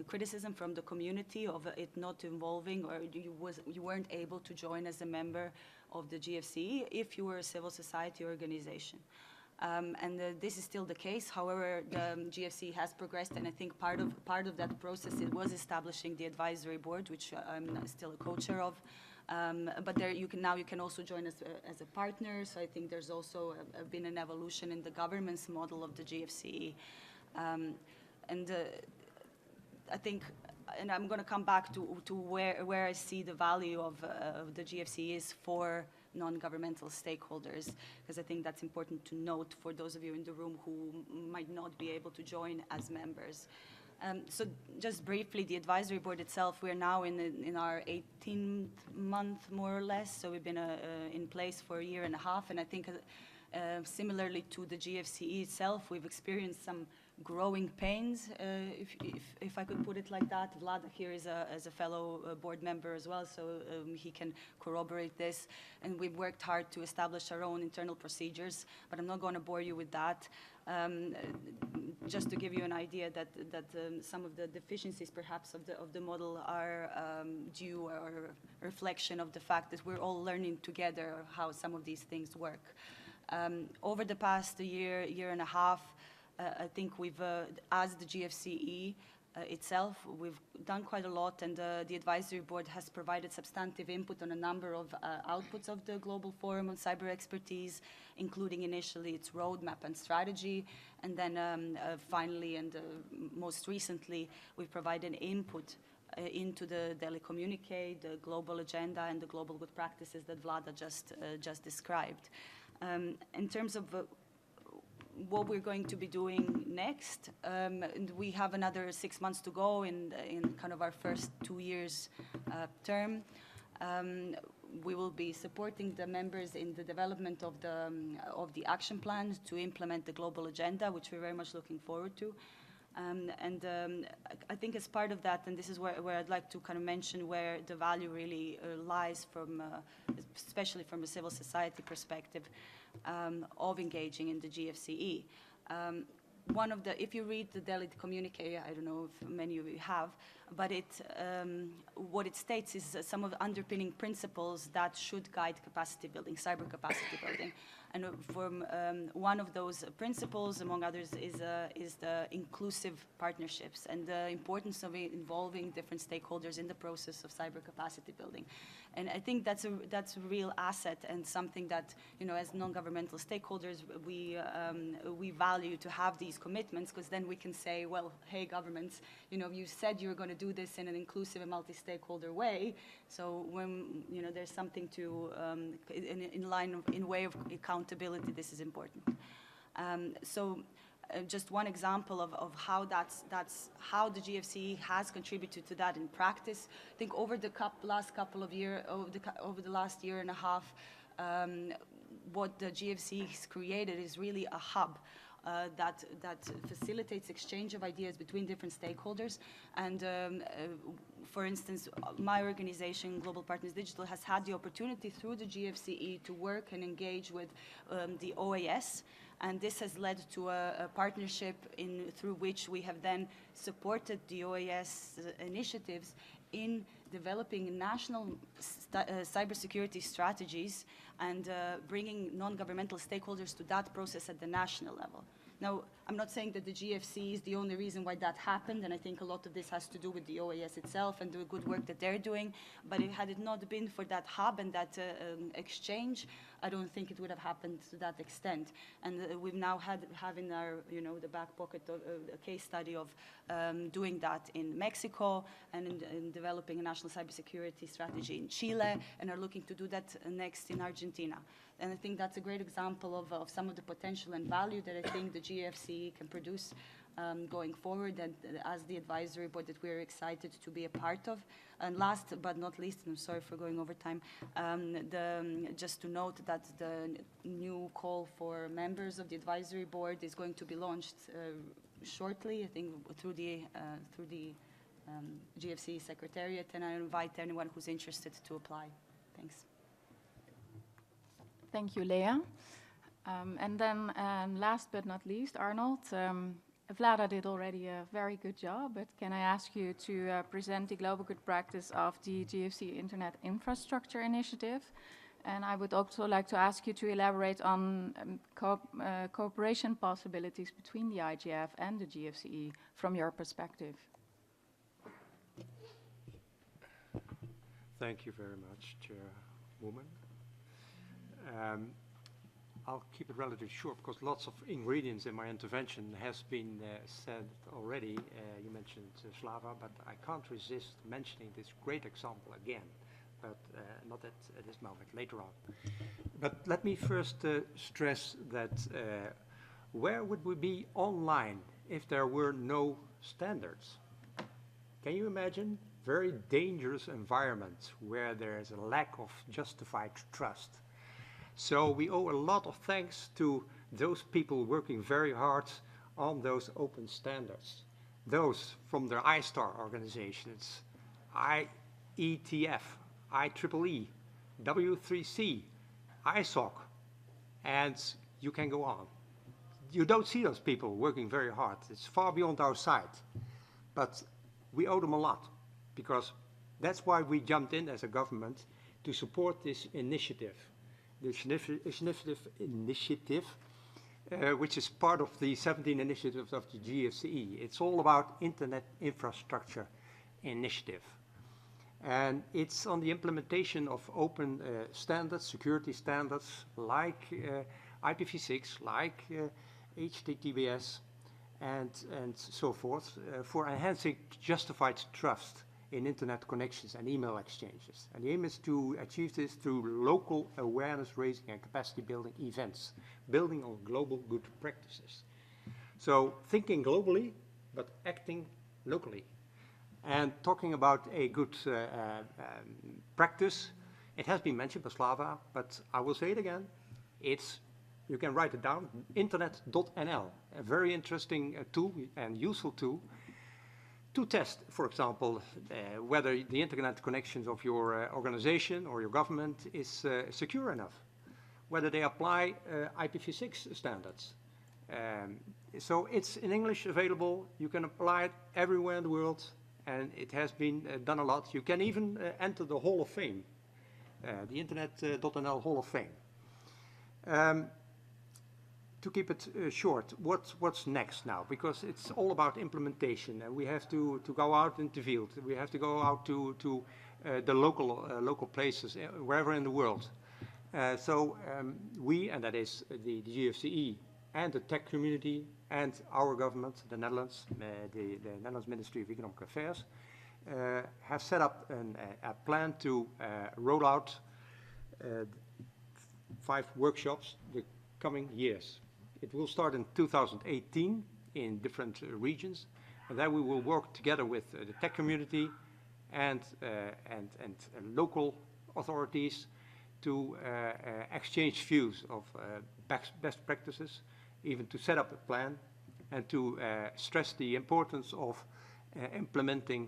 criticism from the community of it not involving, or you weren't able to join as a member of the GFC if you were a civil society organization. And this is still the case. However, the GFC has progressed, and I think part of that process it was establishing the advisory board, which I'm still a co-chair of. But there you can also join as a partner. So I think there's also been an evolution in the governance model of the GFC. And I think, and I'm going to come back to where I see the value of the GFC is for non-governmental stakeholders, because I think that's important to note for those of you in the room who might not be able to join as members. So just briefly, the advisory board itself, we're now in our 18th month, more or less. So we've been in place for a year and a half, and I think similarly to the GFCE itself, we've experienced some growing pains, if I could put it like that. Vlad here is a fellow board member as well, so he can corroborate this. And we've worked hard to establish our own internal procedures, but I'm not going to bore you with that. Just to give you an idea that some of the deficiencies perhaps of the model are due or a reflection of the fact that we're all learning together how some of these things work. Over the past year and a half, I think we've, as the GFCE itself, we've done quite a lot, and the advisory board has provided substantive input on a number of outputs of the Global Forum on Cyber Expertise, including initially its roadmap and strategy, and then finally and most recently, we've provided input into the Delhi Communique, the global agenda, and the global good practices that Vlada just described. In terms of what we're going to be doing next, we have another 6 months to go in kind of our first 2 years term. We will be supporting the members in the development of the action plan to implement the global agenda, which we're very much looking forward to. I think as part of that, and this is where I'd like to kind of mention where the value really lies from, especially from a civil society perspective, of engaging in the GFCE. one of the, if you read the Delhi communique, I don't know if many of you have, but what it states is some of the underpinning principles that should guide capacity building, cyber capacity building. And from one of those principles, among others, is the inclusive partnerships and the importance of involving different stakeholders in the process of cyber capacity building. And I think that's a real asset and something that, you know, as non-governmental stakeholders, we value to have these commitments, because then we can say, well, hey, governments, you know, you said you were going to do this in an inclusive and multi-stakeholder way. So when, you know, there's something to, in way of accountability, this is important. Just one example of how how the GFC has contributed to that in practice. I think over the last couple of years, over the last year and a half, what the GFC has created is really a hub that facilitates exchange of ideas between different stakeholders. And for instance, my organization, Global Partners Digital, has had the opportunity through the GFCE to work and engage with the OAS. And this has led to a partnership through which we have then supported the OAS initiatives in developing national cybersecurity strategies and bringing non-governmental stakeholders to that process at the national level. Now, I'm not saying that the GFC is the only reason why that happened, and I think a lot of this has to do with the OAS itself and the good work that they're doing, but had it not been for that hub and that exchange, I don't think it would have happened to that extent. And we've now have in our, you know, the back pocket of a case study of doing that in Mexico and in developing a national cybersecurity strategy in Chile, and are looking to do that next in Argentina. And I think that's a great example of some of the potential and value that I think the GFC can produce going forward, and as the advisory board that we're excited to be a part of. And last but not least, and I'm sorry for going over time, just to note that the new call for members of the advisory board is going to be launched shortly, I think through the GFC Secretariat, and I invite anyone who's interested to apply. Thanks. Thank you, Leah. And then last but not least, Arnold. Vlada did already a very good job, but can I ask you to present the global good practice of the GFC Internet Infrastructure Initiative? And I would also like to ask you to elaborate on cooperation possibilities between the IGF and the GFCE from your perspective. Thank you very much, Chairwoman. I'll keep it relatively short because lots of ingredients in my intervention has been said already. You mentioned Slava, but I can't resist mentioning this great example again, but not at this moment, later on. But let me first stress that where would we be online if there were no standards? Can you imagine very dangerous environments where there is a lack of justified trust? So we owe a lot of thanks to those people working very hard on those open standards. Those from their ISTAR organizations, IETF, IEEE, W3C, ISOC, and you can go on. You don't see those people working very hard. It's far beyond our sight. But we owe them a lot, because that's why we jumped in as a government to support this initiative. This initiative, which is part of the 17 initiatives of the GFCE. It's all about Internet Infrastructure Initiative. And it's on the implementation of open standards, security standards, like IPv6, like HTTPS, and so forth, for enhancing justified trust in internet connections and email exchanges. And the aim is to achieve this through local awareness raising and capacity building events, building on global good practices. So thinking globally, but acting locally. And talking about a good practice, it has been mentioned by Slava, but I will say it again, you can write it down, internet.nl, a very interesting tool and useful tool to test, for example, whether the internet connections of your organization or your government is secure enough, whether they apply IPv6 standards. So it's in English available. You can apply it everywhere in the world, and it has been done a lot. You can even enter the Hall of Fame, the Internet.nl Hall of Fame. To keep it short, what's next now? Because it's all about implementation, and we have to go out into the field. We have to go out to the local places, wherever in the world. So we, and that is the GFCE, and the tech community, and our government, the Netherlands, the Netherlands Ministry of Economic Affairs, have set up a plan to roll out 5 workshops the coming years. It will start in 2018 in different regions, and then we will work together with the tech community and local authorities to exchange views of best practices, even to set up a plan, and to stress the importance of implementing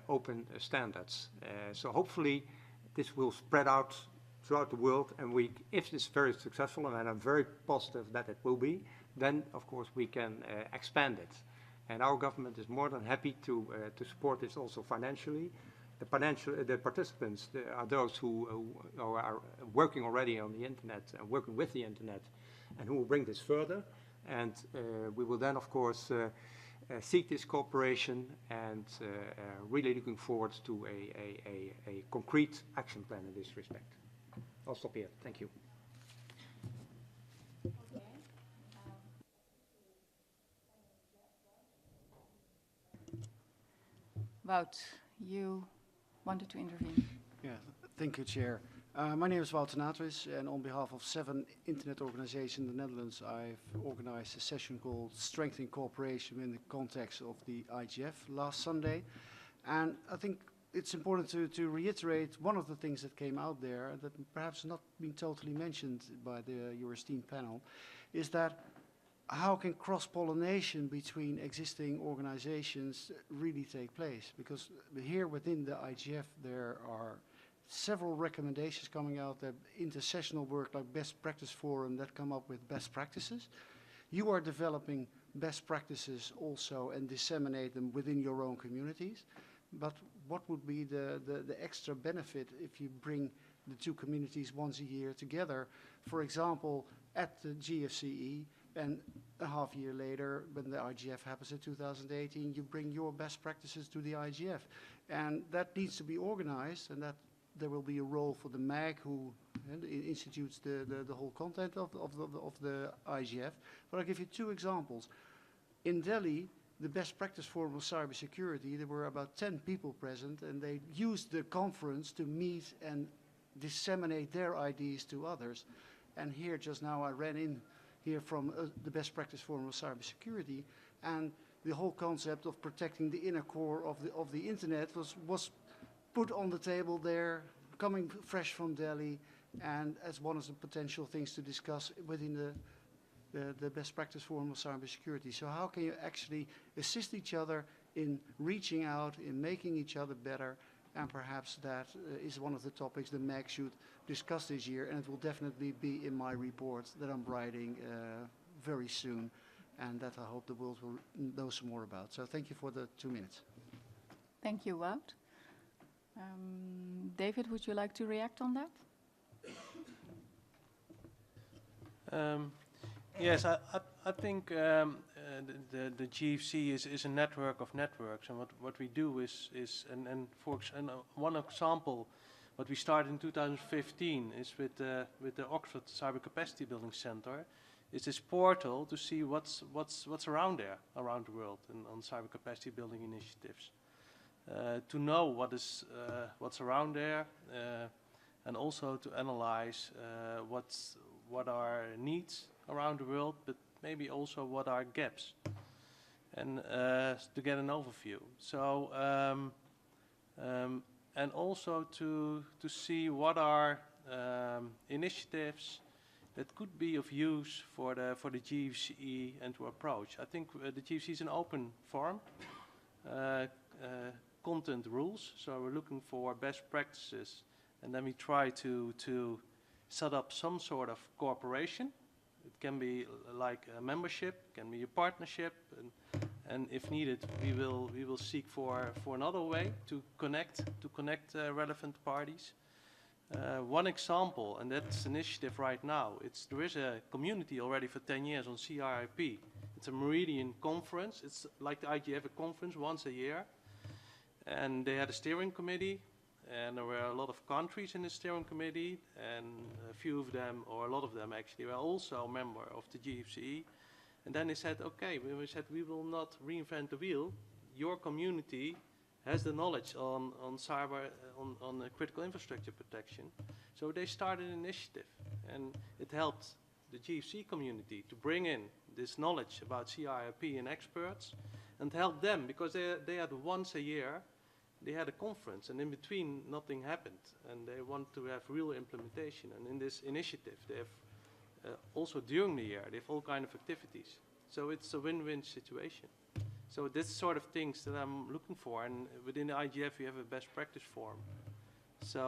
open standards. So hopefully this will spread out throughout the world, and if it's very successful, and I'm very positive that it will be, then of course we can expand it. And our government is more than happy to support this also financially. The participants are those who are working already on the internet and working with the internet, and who will bring this further. And we will then, of course, seek this cooperation, and really looking forward to a concrete action plan in this respect. I'll stop here. Thank you. Wout, you wanted to intervene. Yeah, thank you, Chair. My name is Wouter Natwis, and on behalf of 7 internet organizations in the Netherlands, I've organized a session called Strengthening Cooperation in the context of the IGF last Sunday. And I think it's important to reiterate one of the things that came out there that perhaps not been totally mentioned by your esteemed panel, is that how can cross-pollination between existing organizations really take place? Because here within the IGF there are several recommendations coming out, that intersessional work like Best Practice Forum that come up with best practices. You are developing best practices also and disseminate them within your own communities. But what would be the extra benefit if you bring the 2 communities once a year together, for example, at the GFCE, and a half year later, when the IGF happens in 2018, you bring your best practices to the IGF. And that needs to be organized, and that there will be a role for the MAG, who institutes the whole content of the IGF. But I'll give you 2 examples. In Delhi, the Best Practice Forum of Cybersecurity, there were about 10 people present, and they used the conference to meet and disseminate their ideas to others. And here, just now, I ran in here from the Best Practice Forum of Cybersecurity, and the whole concept of protecting the inner core of the internet was put on the table there, coming fresh from Delhi, and as one of the potential things to discuss within the Best Practice Forum of Cybersecurity. So how can you actually assist each other in reaching out, in making each other better, and perhaps that is one of the topics the MAG should discuss this year, and it will definitely be in my report that I'm writing very soon, and that I hope the world will know some more about. So thank you for the 2 minutes. Thank you, Wout. David, would you like to react on that? Yes, I think the GFC is a network of networks, and what we do is one example, what we started in 2015 is with the Oxford Cyber Capacity Building Center, is this portal to see what's around there, around the world, and on cyber capacity building initiatives, to know what's around there, and also to analyze what are needs around the world, but maybe also what are gaps, and to get an overview. So and also to see what are initiatives that could be of use for the GFCE and to approach. I think the GFCE is an open forum, content rules, so we're looking for best practices, and then we try to set up some sort of cooperation It can be like a membership, can be a partnership, and if needed, we will seek for another way to connect relevant parties. One example, and that's an initiative right now. There is a community already for 10 years on CRIP. It's a Meridian conference. It's like the IGF conference once a year. And they had a steering committee, and there were a lot of countries in the steering committee, and a few of them, or a lot of them actually, were also a member of the GFCE. And then they said, okay, we will not reinvent the wheel. Your community has the knowledge on cyber, on critical infrastructure protection. So they started an initiative, and it helped the GFC community to bring in this knowledge about CRIP and experts, and help them, because they had once a year, they had a conference, and in between nothing happened, and they want to have real implementation. And in this initiative, they have also during the year, they have all kinds of activities. So it's a win-win situation. So this sort of things that I'm looking for, and within the IGF we have a best practice forum. We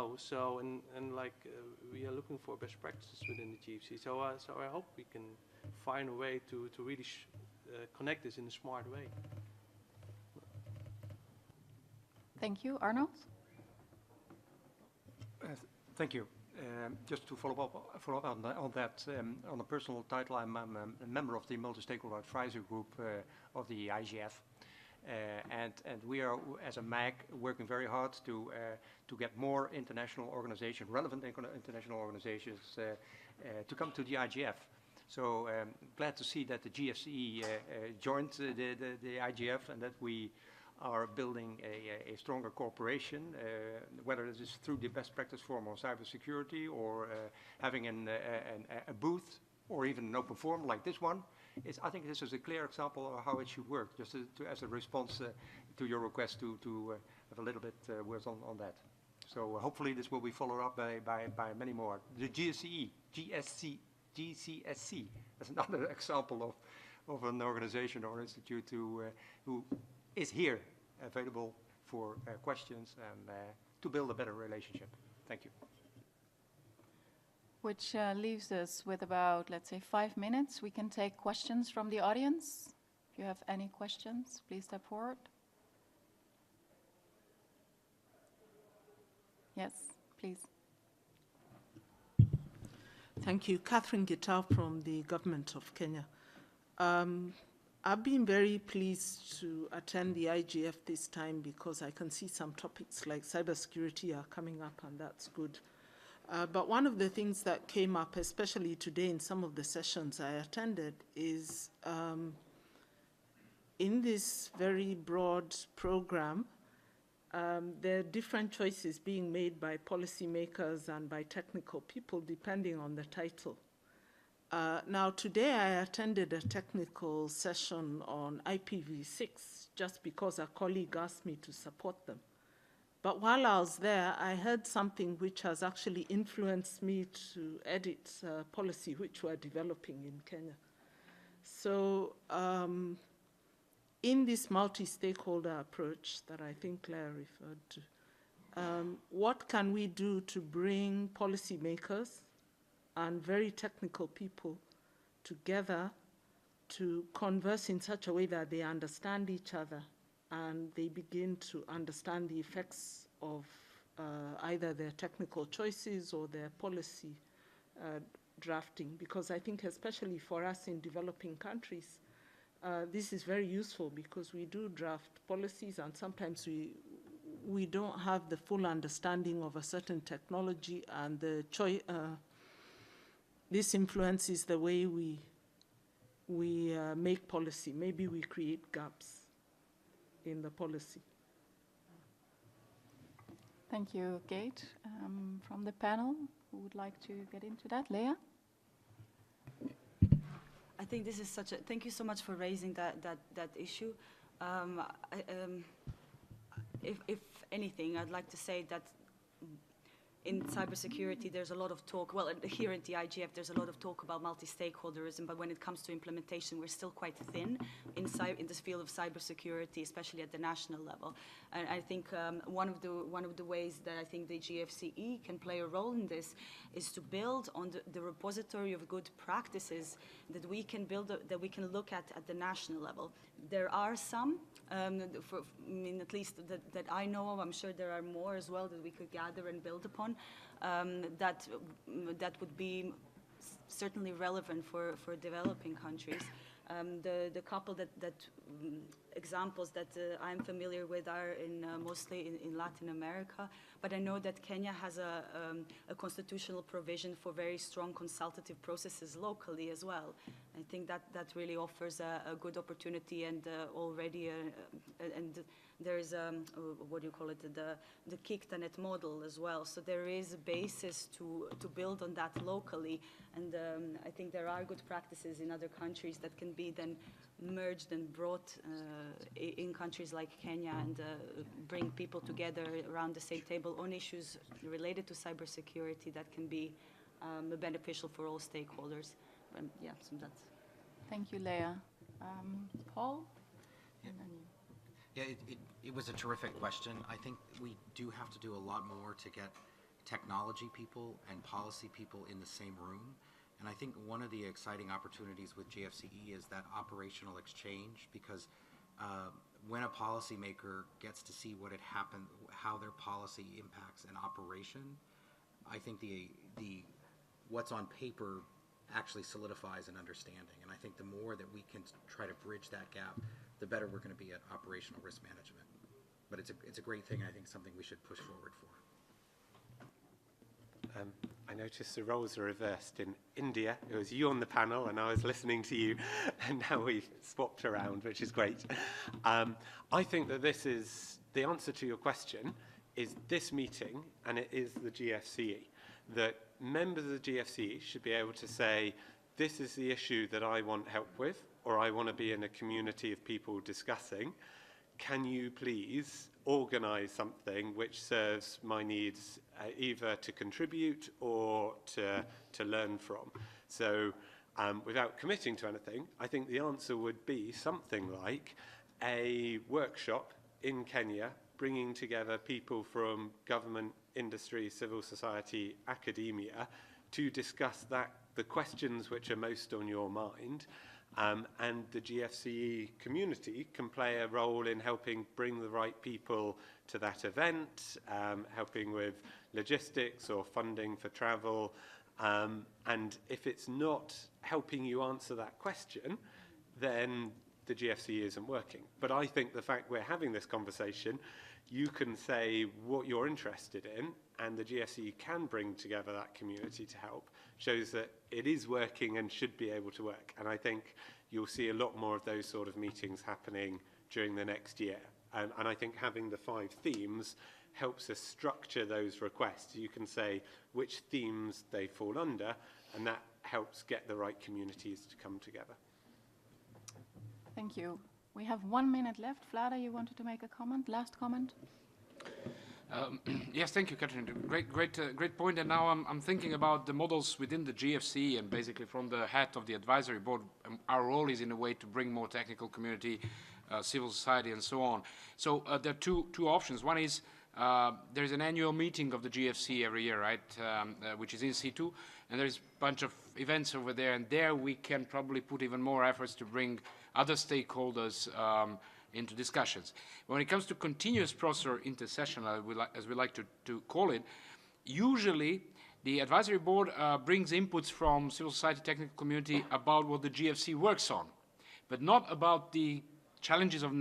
are looking for best practices within the GFC. So I hope we can find a way to really connect this in a smart way. Thank you. Arnold? Thank you. Just to follow up on that, on a personal title, I'm a member of the multi-stakeholder advisory group of the IGF, and we are, as a MAG, working very hard to get more international organizations, relevant international organizations, to come to the IGF. So glad to see that the GFCE joined the IGF, and that we are building a stronger cooperation, whether it is through the best practice forum on cybersecurity, or having a booth, or even an open forum like this one. I think this is a clear example of how it should work, just as a response to your request to have a little bit words on that. So hopefully this will be followed up by many more. The GCSE, GCSC, as another example of an organization or institute who is here available for questions and to build a better relationship. Thank you. Which leaves us with about, let's say, 5 minutes. We can take questions from the audience. If you have any questions, please step forward. Yes, please. Thank you. Catherine Gitau from the Government of Kenya. I've been very pleased to attend the IGF this time because I can see some topics like cybersecurity are coming up, and that's good. But one of the things that came up, especially today in some of the sessions I attended, is in this very broad program, there are different choices being made by policymakers and by technical people depending on the title. Now, today I attended a technical session on IPv6 just because a colleague asked me to support them. But while I was there, I heard something which has actually influenced me to edit policy which we're developing in Kenya. So in this multi-stakeholder approach that I think Claire referred to, what can we do to bring policymakers and very technical people together to converse in such a way that they understand each other and they begin to understand the effects of either their technical choices or their policy drafting? Because I think especially for us in developing countries, this is very useful because we do draft policies and sometimes we don't have the full understanding of a certain technology, and the this influences the way we make policy. Maybe we create gaps in the policy. Thank you, Kate. From the panel, who would like to get into that? Leah? I think this is such a, thank you so much for raising that issue. If anything, I'd like to say that in cybersecurity, there's a lot of talk, well, here at the IGF, there's a lot of talk about multi-stakeholderism, but when it comes to implementation, we're still quite thin in this field of cybersecurity, especially at the national level. And I think one of the ways that I think the GFCE can play a role in this is to build on the repository of good practices that we can build, that we can look at the national level. There are some, I mean, at least that I know of. I'm sure there are more as well that we could gather and build upon. That would be certainly relevant for developing countries. The couple examples that I'm familiar with are mostly in Latin America, but I know that Kenya has a constitutional provision for very strong consultative processes locally as well. I think that really offers a good opportunity, and already and there is what do you call it, the Kiktanet model as well. So there is a basis to build on that locally, and I think there are good practices in other countries that can be then merged and brought in countries like Kenya, and bring people together around the same table on issues related to cybersecurity that can be beneficial for all stakeholders. Yeah, so that's. Thank you, Leah. Paul? Yeah, it was a terrific question. I think we do have to do a lot more to get technology people and policy people in the same room. And I think one of the exciting opportunities with GFCE is that operational exchange, because when a policymaker gets to see what had happened, how their policy impacts an operation, I think the what's on paper actually solidifies an understanding. And I think the more that we can try to bridge that gap, the better we're going to be at operational risk management. But it's a great thing, and I think something we should push forward for. I noticed the roles are reversed in India. It was you on the panel, and I was listening to you, and now we've swapped around, which is great. I think that this is, the answer to your question is this meeting, and it is the GFCE, that members of the GFCE should be able to say, this is the issue that I want help with, or I want to be in a community of people discussing. Can you please organize something which serves my needs, either to contribute or to learn from? So without committing to anything, I think the answer would be something like a workshop in Kenya, bringing together people from government, industry, civil society, academia, to discuss the questions which are most on your mind. And the GFCE community can play a role in helping bring the right people to that event, helping with logistics or funding for travel. And if it's not helping you answer that question, then the GFCE isn't working. But I think the fact we're having this conversation, you can say what you're interested in, and the GFCE can bring together that community to help, shows that it is working and should be able to work. And I think you'll see a lot more of those sort of meetings happening during the next year. And I think having the 5 themes helps us structure those requests. You can say which themes they fall under, and that helps get the right communities to come together. Thank you. We have 1 minute left. Vlada, you wanted to make a comment? Last comment? Yes, thank you, Catherine. Great point. And now I'm thinking about the models within the GFC, and basically from the head of the advisory board, our role is in a way to bring more technical community, civil society, and so on. So there are two options. One is there's an annual meeting of the GFC every year, right, which is in situ, and there's a bunch of events over there, and there we can probably put even more efforts to bring other stakeholders into discussions. When it comes to continuous process or intersession, as we like to call it, usually the advisory board brings inputs from civil society, technical community about what the GFC works on, but not about the challenges of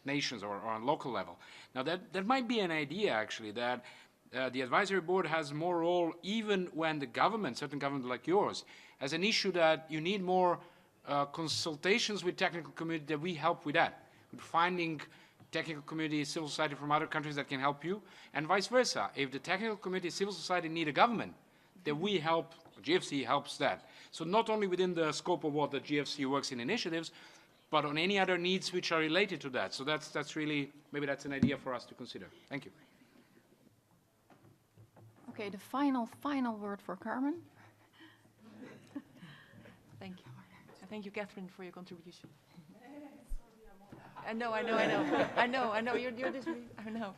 nations or on local level. Now that might be an idea actually, that the advisory board has more role even when the government, certain government like yours, has an issue that you need more consultations with technical community, that we help with that. Finding technical community, civil society from other countries that can help you, and vice versa. If the technical community, civil society need a government, then we help, GFC helps that. So not only within the scope of what the GFC works in initiatives, but on any other needs which are related to that. So that's really, maybe that's an idea for us to consider. Thank you. Okay, the final word for Carmen. Thank you. And thank you, Catherine, for your contribution. I know. You're this. I know.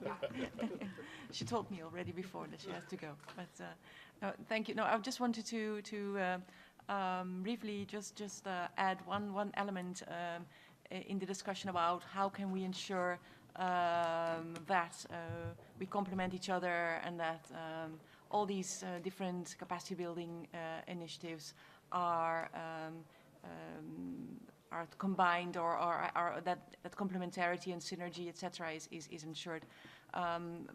She told me already before that she has to go. But no, thank you. No, I just wanted to briefly just add one element in the discussion about how can we ensure that we complement each other and that all these different capacity building initiatives are combined or are that complementarity and synergy, etc., is ensured.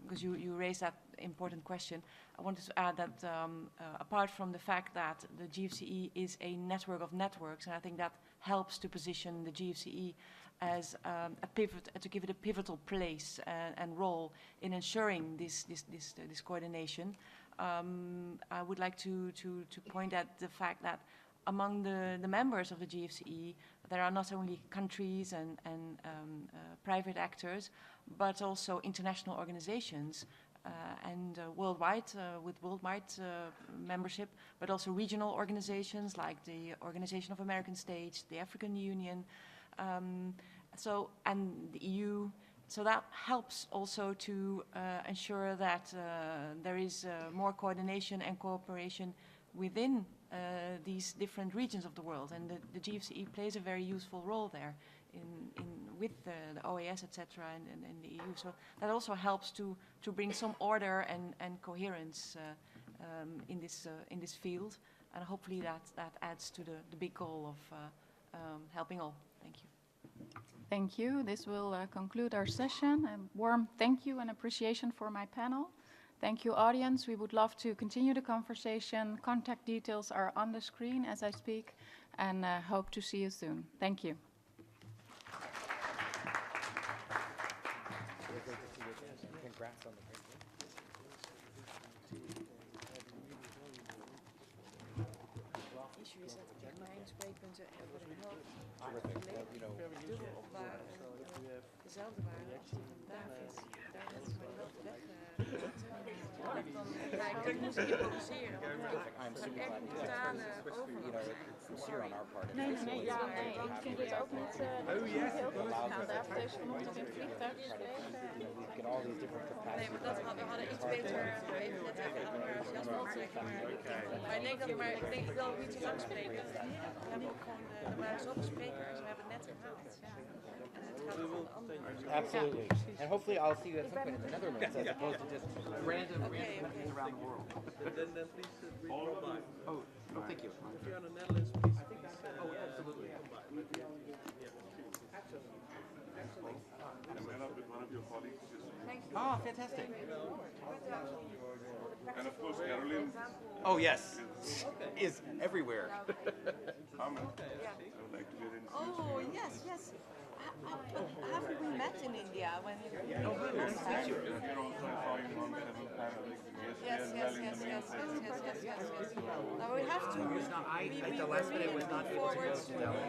Because you raised that important question, I wanted to add that apart from the fact that the GFCE is a network of networks, and I think that helps to position the GFCE as a pivot, to give it a pivotal place and role in ensuring this coordination. I would like to point at the fact that among the members of the GFCE, there are not only countries and private actors, but also international organizations and worldwide, with worldwide membership, but also regional organizations like the Organization of American States, the African Union, and the EU. So that helps also to ensure that there is more coordination and cooperation within these different regions of the world, and the GFCE plays a very useful role there with the OAS, etc., and the EU. So that also helps to bring some order and coherence in this field, and hopefully that adds to the big goal of helping all. Thank you. Thank you. This will conclude our session. A warm thank you and appreciation for my panel. Thank you, audience. We would love to continue the conversation. Contact details are on the screen as I speak, and hope to see you soon. Thank you. Congrats on the great work. Issue is dat mijn spreekpunten voor de helft dubbel op dezelfde waren als die van David. Daar heeft hij de helft weg. Dan moest ik improviseren. Want er echt een totale overlap zijn. Nee, ik vind het ook niet heel goed gegaan. David heeft vanochtend in het vliegtuig gesproken. Nee, maar we hadden iets beter even net even enthousiast optrekken. Maar ik denk dat ik wil ook niet zo lang spreken. We hebben ook gewoon, er waren zoveel sprekers, we hebben het net gehaald. En het gaat om de andere. Absolutely. And hopefully I'll see you at some point in the Netherlands as opposed to just random people around the world. Then please read by. Oh, thank you. If you're in the Netherlands, please. Oh, absolutely. Oh, fantastic. And of course, Caroline. Oh, yes. Is everywhere. I would like to get in. Oh, yes. Haven't we met in India when Oh, really? Nice to meet you. Here also I saw you on several panels. Yes. Now we have to. At the last minute, was not able to go to Delhi.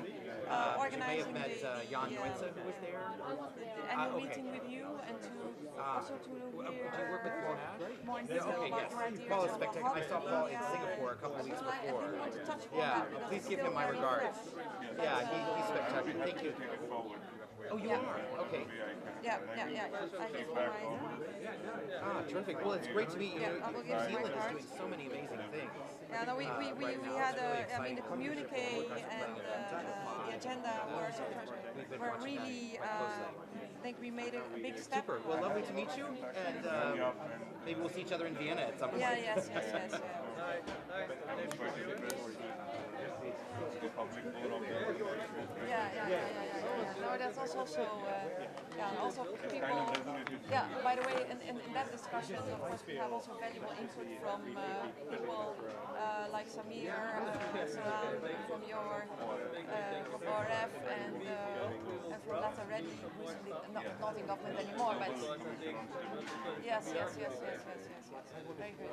You may have met Jan Noitza, who was there. The annual meeting with you and to also to hear. Did you work with Paul Nash? More in Yeah, detail okay, about yes. your ideas Paul is of spectacular. I saw Paul in Singapore a couple of weeks before. Please give him my regards. Yeah, he's spectacular. Thank you. Oh, you are? Okay. Yeah. I give my. Terrific. Well, it's great to meet you. Yeah, I will New give Zealand my is card. doing so many amazing things. Yeah, no, we had the communique and the agenda were really, I think we made a big step. Super. Well, lovely to meet you, and maybe we'll see each other in Vienna at some point. Yeah, yes. No, that's also also people. Yeah. By the way, in that discussion, of course, we have also valuable input from people like Samir, from your from ORF, and from Latta Reddy, who's not in government anymore, but yes. Very good.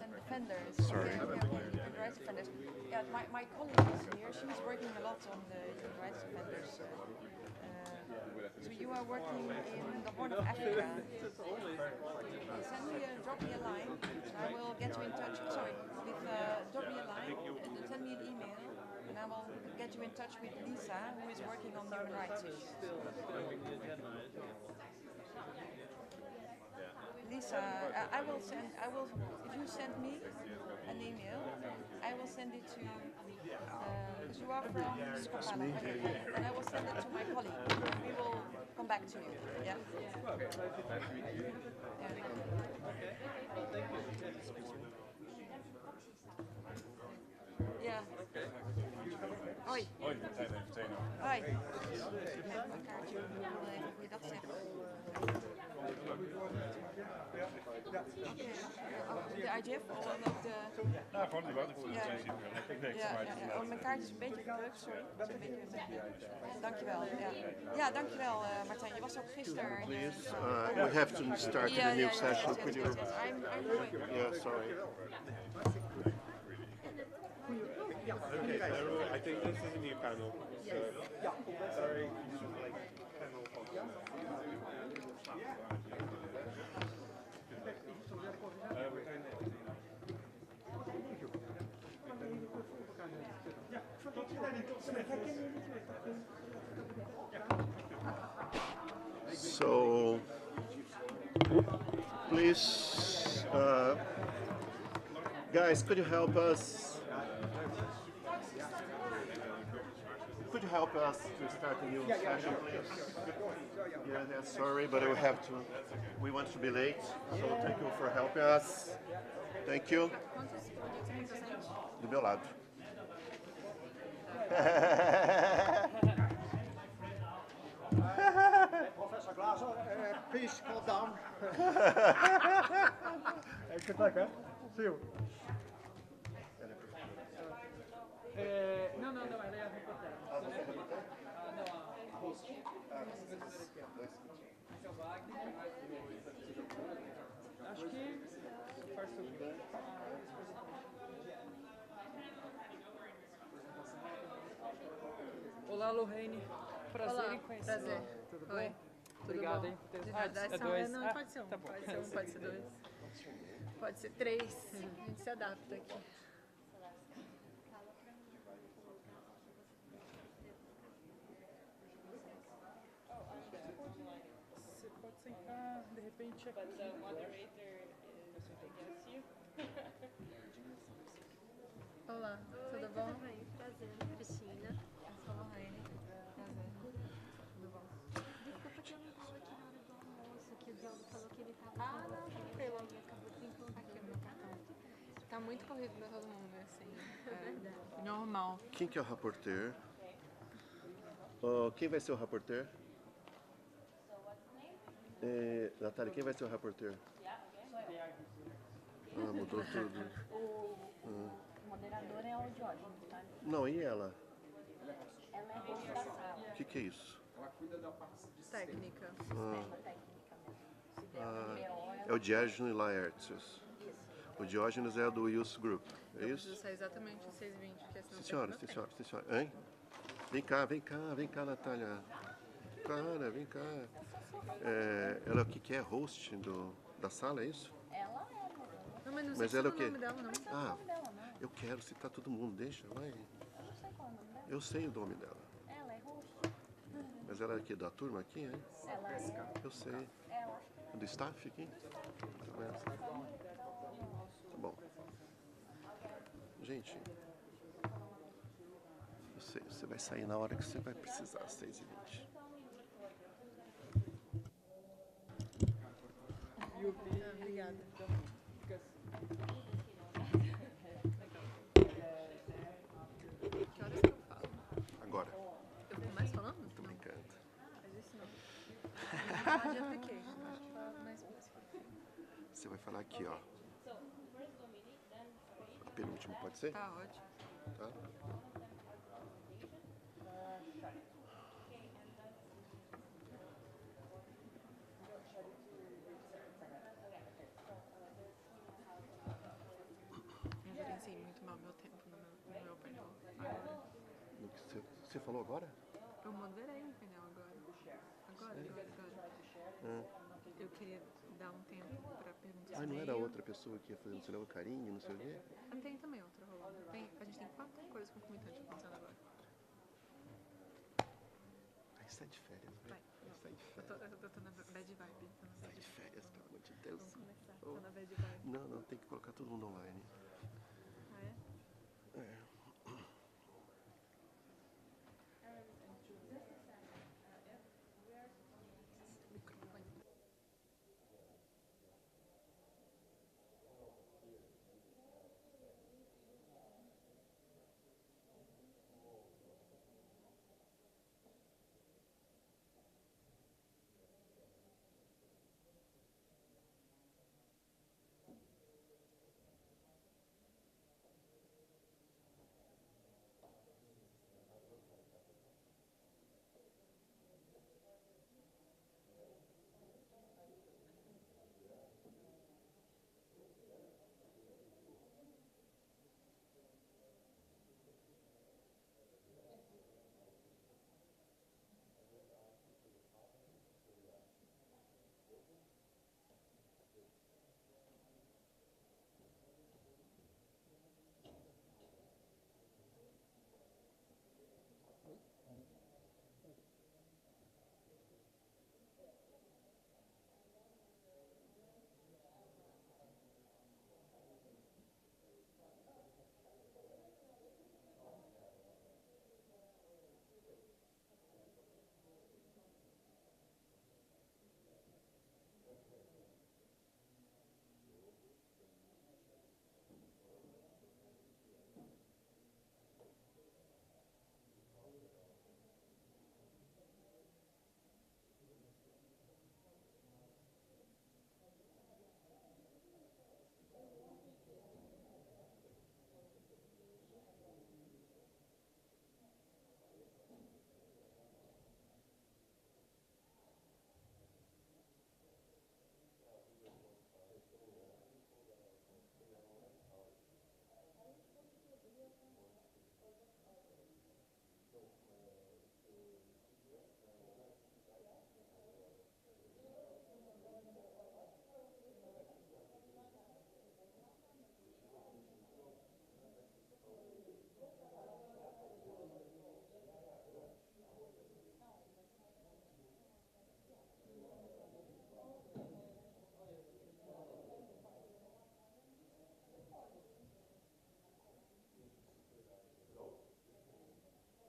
And defenders. Sorry. Human rights defenders. Yeah, my colleague is here. She's working a lot on the human rights defenders. So you you are working in the Horn of Africa, drop me a line. I will get you in touch. Sorry, drop me a line and send me an email, and I will get you in touch with Lisa, who is working on human rights issues. Lisa, if you send me an email, I will send it to, because you are from Scotland, and I will send it to my colleague. We will come back to you, yeah? Ja. Hoi. Hoi, Martijn en Verteno. Hoi. Ik heb een kaartje. Ik wil even goeiedag zeggen. De IGF of dan ook de... Nou, gewoon die wat. Ik wil het Oh, mijn kaartje is een beetje gedrukt, sorry. Dankjewel. Ja, dankjewel Martijn. Je was ook gisteren... Please, we have to start a new session. Could you... I'm Yeah, sorry. I think this is a new panel. So, sorry. So, please, guys, could you help us? Could you help us to start a new session, please? Yeah, sorry, but we want to be late, so thank you for helping us. Thank you. Do meu lado. Professor Glaser, please calm down. Good luck, huh? See you. Não, ela é a reportera. Acho que faz tudo. Olá, Lorraine. Prazer em conhecer. Prazer. Tudo bom? Oi. Obrigado, Tudo hein. bom? De verdade, É dois. não, pode ser um. Tá bom. Pode ser um, pode ser dois. Pode ser três. A gente se adapta aqui. Você pode sentar, de repente, aqui. But the moderator is against you. Olá, Oi, tudo bom? Tudo bem, prazer. Cristina. Eu sou Lorraine. Prazer. Tudo bom? Desculpa que eu não estava aqui na hora do almoço, que o Diogo falou que ele estava... Ah, não, tranquilo. E acabou de colocar aqui o meu cartão. Tá muito corrido pra todo mundo, assim. É verdade. Normal. Quem que é o rapporteur? Oh, quem vai ser o rapporteur? Natália, quem vai ser o rapporteur? Ah, mudou tudo. O moderador é o Diógenes, tá? Não, e ela? Ela é host da sala. O que é isso? Ela cuida da parte de técnica. É o Diógenes Laertius. O Diógenes é do Youth Group, é isso? Eu preciso sair exatamente às 6h20, porque senão... Sim, senhora. Hein? Vem cá, Natália. Cara, vem cá. Ela que é host da sala, é isso? Ela é, não, mas não Mas sei ela é o o quê? nome dela, não. Ah, eu quero citar todo mundo, deixa, vai. Eu não sei qual é o nome dela. Eu sei o nome dela. Ela é host. Mas ela é aqui da turma aqui, hein? Ela é... Eu sei. Ela. Do staff aqui? Tá bom. Gente, eu sei, você vai sair na hora que você vai precisar, 6h20. Obrigada. Que horas que eu falo? Agora. Eu começo falando? Tô brincando. Faz isso não. Eu vou falar de application, acho que fala mais fácil. Você vai falar aqui, ó. A penúltima, pode ser? Tá ótimo. Tá? Eu gerenciei muito mal meu tempo no meu painel. Você falou agora? Eu moderei um painel agora. Eu queria dar um tempo para perguntas Ah, no não meio. era a outra pessoa que ia fazer no cinema carinho, não sei o quê? Tem também outra rolando. A gente tem 4 coisas concomitantes acontecendo agora. Ai, sai de férias, velho. Vai. Sai de Eu férias. tô na bad vibe. Sai de férias, pelo amor de Deus. Vamos começar. Oh. Tô na bad vibe. Não, tem que colocar todo mundo online. Ah, é? É.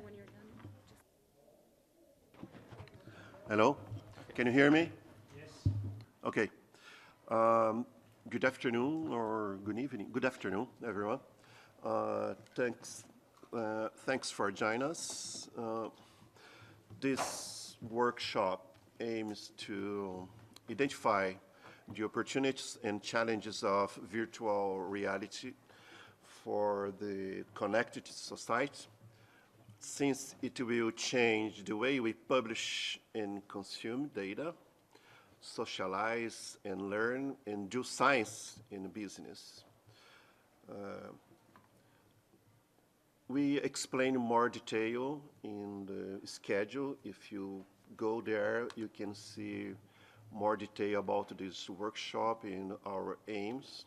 When you're done, Hello? Can you hear me? Yes. Okay. Good afternoon or good evening. Good afternoon, everyone. Thanks for joining us. This workshop aims to identify the opportunities and challenges of virtual reality for the connected society, since it will change the way we publish and consume data, socialize and learn, and do science in business. We explain more detail in the schedule. If you go there, you can see more detail about this workshop and our aims.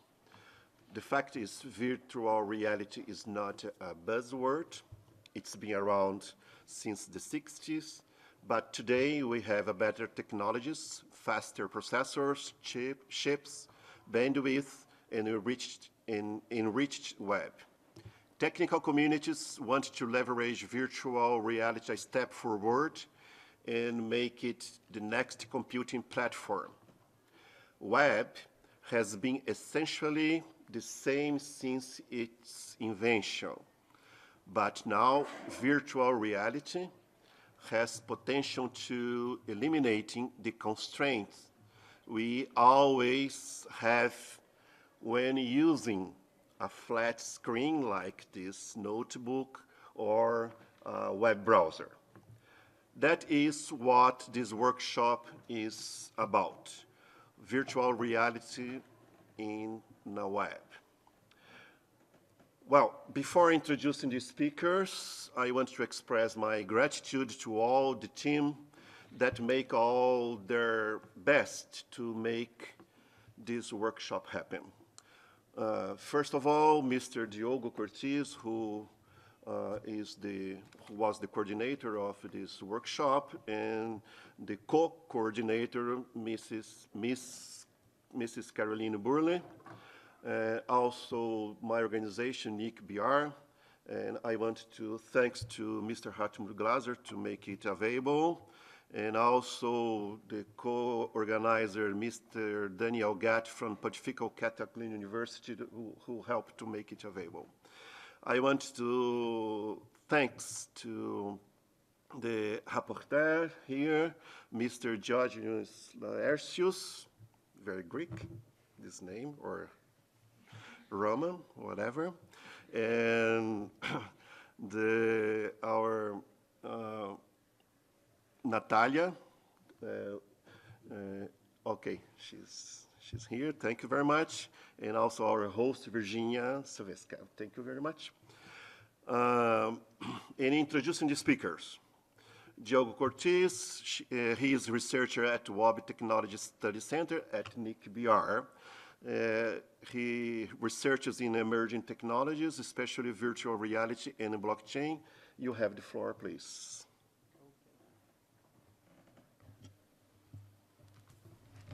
The fact is, virtual reality is not a buzzword. It's been around since the 60s, but today we have better technologies, faster processors, chips, bandwidth, and enriched web. Technical communities want to leverage virtual reality a step forward and make it the next computing platform. Web has been essentially the same since its invention. But now, virtual reality has potential to eliminating the constraints we always have when using a flat screen like this notebook or a web browser. That is what this workshop is about, virtual reality in the web. Well, before introducing the speakers, I want to express my gratitude to all the team that make all their best to make this workshop happen. First of all, Mr. Diogo Cortez, who was the coordinator of this workshop, and the co-coordinator, Mrs. Caroline Burle. Also my organization, NIC-BR, and I want to thanks to Mr. Hartmut Glaser to make it available, and also the co-organizer, Mr. Daniel Gatt from Pontifical Catholic University, who helped to make it available. I want to thanks to the rapporteur here, Mr. Georgios Laertius, very Greek, this name, or Roman, whatever, and our Natalia. Okay, she's here. Thank you very much, and also our host Virginia Silvesca. Thank you very much. In introducing the speakers, Diogo Cortez, he is a researcher at WOB Technology Study Center at NIC-BR. He researches in emerging technologies, especially virtual reality and blockchain. You have the floor, please.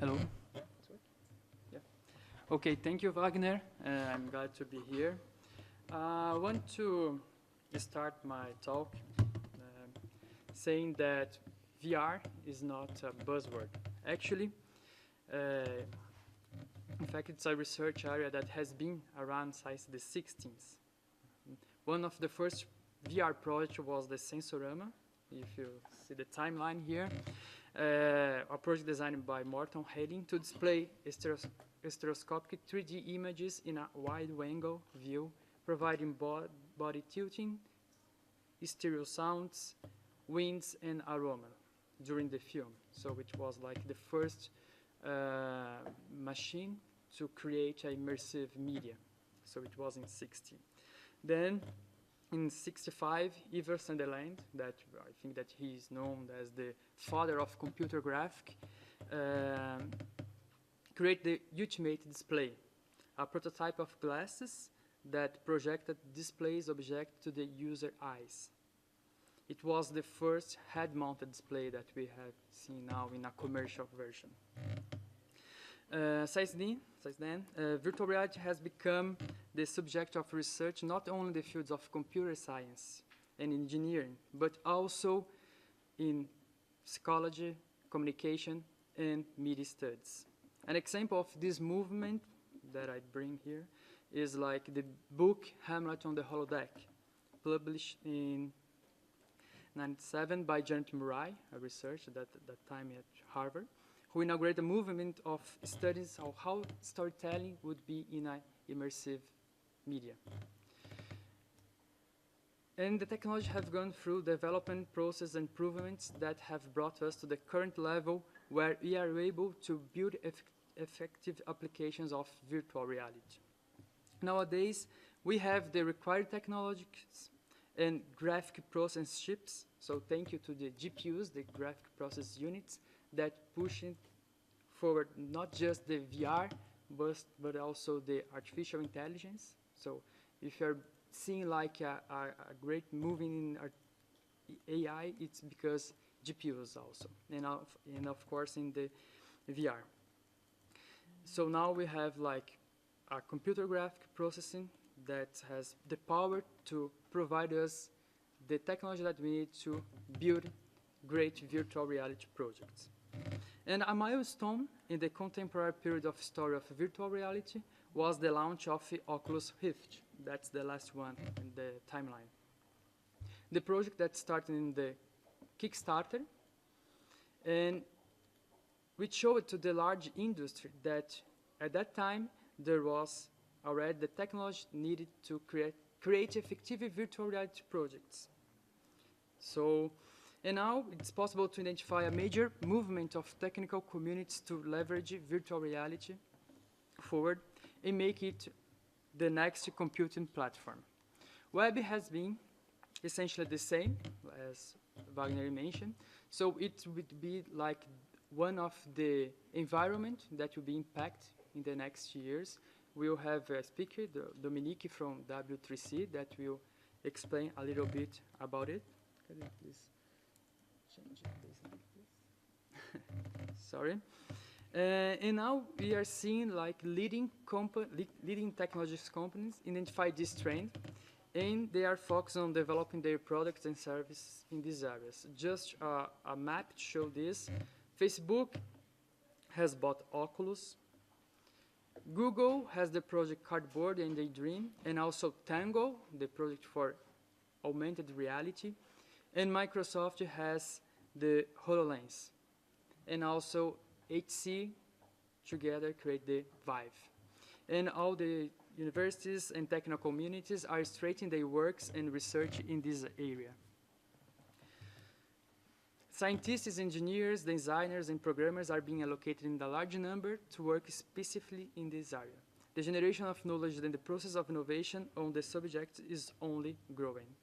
Hello. Yeah. Okay, thank you, Wagner. I'm glad to be here. I want to start my talk saying that VR is not a buzzword. Actually, in fact, it's a research area that has been around since the 60s. One of the first VR projects was the Sensorama, if you see the timeline here. A project designed by Morton Haling to display stereoscopic 3D images in a wide-angle view, providing body tilting, stereo sounds, winds, and aroma during the film. So it was like the first machine to create a immersive media. So it was in 60. Then in 65, Iver Sunderland, that I think that he is known as the father of computer graphic, created the ultimate display, a prototype of glasses that projected displays objects to the user eyes. It was the first head-mounted display that we have seen now in a commercial version. Since then, virtual reality has become the subject of research not only in the fields of computer science and engineering, but also in psychology, communication, and media studies. An example of this movement that I bring here is like the book Hamlet on the Holodeck, published in 1997 by Janet Murray, a researcher at that time at Harvard, who inaugurated a movement of studies of how storytelling would be in an immersive media. And the technology have gone through development process and improvements that have brought us to the current level where we are able to build effective applications of virtual reality. Nowadays, we have the required technologies and graphic process chips. So thank you to the GPUs, the graphic process units, that pushing forward not just the VR, but also the artificial intelligence. So if you're seeing like a great moving in AI, it's because GPUs also, and of course in the VR. So now we have like a computer graphic processing that has the power to provide us the technology that we need to build great virtual reality projects. And a milestone in the contemporary period of story of virtual reality was the launch of the Oculus Rift. That's the last one in the timeline. The project that started in the Kickstarter, and which showed to the large industry that at that time there was already the technology needed to create effective virtual reality projects. So, and now it's possible to identify a major movement of technical communities to leverage virtual reality forward and make it the next computing platform. Web has been essentially the same, as Wagner mentioned. So it would be like one of the environment that will be impacted in the next years. We'll have a speaker, Dominique from W3C, that will explain a little bit about it. Can you please change this like this? Sorry. And now we are seeing like leading technologies companies identify this trend, and they are focused on developing their products and services in these areas. Just a map to show this. Facebook has bought Oculus. Google has the project Cardboard and Daydream, and also Tango, the project for augmented reality. And Microsoft has the HoloLens. And also HC together create the Vive. And all the universities and technical communities are strengthening their works and research in this area. Scientists, engineers, designers, and programmers are being allocated in a large number to work specifically in this area. The generation of knowledge and the process of innovation on the subject is only growing.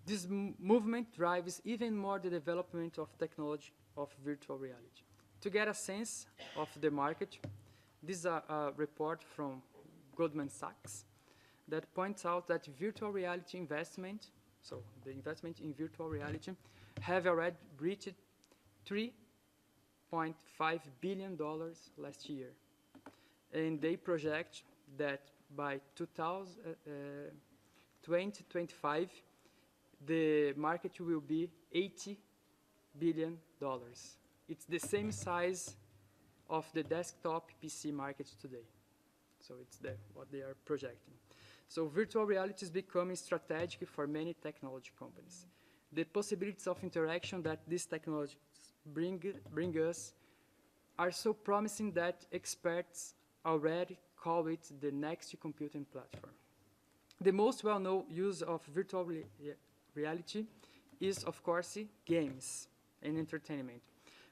This movement drives even more the development of technology of virtual reality. To get a sense of the market, this is a report from Goldman Sachs that points out that virtual reality investment, so the investment in virtual reality, have already reached $3.5 billion last year. And they project that by 2025, the market will be $80 billion. It's the same size of the desktop PC market today. So it's what they are projecting. So virtual reality is becoming strategic for many technology companies. The possibilities of interaction that these technologies bring us are so promising that experts already call it the next computing platform. The most well-known use of virtual reality is, of course, games and entertainment.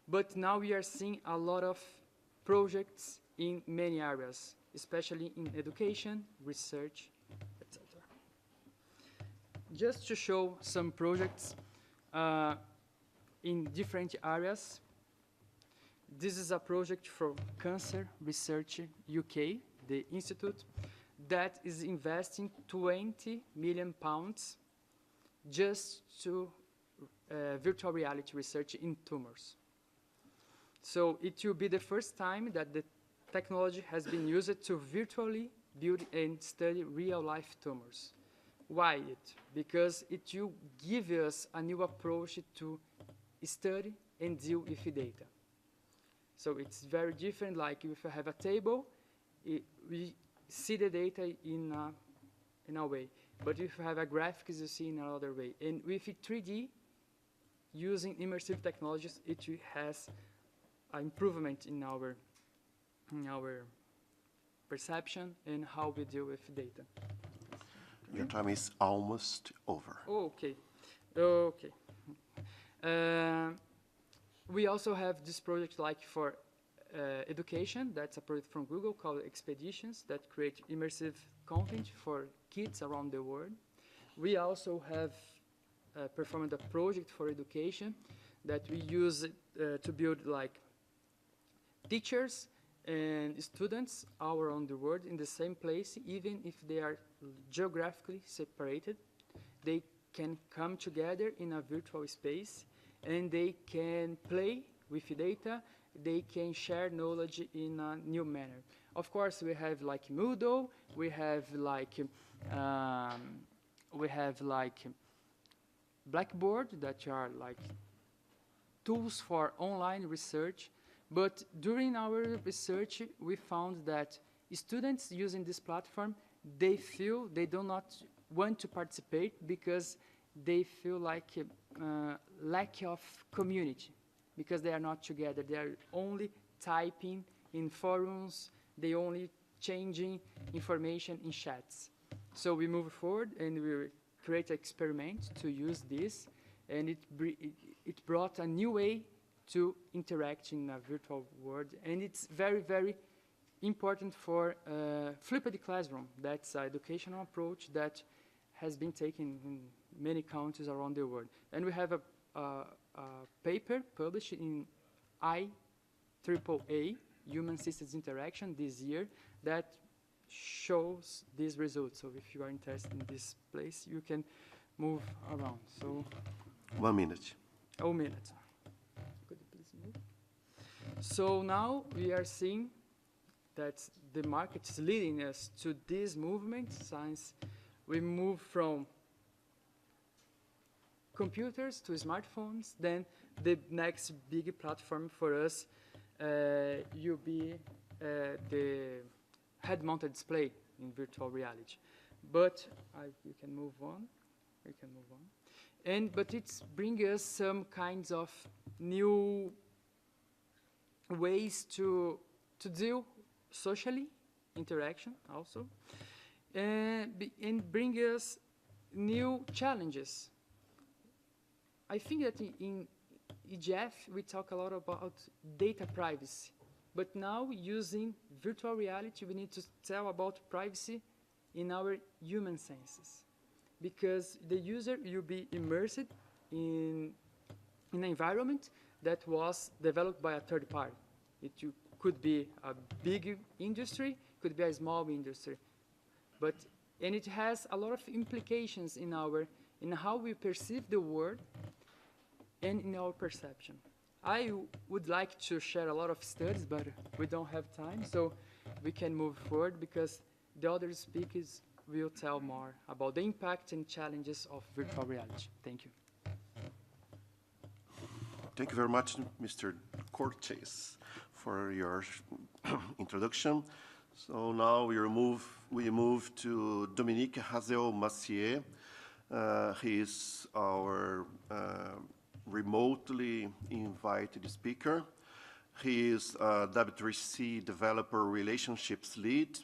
But now we are seeing a lot of projects in many areas, especially in education, research, etc. Just to show some projects in different areas, this is a project from Cancer Research UK, the institute, that is investing £20 million just to virtual reality research in tumors. So it will be the first time that the technology has been used to virtually build and study real-life tumors. Why it? Because it will give us a new approach to study and deal with data. So it's very different, like if I have a table, we see the data in a way. But if you have a graphics, you see in another way. And with 3D, using immersive technologies, it has an improvement in our perception and how we deal with data. Your time is almost over. Oh, okay. Okay. We also have this project like for education. That's a project from Google called Expeditions that create immersive content for kids around the world. We also have performed a project for education that we use to build like teachers and students all around the world in the same place, even if they are geographically separated. They can come together in a virtual space and they can play with data. They can share knowledge in a new manner. Of course, we have like Moodle, we have like Blackboard that are like tools for online research. But during our research, we found that students using this platform, they feel they do not want to participate because they feel like lack of community, because they are not together. They are only typing in forums, they only changing information in chats. So we move forward and we create an experiment to use this, and it brought a new way to interact in a virtual world, and it's very, very important for flipped classroom. That's an educational approach that has been taken in many countries around the world. And we have a paper published in IEEE, Human Systems Interaction, this year, that shows these results. So if you are interested in this place, you can move around. So 1 minute. 1 minute. Could you please move? So now we are seeing that the market is leading us to this movement since we move from computers to smartphones. Then the next big platform for us will be the head-mounted display in virtual reality. But you can move on. We can move on. But it's bringing us some kinds of new ways to deal socially, interaction also, and bring us new challenges. I think that in IGF we talk a lot about data privacy, but now using virtual reality we need to tell about privacy in our human senses, because the user will be immersed in an environment that was developed by a third party. It could be a big industry, could be a small industry, and it has a lot of implications in how we perceive the world and in our perception. I would like to share a lot of studies, but we don't have time, so we can move forward because the other speakers will tell more about the impact and challenges of virtual reality. Thank you. Thank you very much, Mr. Cortes, for your introduction. So now we move to Dominique Hazel-Massier. He is our remotely invited speaker. He is a W3C Developer Relationships Lead,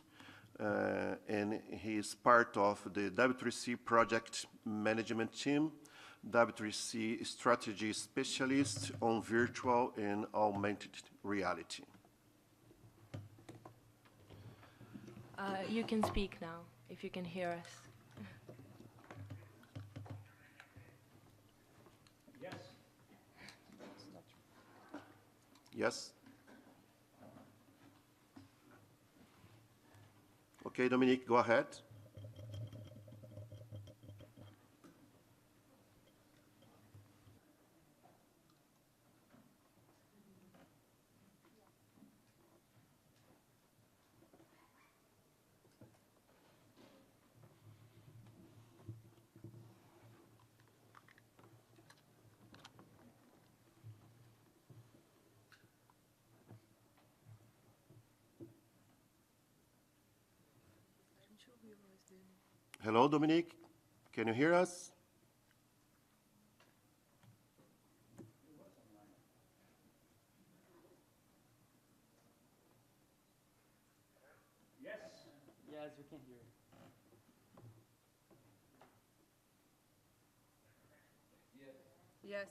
and he is part of the W3C Project Management Team, W3C Strategy Specialist on Virtual and Augmented Reality. You can speak now, if you can hear us. Yes? Okay, Dominique, go ahead. Hello, Dominique. Can you hear us? Yes. Yes, we can hear you. Yes.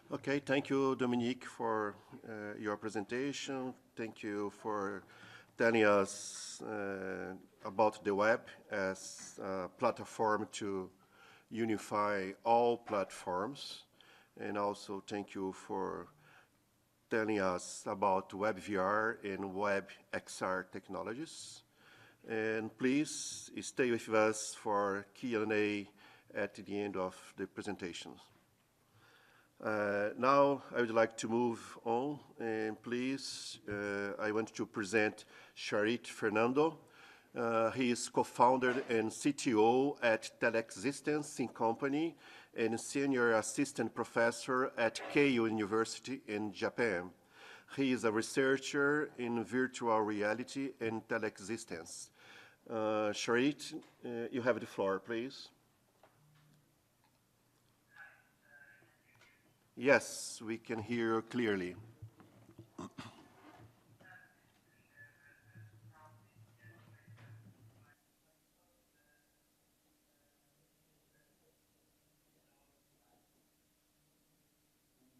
Okay, thank you, Dominique, for your presentation. Thank you for telling us about the web as a platform to unify all platforms. And also thank you for telling us about WebVR and WebXR technologies. And please stay with us for Q&A at the end of the presentations. Now I would like to move on, and please, I want to present Charit Fernando. He is co-founder and CTO at Telexistence in Company and senior assistant professor at Keio University in Japan. He is a researcher in virtual reality and telexistence. Charit, you have the floor, please. Yes, we can hear you clearly.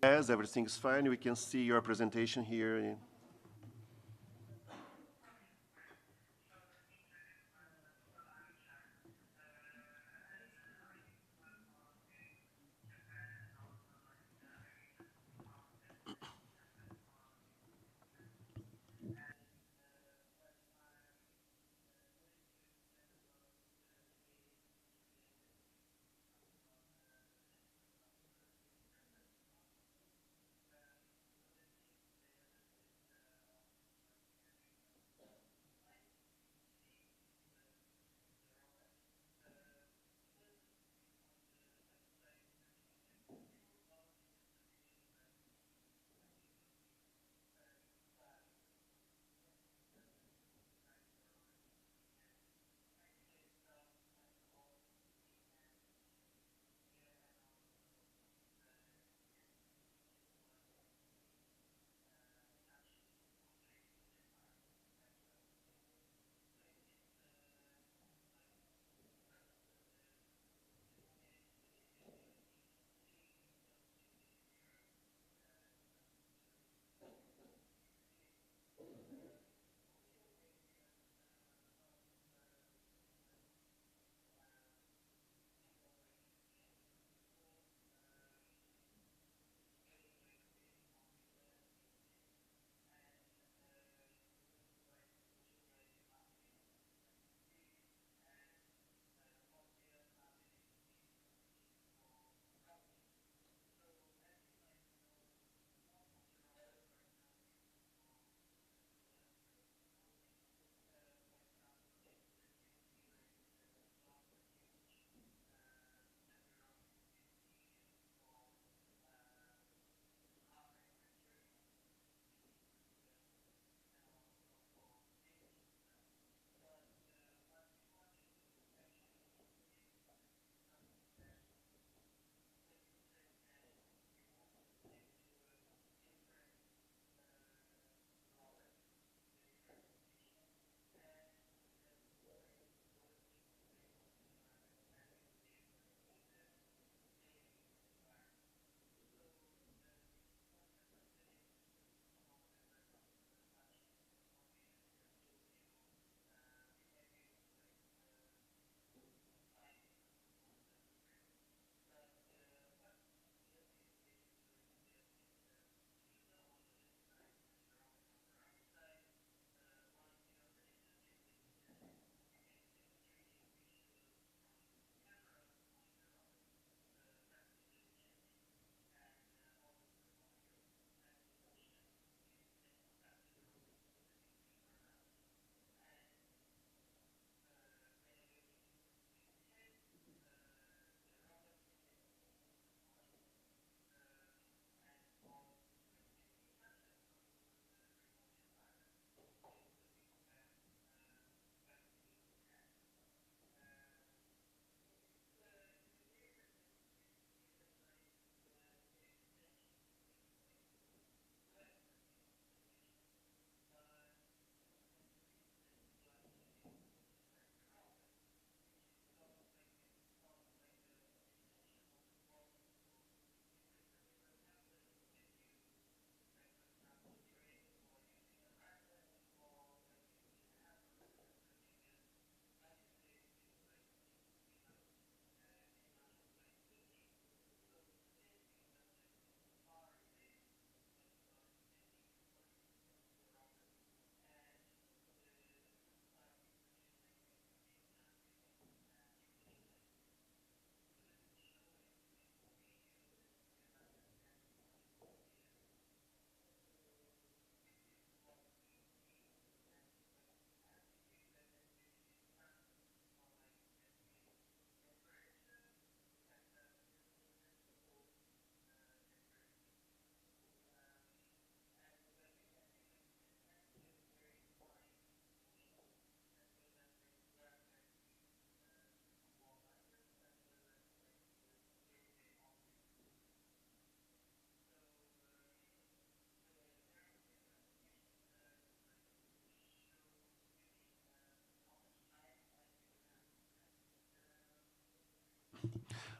Yes, everything's fine. We can see your presentation here.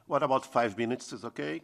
What about 5 minutes is okay?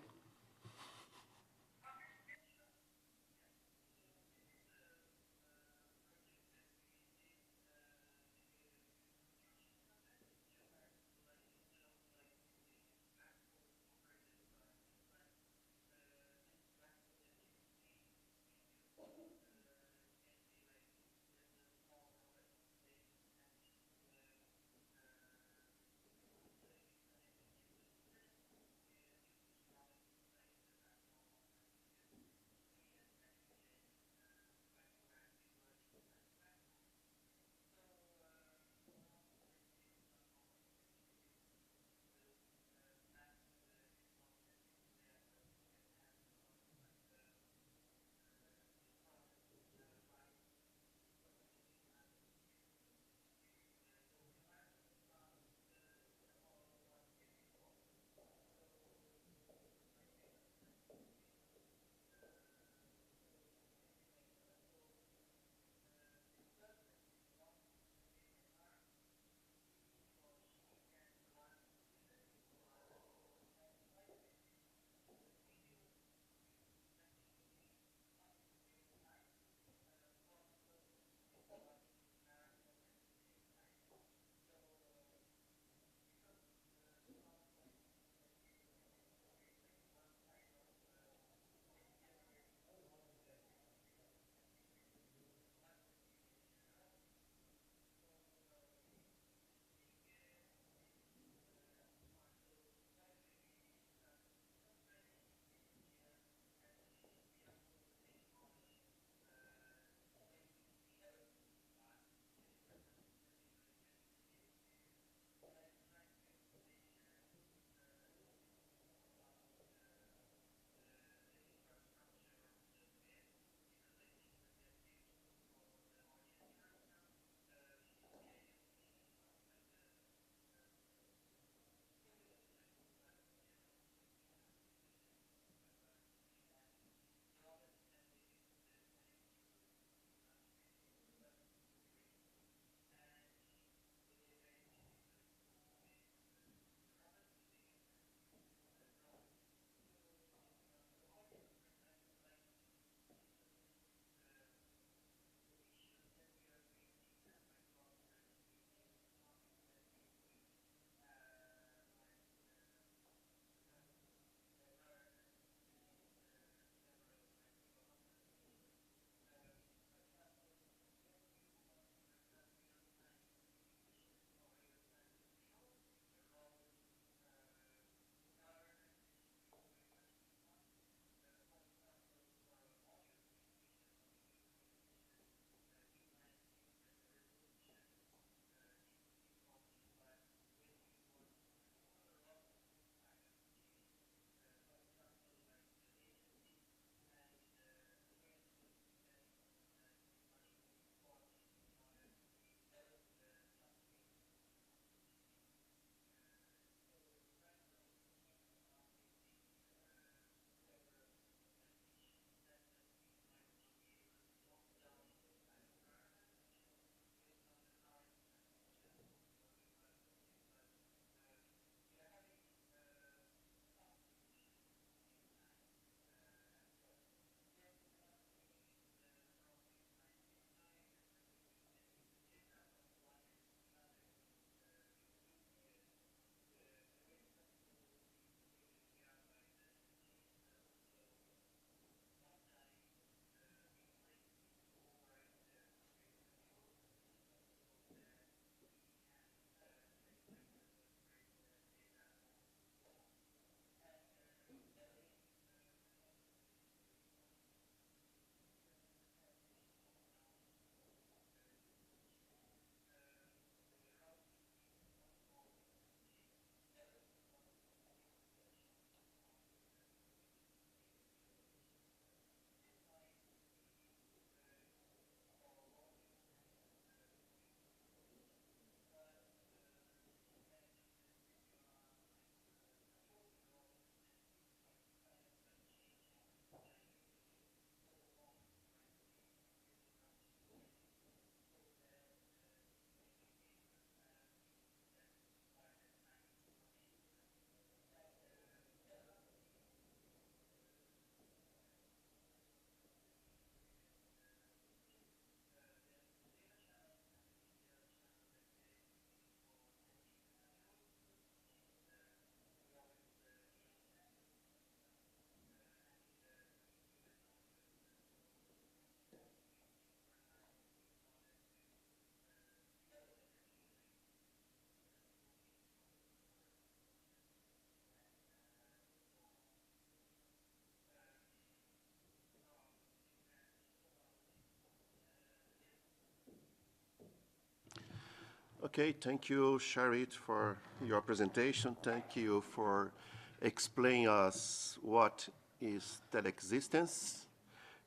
Okay, thank you, Sharit, for your presentation. Thank you for explaining us what is teleexistence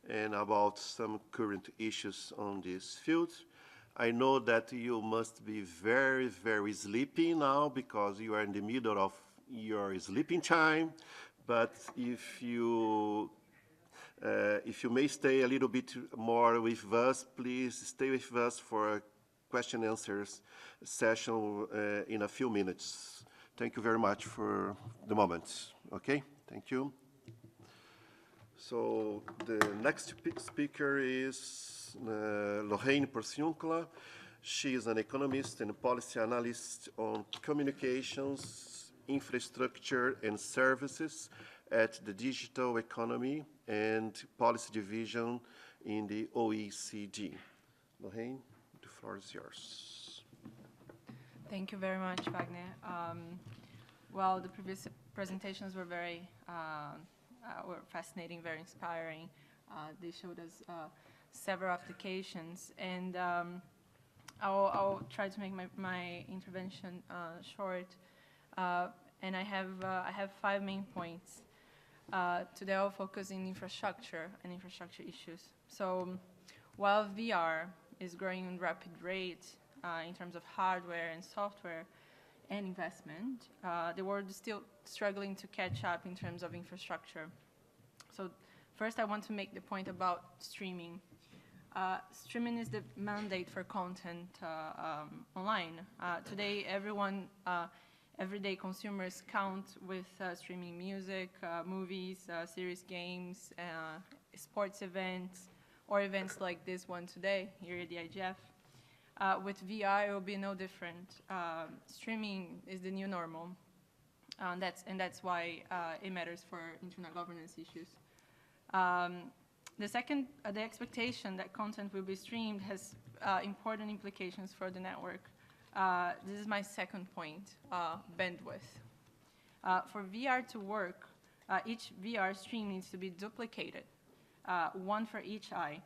and about some current issues on this field. I know that you must be very, very sleepy now because you are in the middle of your sleeping time, but if you may stay a little bit more with us, please stay with us for a question and answers session in a few minutes. Thank you very much for the moment. Okay, thank you. So the next speaker is Lorraine Porciuncula. She is an economist and policy analyst on communications, infrastructure, and services at the Digital Economy and Policy Division in the OECD. Lorraine, the floor is yours. Thank you very much, Wagner. Well, the previous presentations were very were fascinating, very inspiring. They showed us several applications, and I'll try to make my intervention short. And I have 5 main points. Today I'll focus on infrastructure and infrastructure issues. So while VR is growing at rapid rate in terms of hardware and software and investment, the world is still struggling to catch up in terms of infrastructure. So first I want to make the point about streaming. Streaming is the mandate for content online. Today everyday consumers count with streaming music, movies, series, games, sports events, or events like this one today here at the IGF. With VR, it will be no different. Streaming is the new normal, and that's why it matters for internet governance issues. The expectation that content will be streamed has important implications for the network. This is my second point, bandwidth. For VR to work, each VR stream needs to be duplicated, one for each eye.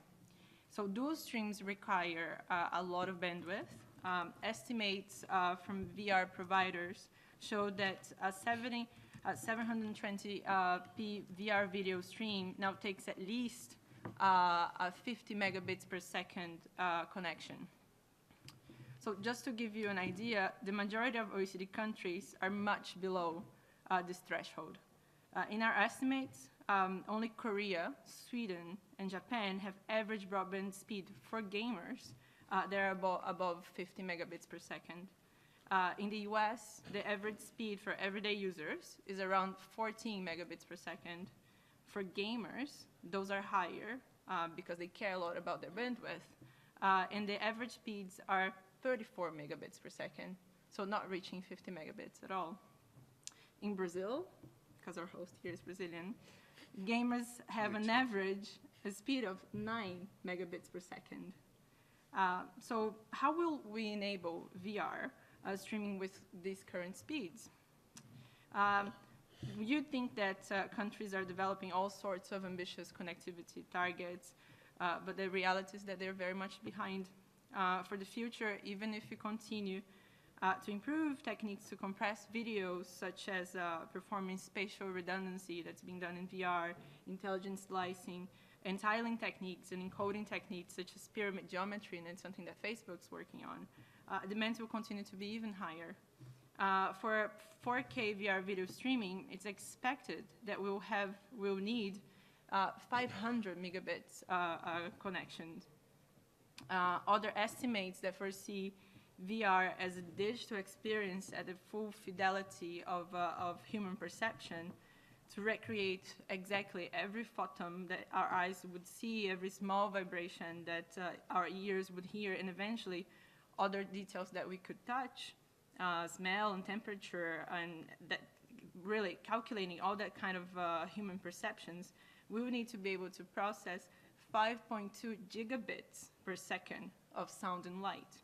So those streams require a lot of bandwidth. Estimates from VR providers show that a 720p VR video stream now takes at least a 50 megabits per second connection. So just to give you an idea, the majority of OECD countries are much below this threshold. In our estimates, only Korea, Sweden, and Japan have average broadband speed for gamers. They're above 50 megabits per second. In the US, the average speed for everyday users is around 14 megabits per second. For gamers, those are higher because they care a lot about their bandwidth. And the average speeds are 34 megabits per second, so not reaching 50 megabits at all. In Brazil, because our host here is Brazilian, gamers have an average speed of 9 megabits per second. So how will we enable VR streaming with these current speeds? You'd think that countries are developing all sorts of ambitious connectivity targets, but the reality is that they're very much behind. For the future, even if we continue to improve techniques to compress videos, such as performing spatial redundancy that's being done in VR, intelligent slicing, and tiling techniques and encoding techniques such as pyramid geometry, and it's something that Facebook's working on, demands will continue to be even higher. For 4K VR video streaming, it's expected that we'll need 500 megabits connections. Other estimates that foresee VR as a digital experience at the full fidelity of human perception to recreate exactly every photon that our eyes would see, every small vibration that our ears would hear, and eventually other details that we could touch, smell and temperature, and that really calculating all that kind of human perceptions, we would need to be able to process 5.2 gigabits per second of sound and light.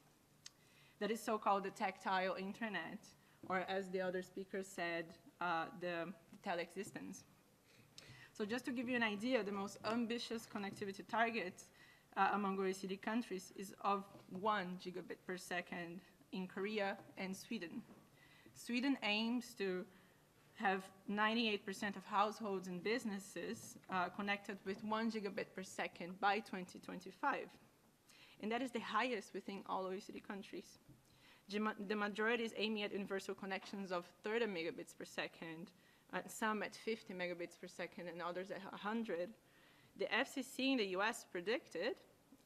That is so-called the tactile internet, or as the other speaker said, the teleexistence. So just to give you an idea, the most ambitious connectivity target among OECD countries is of 1 gigabit per second in Korea and Sweden. Sweden aims to have 98% of households and businesses connected with 1 gigabit per second by 2025. And that is the highest within all OECD countries. The majority is aiming at universal connections of 30 megabits per second, some at 50 megabits per second, and others at 100. The FCC in the US predicted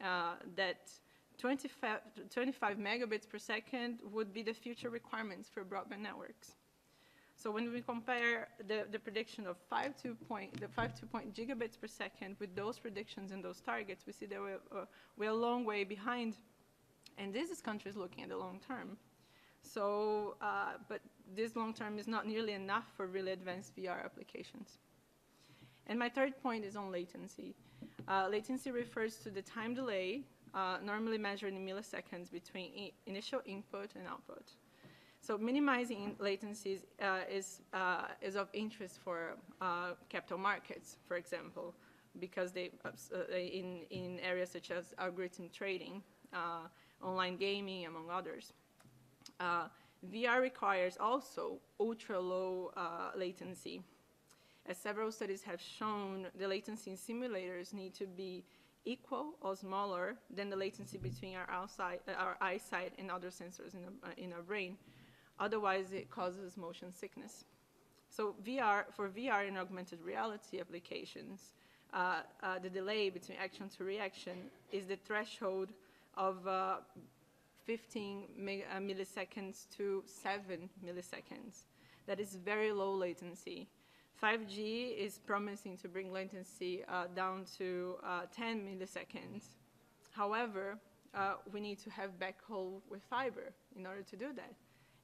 that 25 megabits per second would be the future requirements for broadband networks. So when we compare the prediction of 5.2 gigabits per second with those predictions and those targets, we see that we're a long way behind. And this is countries looking at the long term. So, but this long term is not nearly enough for really advanced VR applications. And my third point is on latency. Latency refers to the time delay, normally measured in milliseconds, between initial input and output. So minimizing latencies is of interest for capital markets, for example, because they, in areas such as algorithm trading, online gaming, among others. VR requires also ultra-low latency. As several studies have shown, the latency in simulators need to be equal or smaller than the latency between our eyesight and other sensors in our brain. Otherwise, it causes motion sickness. So for VR and augmented reality applications, the delay between action to reaction is the threshold of 15 milliseconds to 7 milliseconds. That is very low latency. 5G is promising to bring latency down to 10 milliseconds. However, we need to have backhaul with fiber in order to do that.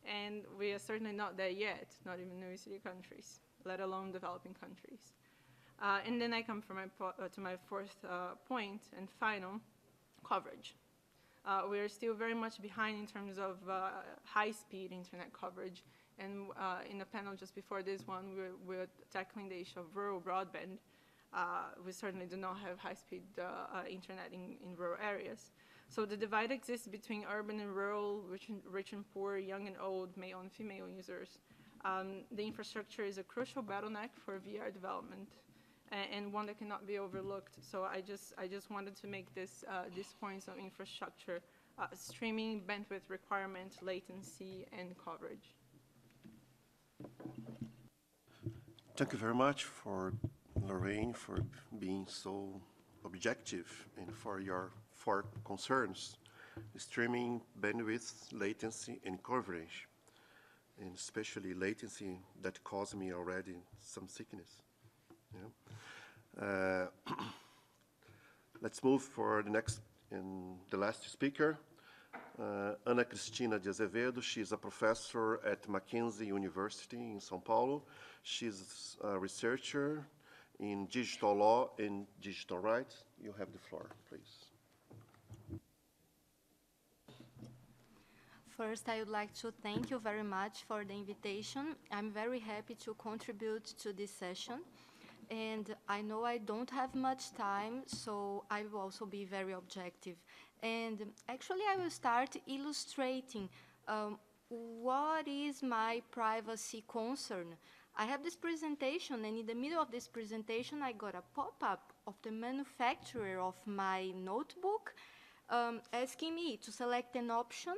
And we are certainly not there yet, not even in OECD countries, let alone developing countries. And then I come to my fourth point and final, coverage. We are still very much behind in terms of high-speed internet coverage. And in the panel just before this one, we were tackling the issue of rural broadband. We certainly do not have high-speed internet in rural areas. So the divide exists between urban and rural, rich and poor, young and old, male and female users. The infrastructure is a crucial bottleneck for VR development, and one that cannot be overlooked. So I just wanted to make these points of infrastructure, streaming, bandwidth requirement, latency, and coverage. Thank you very much for Lorraine for being so objective and for your 4 concerns: streaming, bandwidth, latency, and coverage, and especially latency that caused me already some sickness. Yeah. Let's move for the next and the last speaker, Ana Cristina de Azevedo. She's a professor at Mackenzie University in São Paulo. She's a researcher in digital law and digital rights. You have the floor, please. First, I would like to thank you very much for the invitation. I'm very happy to contribute to this session. And I know I don't have much time, so I will also be very objective. And actually, I will start illustrating what is my privacy concern. I have this presentation, and in the middle of this presentation, I got a pop-up of the manufacturer of my notebook asking me to select an option,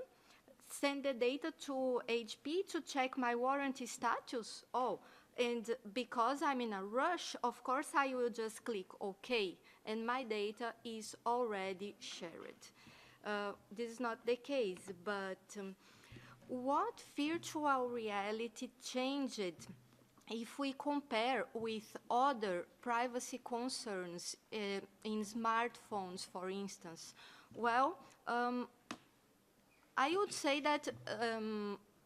send the data to HP to check my warranty status. Oh, and because I'm in a rush, of course, I will just click OK, and my data is already shared. This is not the case, but what virtual reality changed if we compare with other privacy concerns in smartphones, for instance? Well, I would say that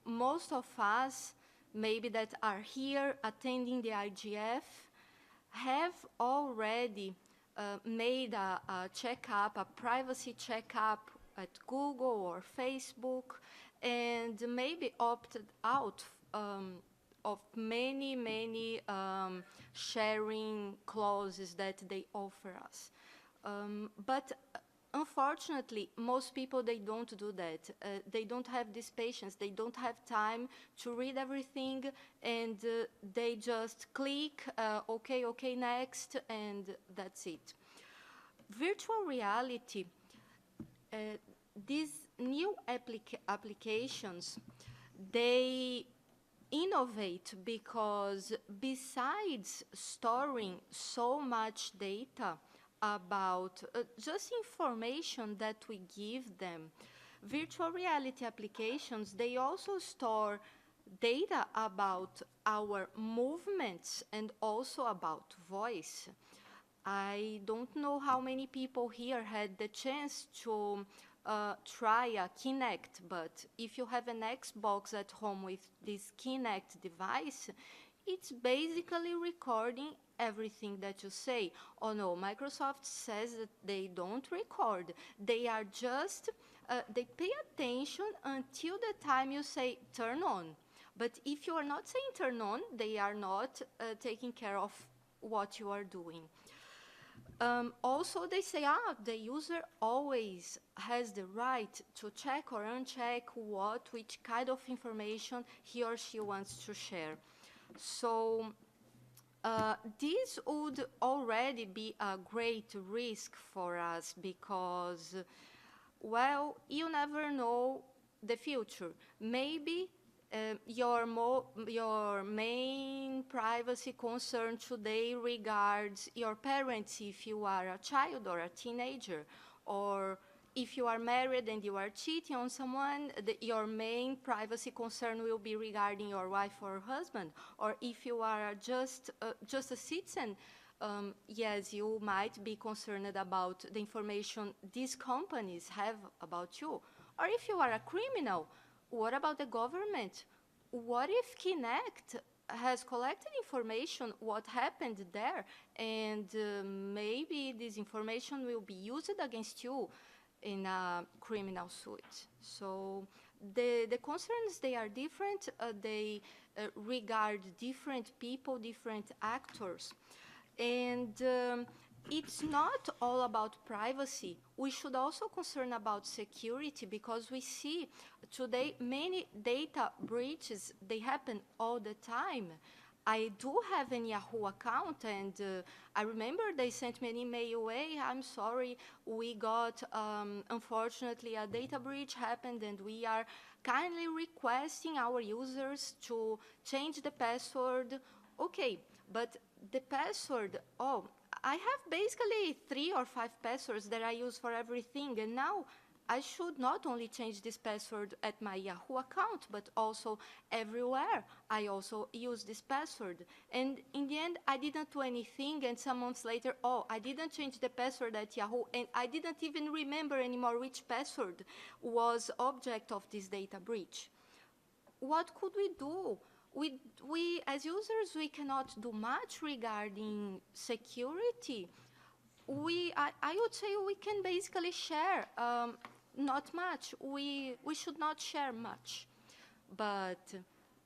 most of us, maybe that are here attending the IGF, have already made a checkup, a privacy checkup at Google or Facebook, and maybe opted out of many sharing clauses that they offer us. But unfortunately, most people, they don't do that. They don't have this patience. They don't have time to read everything, and they just click, okay, okay, next, and that's it. Virtual reality, these new applications, they innovate because besides storing so much data about just information that we give them, virtual reality applications, they also store data about our movements and also about voice. I don't know how many people here had the chance to try a Kinect, but if you have an Xbox at home with this Kinect device, it's basically recording everything that you say. Oh no, Microsoft says that they don't record. They are just, they pay attention until the time you say turn on. But if you are not saying turn on, they are not taking care of what you are doing. Also, they say, the user always has the right to check or uncheck which kind of information he or she wants to share. So this would already be a great risk for us because, well, you never know the future. Maybe your main privacy concern today regards your parents if you are a child or a teenager, or if you are married and you are cheating on someone, your main privacy concern will be regarding your wife or husband. Or if you are just a citizen, yes, you might be concerned about the information these companies have about you. Or if you are a criminal, what about the government? What if Kinect has collected information, what happened there, and maybe this information will be used against you in a criminal suit? So the concerns, they are different. They regard different people, different actors. And it's not all about privacy. We should also concern about security because we see today many data breaches, they happen all the time. I do have an Yahoo account, and I remember they sent me an email, hey, I'm sorry, we got, unfortunately, a data breach happened, and we are kindly requesting our users to change the password. Okay, but the password, I have basically 3 or 5 passwords that I use for everything, and now I should not only change this password at my Yahoo account, but also everywhere. I also use this password. And in the end, I didn't do anything, and some months later, I didn't change the password at Yahoo, and I didn't even remember anymore which password was object of this data breach. What could we do? We as users, we cannot do much regarding security. I would say we can basically share, not much. We should not share much. But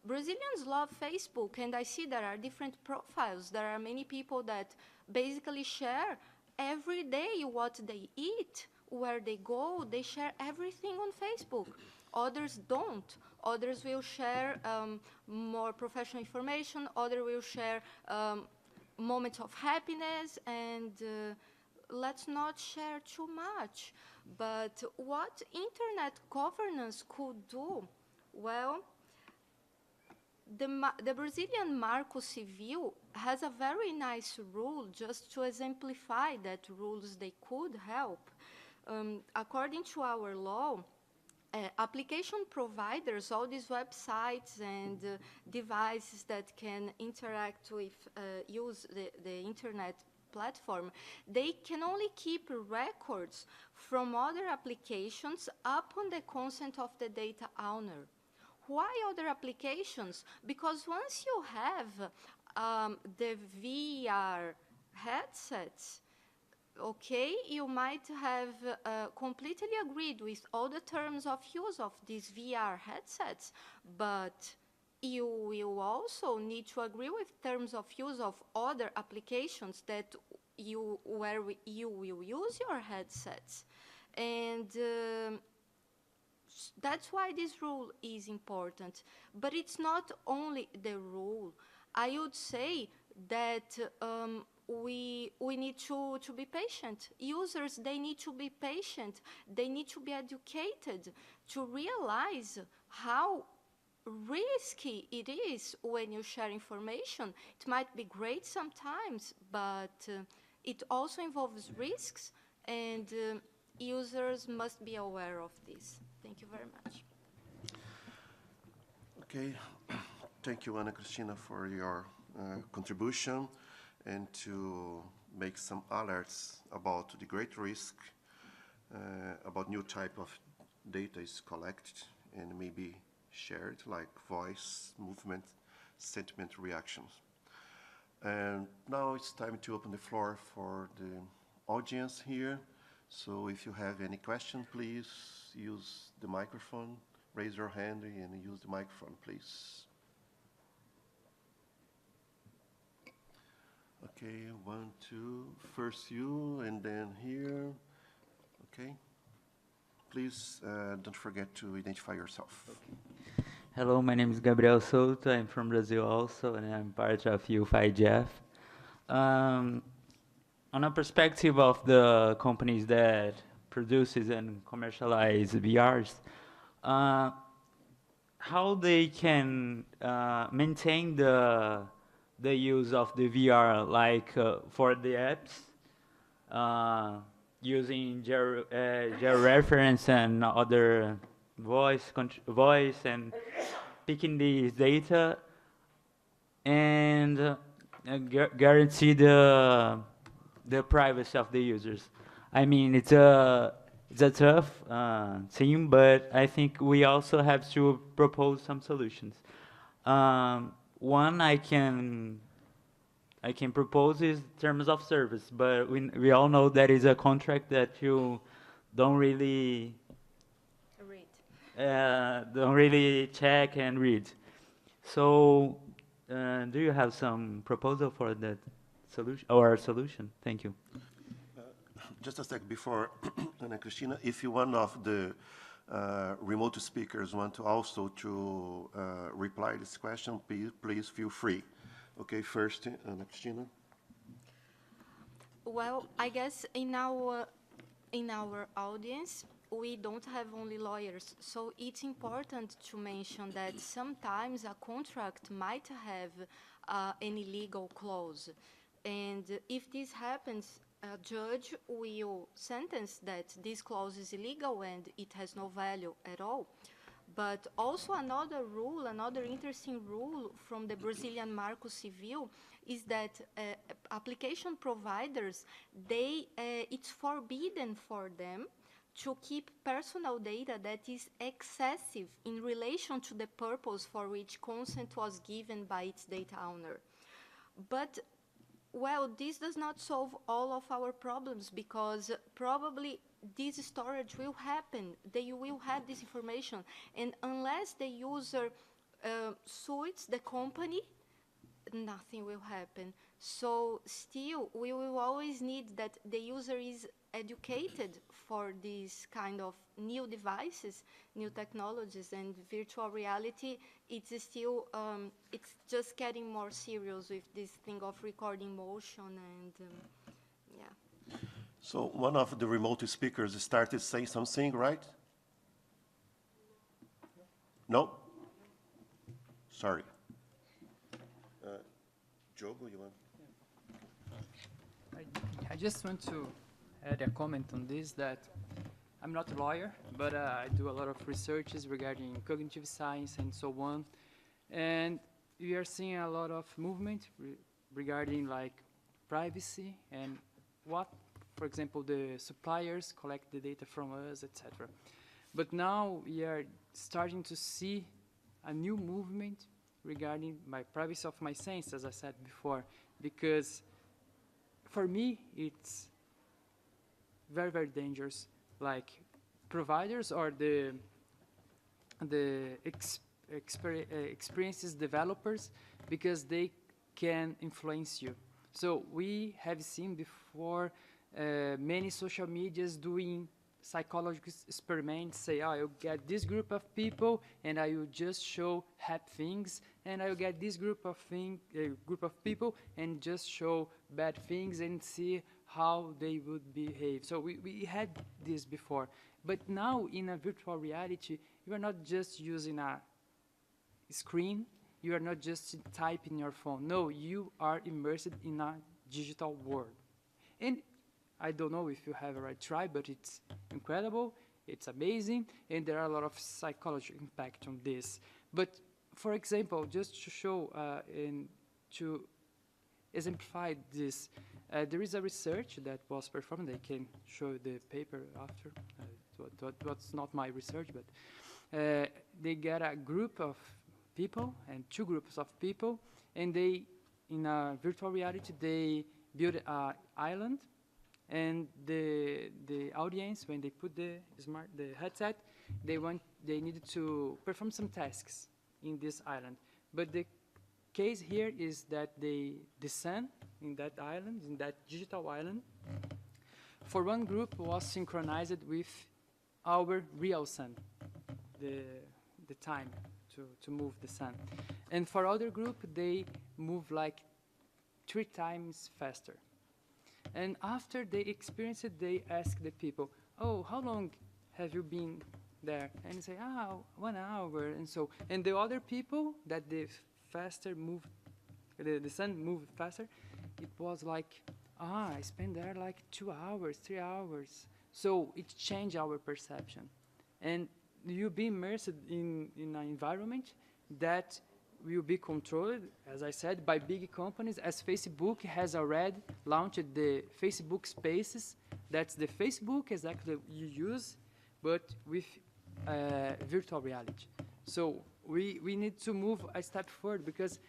Brazilians love Facebook, and I see there are different profiles. There are many people that basically share every day what they eat, where they go. They share everything on Facebook. Others don't. Others will share more professional information. Others will share moments of happiness, and let's not share too much. But what internet governance could do? Well, the Brazilian Marco Civil has a very nice rule just to exemplify that rules they could help. According to our law, application providers, all these websites and devices that can interact with, use the internet platform, they can only keep records from other applications upon the consent of the data owner. Why other applications? Because once you have the VR headsets, okay, you might have completely agreed with all the terms of use of these VR headsets, but you will also need to agree with terms of use of other applications that where you will use your headsets. And that's why this rule is important. But it's not only the rule. I would say that we need to be patient. Users, they need to be patient. They need to be educated to realize how risky it is when you share information. It might be great sometimes, but it also involves risks, and users must be aware of this. Thank you very much. Okay, thank you, Ana Cristina, for your contribution and to make some alerts about the great risk about new type of data is collected and maybe shared, like voice, movement, sentiment, reactions. And now it's time to open the floor for the audience here. So if you have any question, please use the microphone, raise your hand and use the microphone, please. Okay, 1, 2, first you, and then here. Okay. Please don't forget to identify yourself. Hello, my name is Gabriel Souto. I'm from Brazil also, and I'm part of youth IGF. On a perspective of the companies that produces and commercialize VRs, how they can maintain the use of the VR, like for the apps, using georeference and other voice and picking these data and guarantee the privacy of the users. I mean, it's a tough thing, but I think we also have to propose some solutions. One I can propose is terms of service, but we all know that is a contract that you don't really check and read. So, do you have some proposal for that solution or solution? Thank you. Just a sec before, Ana Cristina, if you one of the remote speakers want to also to reply this question, please feel free. Okay, first, Ana Cristina. Well, I guess in our audience, we don't have only lawyers, so it's important to mention that sometimes a contract might have an illegal clause. And if this happens, a judge will sentence that this clause is illegal and it has no value at all. But also another rule, another interesting rule from the Brazilian Marco Civil is that application providers, it's forbidden for them to keep personal data that is excessive in relation to the purpose for which consent was given by its data owner. But, well, this does not solve all of our problems because probably this storage will happen. They will have this information. And unless the user sues the company, nothing will happen. So still, we will always need that the user is educated for these kind of new devices, new technologies, and virtual reality. It's still, it's just getting more serious with this thing of recording motion and yeah. So one of the remote speakers started saying something, right? No? Sorry. Diogo, you want? I just want to add a comment on this that I'm not a lawyer, but I do a lot of researches regarding cognitive science and so on. And we are seeing a lot of movement regarding like privacy and what, for example, the suppliers collect the data from us, etc. But now we are starting to see a new movement regarding my privacy of my sense, as I said before, because for me, it's very, very dangerous. Like providers or the experiences developers, because they can influence you. So we have seen before many social medias doing psychological experiments, say, oh, I'll get this group of people and I will just show happy things, and I will get this group of people and just show bad things and see how they would behave. So we had this before. But now in a virtual reality, you are not just using a screen, you are not just typing your phone. No, you are immersed in a digital world. And I don't know if you have already tried, but it's incredible, it's amazing, and there are a lot of psychological impact on this. But for example, just to show and to exemplify this, there is a research that was performed. I can show the paper after. That's not my research, but they get a group of people and two groups of people, and they, in a virtual reality, they build an island, and the audience, when they put the headset, they needed to perform some tasks in this island. But the case here is that the sun in that island, in that digital island, for one group was synchronized with our real sun, the time to move the sun. And for other group, they move like 3 times faster. And after they experience it, they ask the people, oh, how long have you been there? And they say, 1 hour, and so. And the other people that the sun moved faster, it was like, I spent there like 2 hours, 3 hours. So it changed our perception. And you'll be immersed in an environment that will be controlled, as I said, by big companies, as Facebook has already launched the Facebook Spaces. That's the Facebook exactly you use, but with virtual reality. So we need to move a step forward, because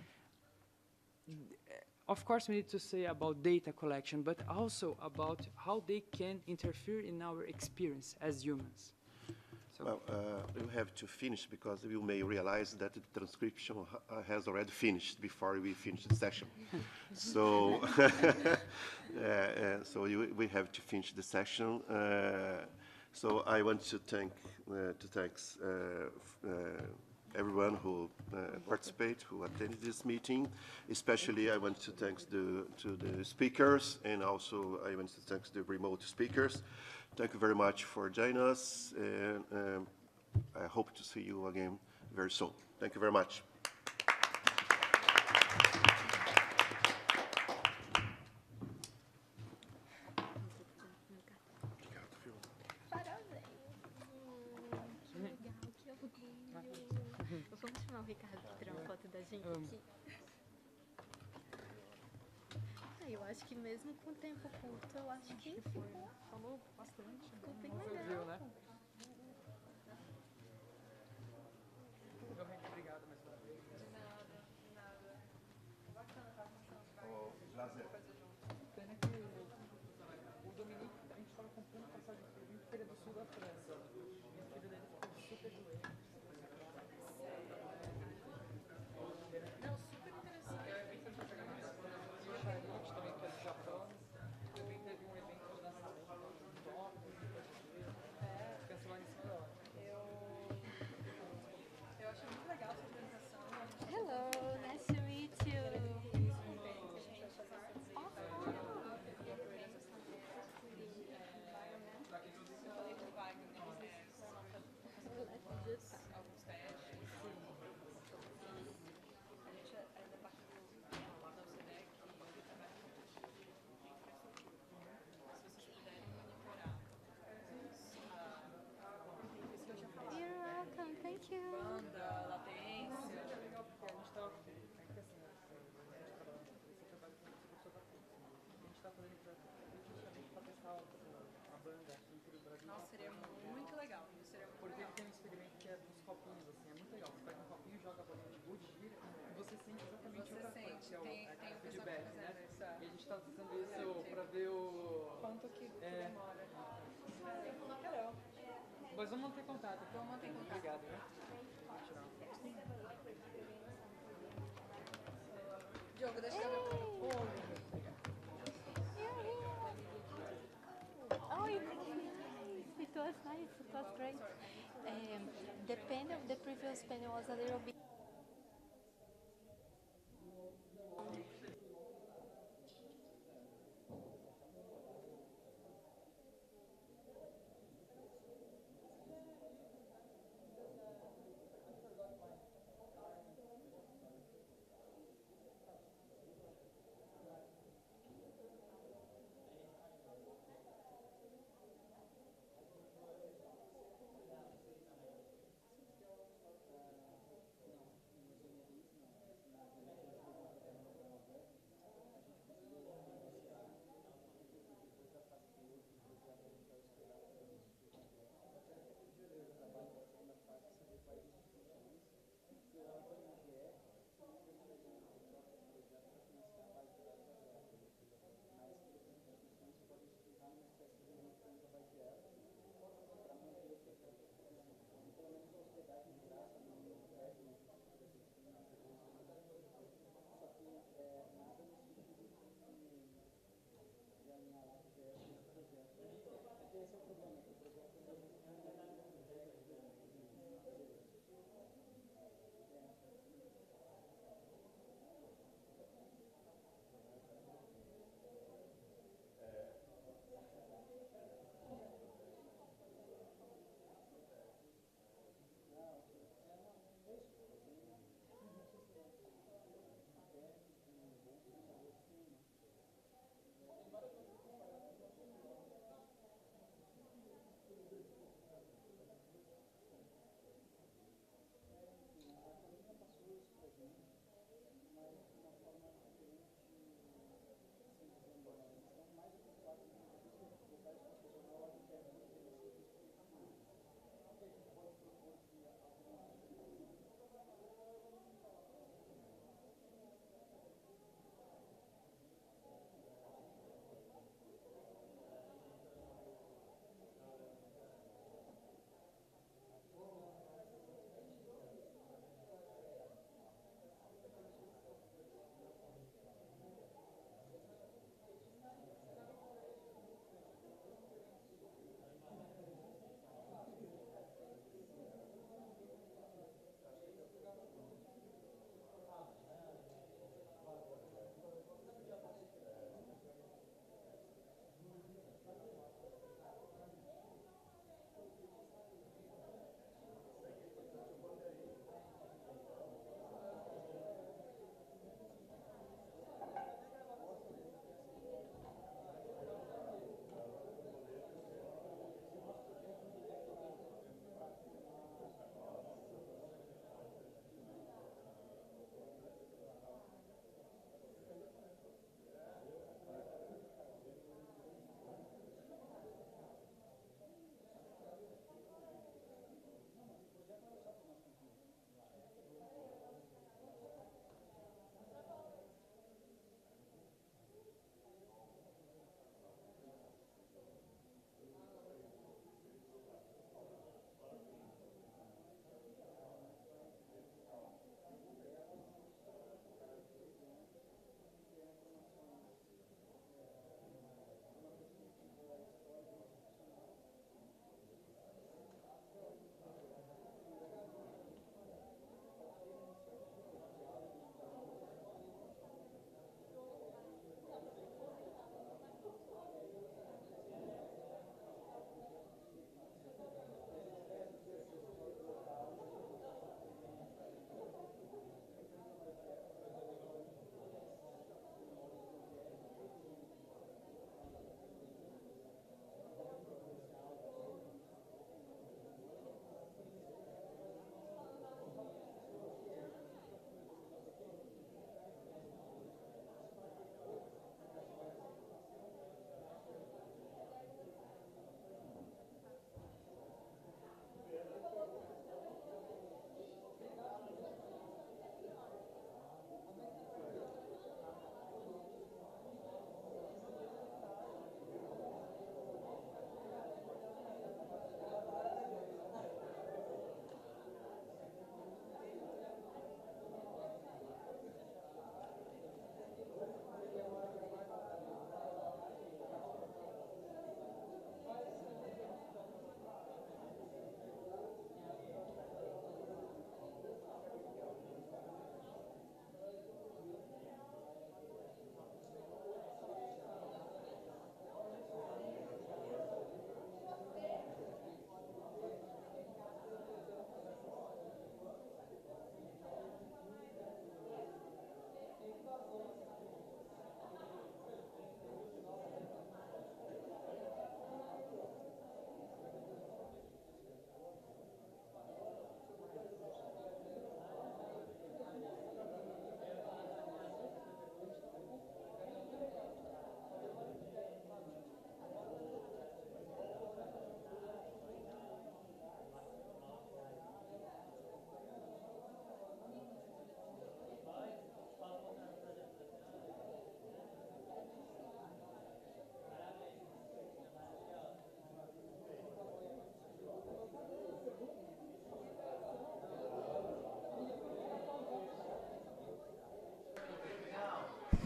of course we need to say about data collection, but also about how they can interfere in our experience as humans. Well, we have to finish, because you may realize that the transcription has already finished before we finish the session. So, we have to finish the session. So I want to thank everyone who participated, who attended this meeting. Especially, I want to thank the speakers, and also I want to thank the remote speakers. Thank you very much for joining us, and I hope to see you again very soon. Thank you very much. Vamos chamar o Ricardo para tirar uma foto da gente aqui. Eu acho que mesmo com tempo curto, eu acho que falou bastante. Ficou bem legal. Né? Obrigado mais uma vez. De nada, de nada. Bacana, tá? Prazer. Pena que o Dominique, a gente estava comprando passagem para ele, porque ele é do sul da França. E o filho dele ficou super doente. Não, super interessante. É bem interessante pegar mais. E o Charlotte também, que é do Japão, também teve um evento de lançamento no Tóquio, cancelar em cima da hora. Eu achei muito legal a sua apresentação. Hello, nice to meet you. Alguns testes. A gente é da parte lá da OCDE que trabalha com se vocês puderem monitorar isso que eu já falei. You're welcome, thank you. Banda, latência. É legal porque a gente estava. É que assim, esse trabalho com o professor da PUC. A gente está fazendo justamente para testar a banda inteira do Brasil. Nossa, seria muito legal. Porque tem um experimento que é dos copinhos, assim, é muito legal. Você pega um copinho, joga a bolinha de gude, gira, e você sente exatamente outra coisa, que é o feedback, né? E a gente está testando isso para ver o... Quanto que demora. Hello. Mas vamos manter contato. Vamos manter contato. Obrigado, né? Diogo, deixa eu ver. Oh, it's really nice. It was it was great. The panel, the previous panel was a little bit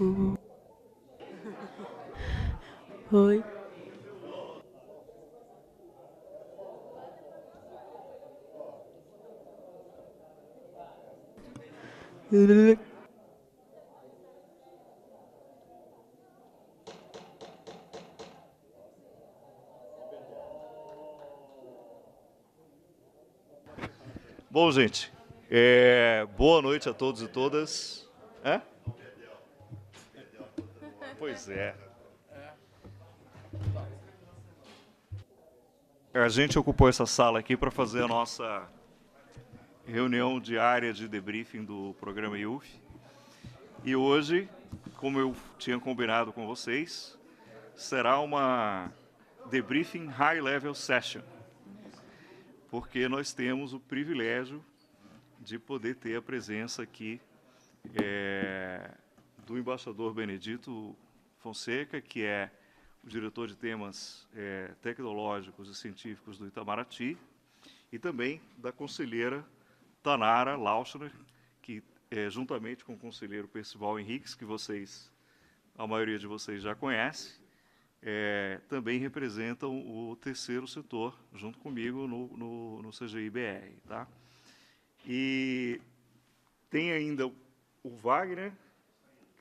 Oi. Bom, gente, boa noite a todos e todas. Hã? Pois é. A gente ocupou essa sala aqui para fazer a nossa reunião diária de debriefing do programa IUF. E hoje, como eu tinha combinado com vocês, será uma debriefing high level session, porque nós temos o privilégio de poder ter a presença aqui do embaixador Benedito Fonseca, que é o diretor de temas tecnológicos e científicos do Itamaraty, e também da conselheira Tanara Lauschner, que juntamente com o conselheiro Percival Henriques, que a maioria de vocês já conhece, também representam o terceiro setor, junto comigo, no CGI-BR. Tá? E tem ainda o Wagner,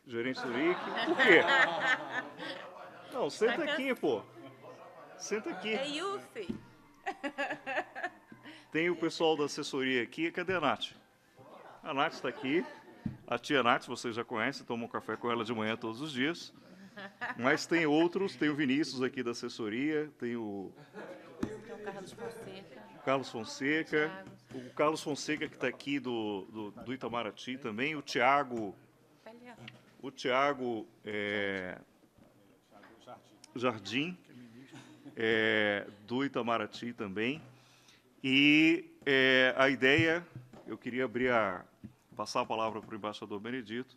gerente Zurique. Por quê? Não, senta aqui, pô. Senta aqui. É IUF. Tem o pessoal da assessoria aqui. Cadê a Nath? A Nath está aqui. A tia Nath, vocês já conhecem, tomam um café com ela de manhã todos os dias. Mas tem outros, tem o Vinícius aqui da assessoria, tem o Carlos Fonseca. O Carlos Fonseca que está aqui do Itamaraty também, o Tiago Jardim, do Itamaraty também. E a ideia, eu queria passar a palavra para o embaixador Benedito,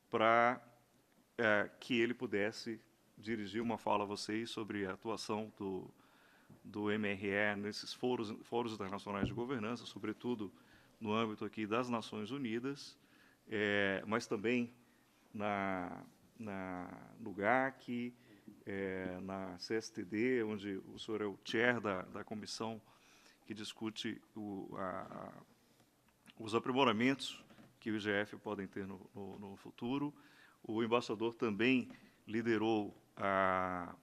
para que ele pudesse dirigir uma fala a vocês sobre a atuação do MRE nesses fóruns internacionais de governança, sobretudo no âmbito aqui das Nações Unidas, mas também no GAC, na CSTD, onde o senhor é o chair da comissão que discute os aprimoramentos que o IGF podem ter no futuro. O embaixador também liderou a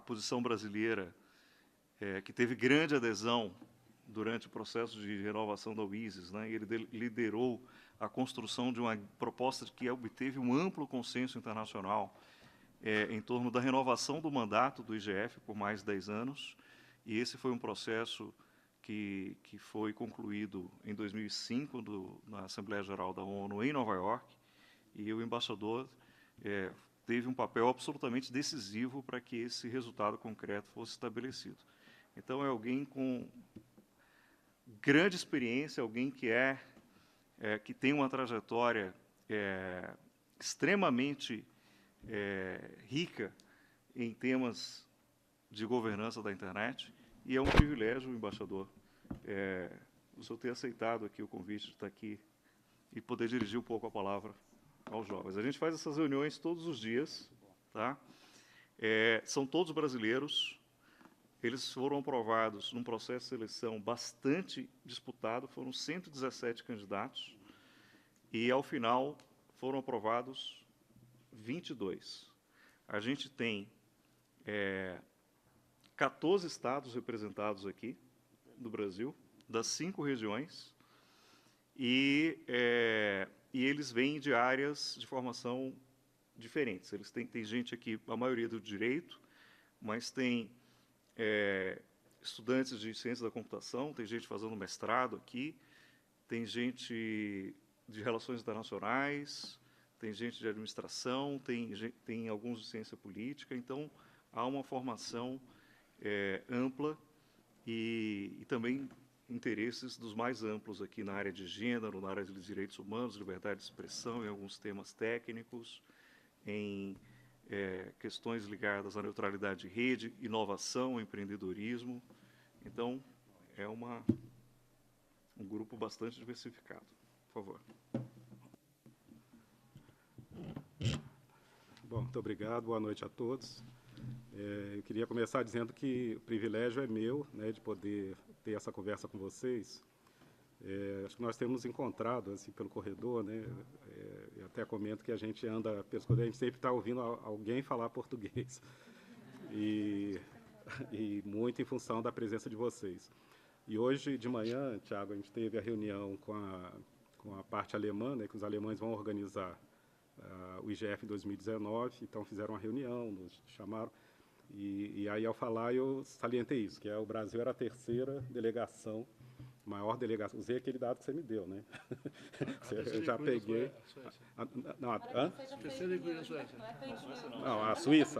posição brasileira, que teve grande adesão durante o processo de renovação da UISES, né? E ele liderou a construção de uma proposta que obteve um amplo consenso internacional em torno da renovação do mandato do IGF por mais de 10 anos. E esse foi um processo que foi concluído em 2005 na Assembleia Geral da ONU em Nova York, e o embaixador teve um papel absolutamente decisivo para que esse resultado concreto fosse estabelecido. Então, é alguém com grande experiência, alguém que tem uma trajetória extremamente rica em temas de governança da internet, e é um privilégio, embaixador, o senhor ter aceitado aqui o convite de estar aqui e poder dirigir um pouco a palavra aos jovens. A gente faz essas reuniões todos os dias, tá? São todos brasileiros. Eles foram aprovados num processo de seleção bastante disputado, foram 117 candidatos, e, ao final, foram aprovados 22. A gente tem 14 estados representados aqui do Brasil, das 5 regiões, e eles vêm de áreas de formação diferentes. Eles têm gente aqui, a maioria do direito, mas tem estudantes de ciência da computação, tem gente fazendo mestrado aqui, tem gente de relações internacionais, tem gente de administração, tem alguns de ciência política. Então, há uma formação ampla e também interesses dos mais amplos aqui na área de gênero, na área de direitos humanos, liberdade de expressão, em alguns temas técnicos, em questões ligadas à neutralidade de rede, inovação, empreendedorismo. Então, é um grupo bastante diversificado. Por favor. Bom, muito obrigado, boa noite a todos. Eu queria começar dizendo que o privilégio é meu, né, de poder ter essa conversa com vocês. Acho que nós temos encontrado assim, pelo corredor, né, eu até comento que a gente anda pelos corredores, a gente sempre está ouvindo alguém falar português. E muito em função da presença de vocês. E hoje de manhã, Tiago, a gente teve a reunião com a parte alemã, né, que os alemães vão organizar o IGF 2019, então fizeram uma reunião, nos chamaram, e aí ao falar eu salientei isso, que o Brasil era a terceira delegação, maior delegação, usei aquele dado que você me deu, né? Eu já peguei. Terceira incluindo a Suécia. Não, a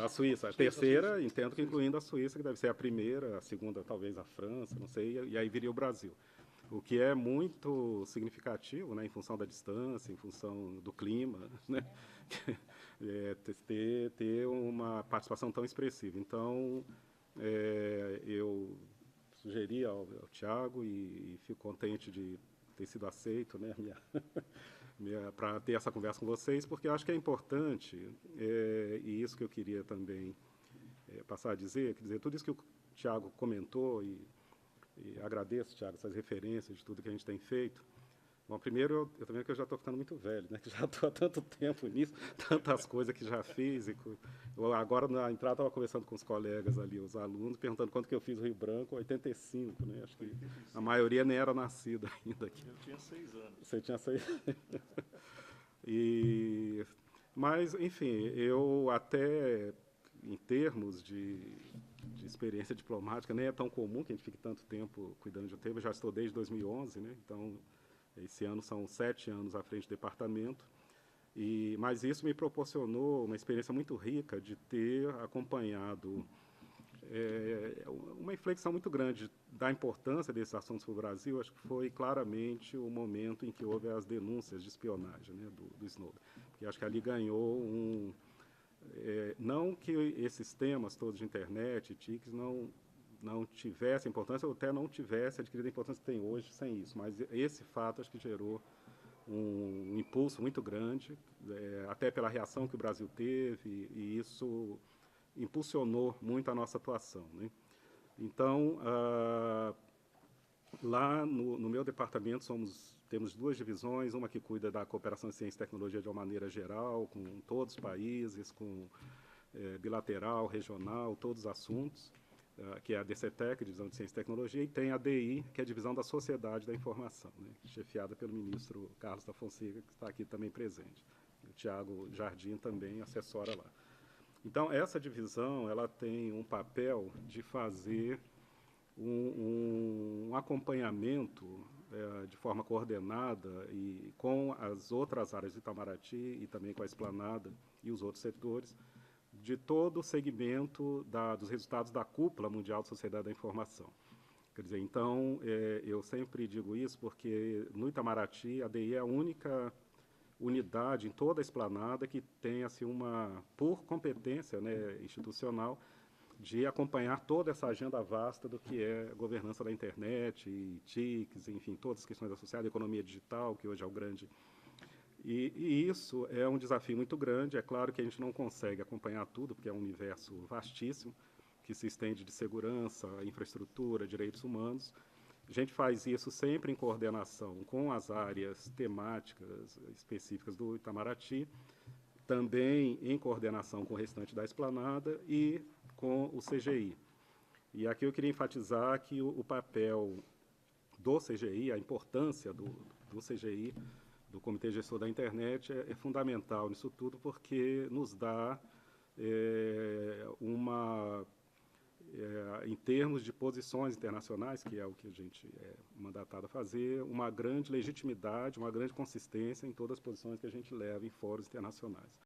Suíça. A terceira, entendo que incluindo a Suíça, que deve ser a primeira, a segunda talvez a França, não sei, e aí viria o Brasil. O que é muito significativo, né, em função da distância, em função do clima, né, ter uma participação tão expressiva. Então, eu sugeri ao Tiago e fico contente de ter sido aceito, né, para ter essa conversa com vocês, porque eu acho que é importante, e isso que eu queria também passar a dizer, quer dizer, tudo isso que o Tiago comentou, e agradeço, Tiago, essas referências de tudo que a gente tem feito. Bom, primeiro, eu também que eu já estou ficando muito velho, né, que já estou há tanto tempo nisso, tantas coisas que já fiz. Agora, na entrada, estava conversando com os colegas ali, os alunos, perguntando quanto que eu fiz no Rio Branco, 85, né, acho que a maioria nem era nascida ainda aqui. Eu tinha 6 anos. Você tinha 6 Mas, enfim, eu até, em termos de experiência diplomática, nem é tão comum que a gente fique tanto tempo cuidando de um tema. Eu já estou desde 2011, né? Então, esse ano são 7 anos à frente do departamento. Mas isso me proporcionou uma experiência muito rica de ter acompanhado uma inflexão muito grande da importância desses assuntos para o Brasil. Acho que foi claramente o momento em que houve as denúncias de espionagem, né, do Snowden. Porque acho que ali ganhou não que esses temas todos de internet e TICs não tivessem importância, ou até não tivesse adquirido a importância que tem hoje sem isso, mas esse fato acho que gerou um impulso muito grande, até pela reação que o Brasil teve, e isso impulsionou muito a nossa atuação, né? Então, lá no meu departamento temos 2 divisões, uma que cuida da cooperação em ciência e tecnologia de uma maneira geral, com todos os países, com bilateral, regional, todos os assuntos, que é a DCTEC, Divisão de Ciência e Tecnologia, e tem a DI, que é a Divisão da Sociedade da Informação, né, chefiada pelo ministro Carlos da Fonseca, que está aqui também presente. O Tiago Jardim também assessora lá. Então, essa divisão ela tem um papel de fazer um acompanhamento de forma coordenada e com as outras áreas do Itamaraty e também com a Esplanada e os outros setores, de todo o segmento dos resultados da cúpula mundial de sociedade da informação. Quer dizer, então, eu sempre digo isso porque no Itamaraty a DI é a única unidade em toda a Esplanada que tem assim, por competência, né, institucional, de acompanhar toda essa agenda vasta do que é governança da internet, e TICs, enfim, todas as questões associadas, economia digital, que hoje é o grande. E isso é um desafio muito grande. É claro que a gente não consegue acompanhar tudo, porque é um universo vastíssimo, que se estende de segurança, infraestrutura, direitos humanos. A gente faz isso sempre em coordenação com as áreas temáticas específicas do Itamaraty, também em coordenação com o restante da Esplanada e com o CGI. E aqui eu queria enfatizar que o papel do CGI, a importância do CGI, do Comitê Gestor da Internet, é fundamental nisso tudo, porque nos dá em termos de posições internacionais, que é o que a gente é mandatado a fazer, uma grande legitimidade, uma grande consistência em todas as posições que a gente leva em fóruns internacionais.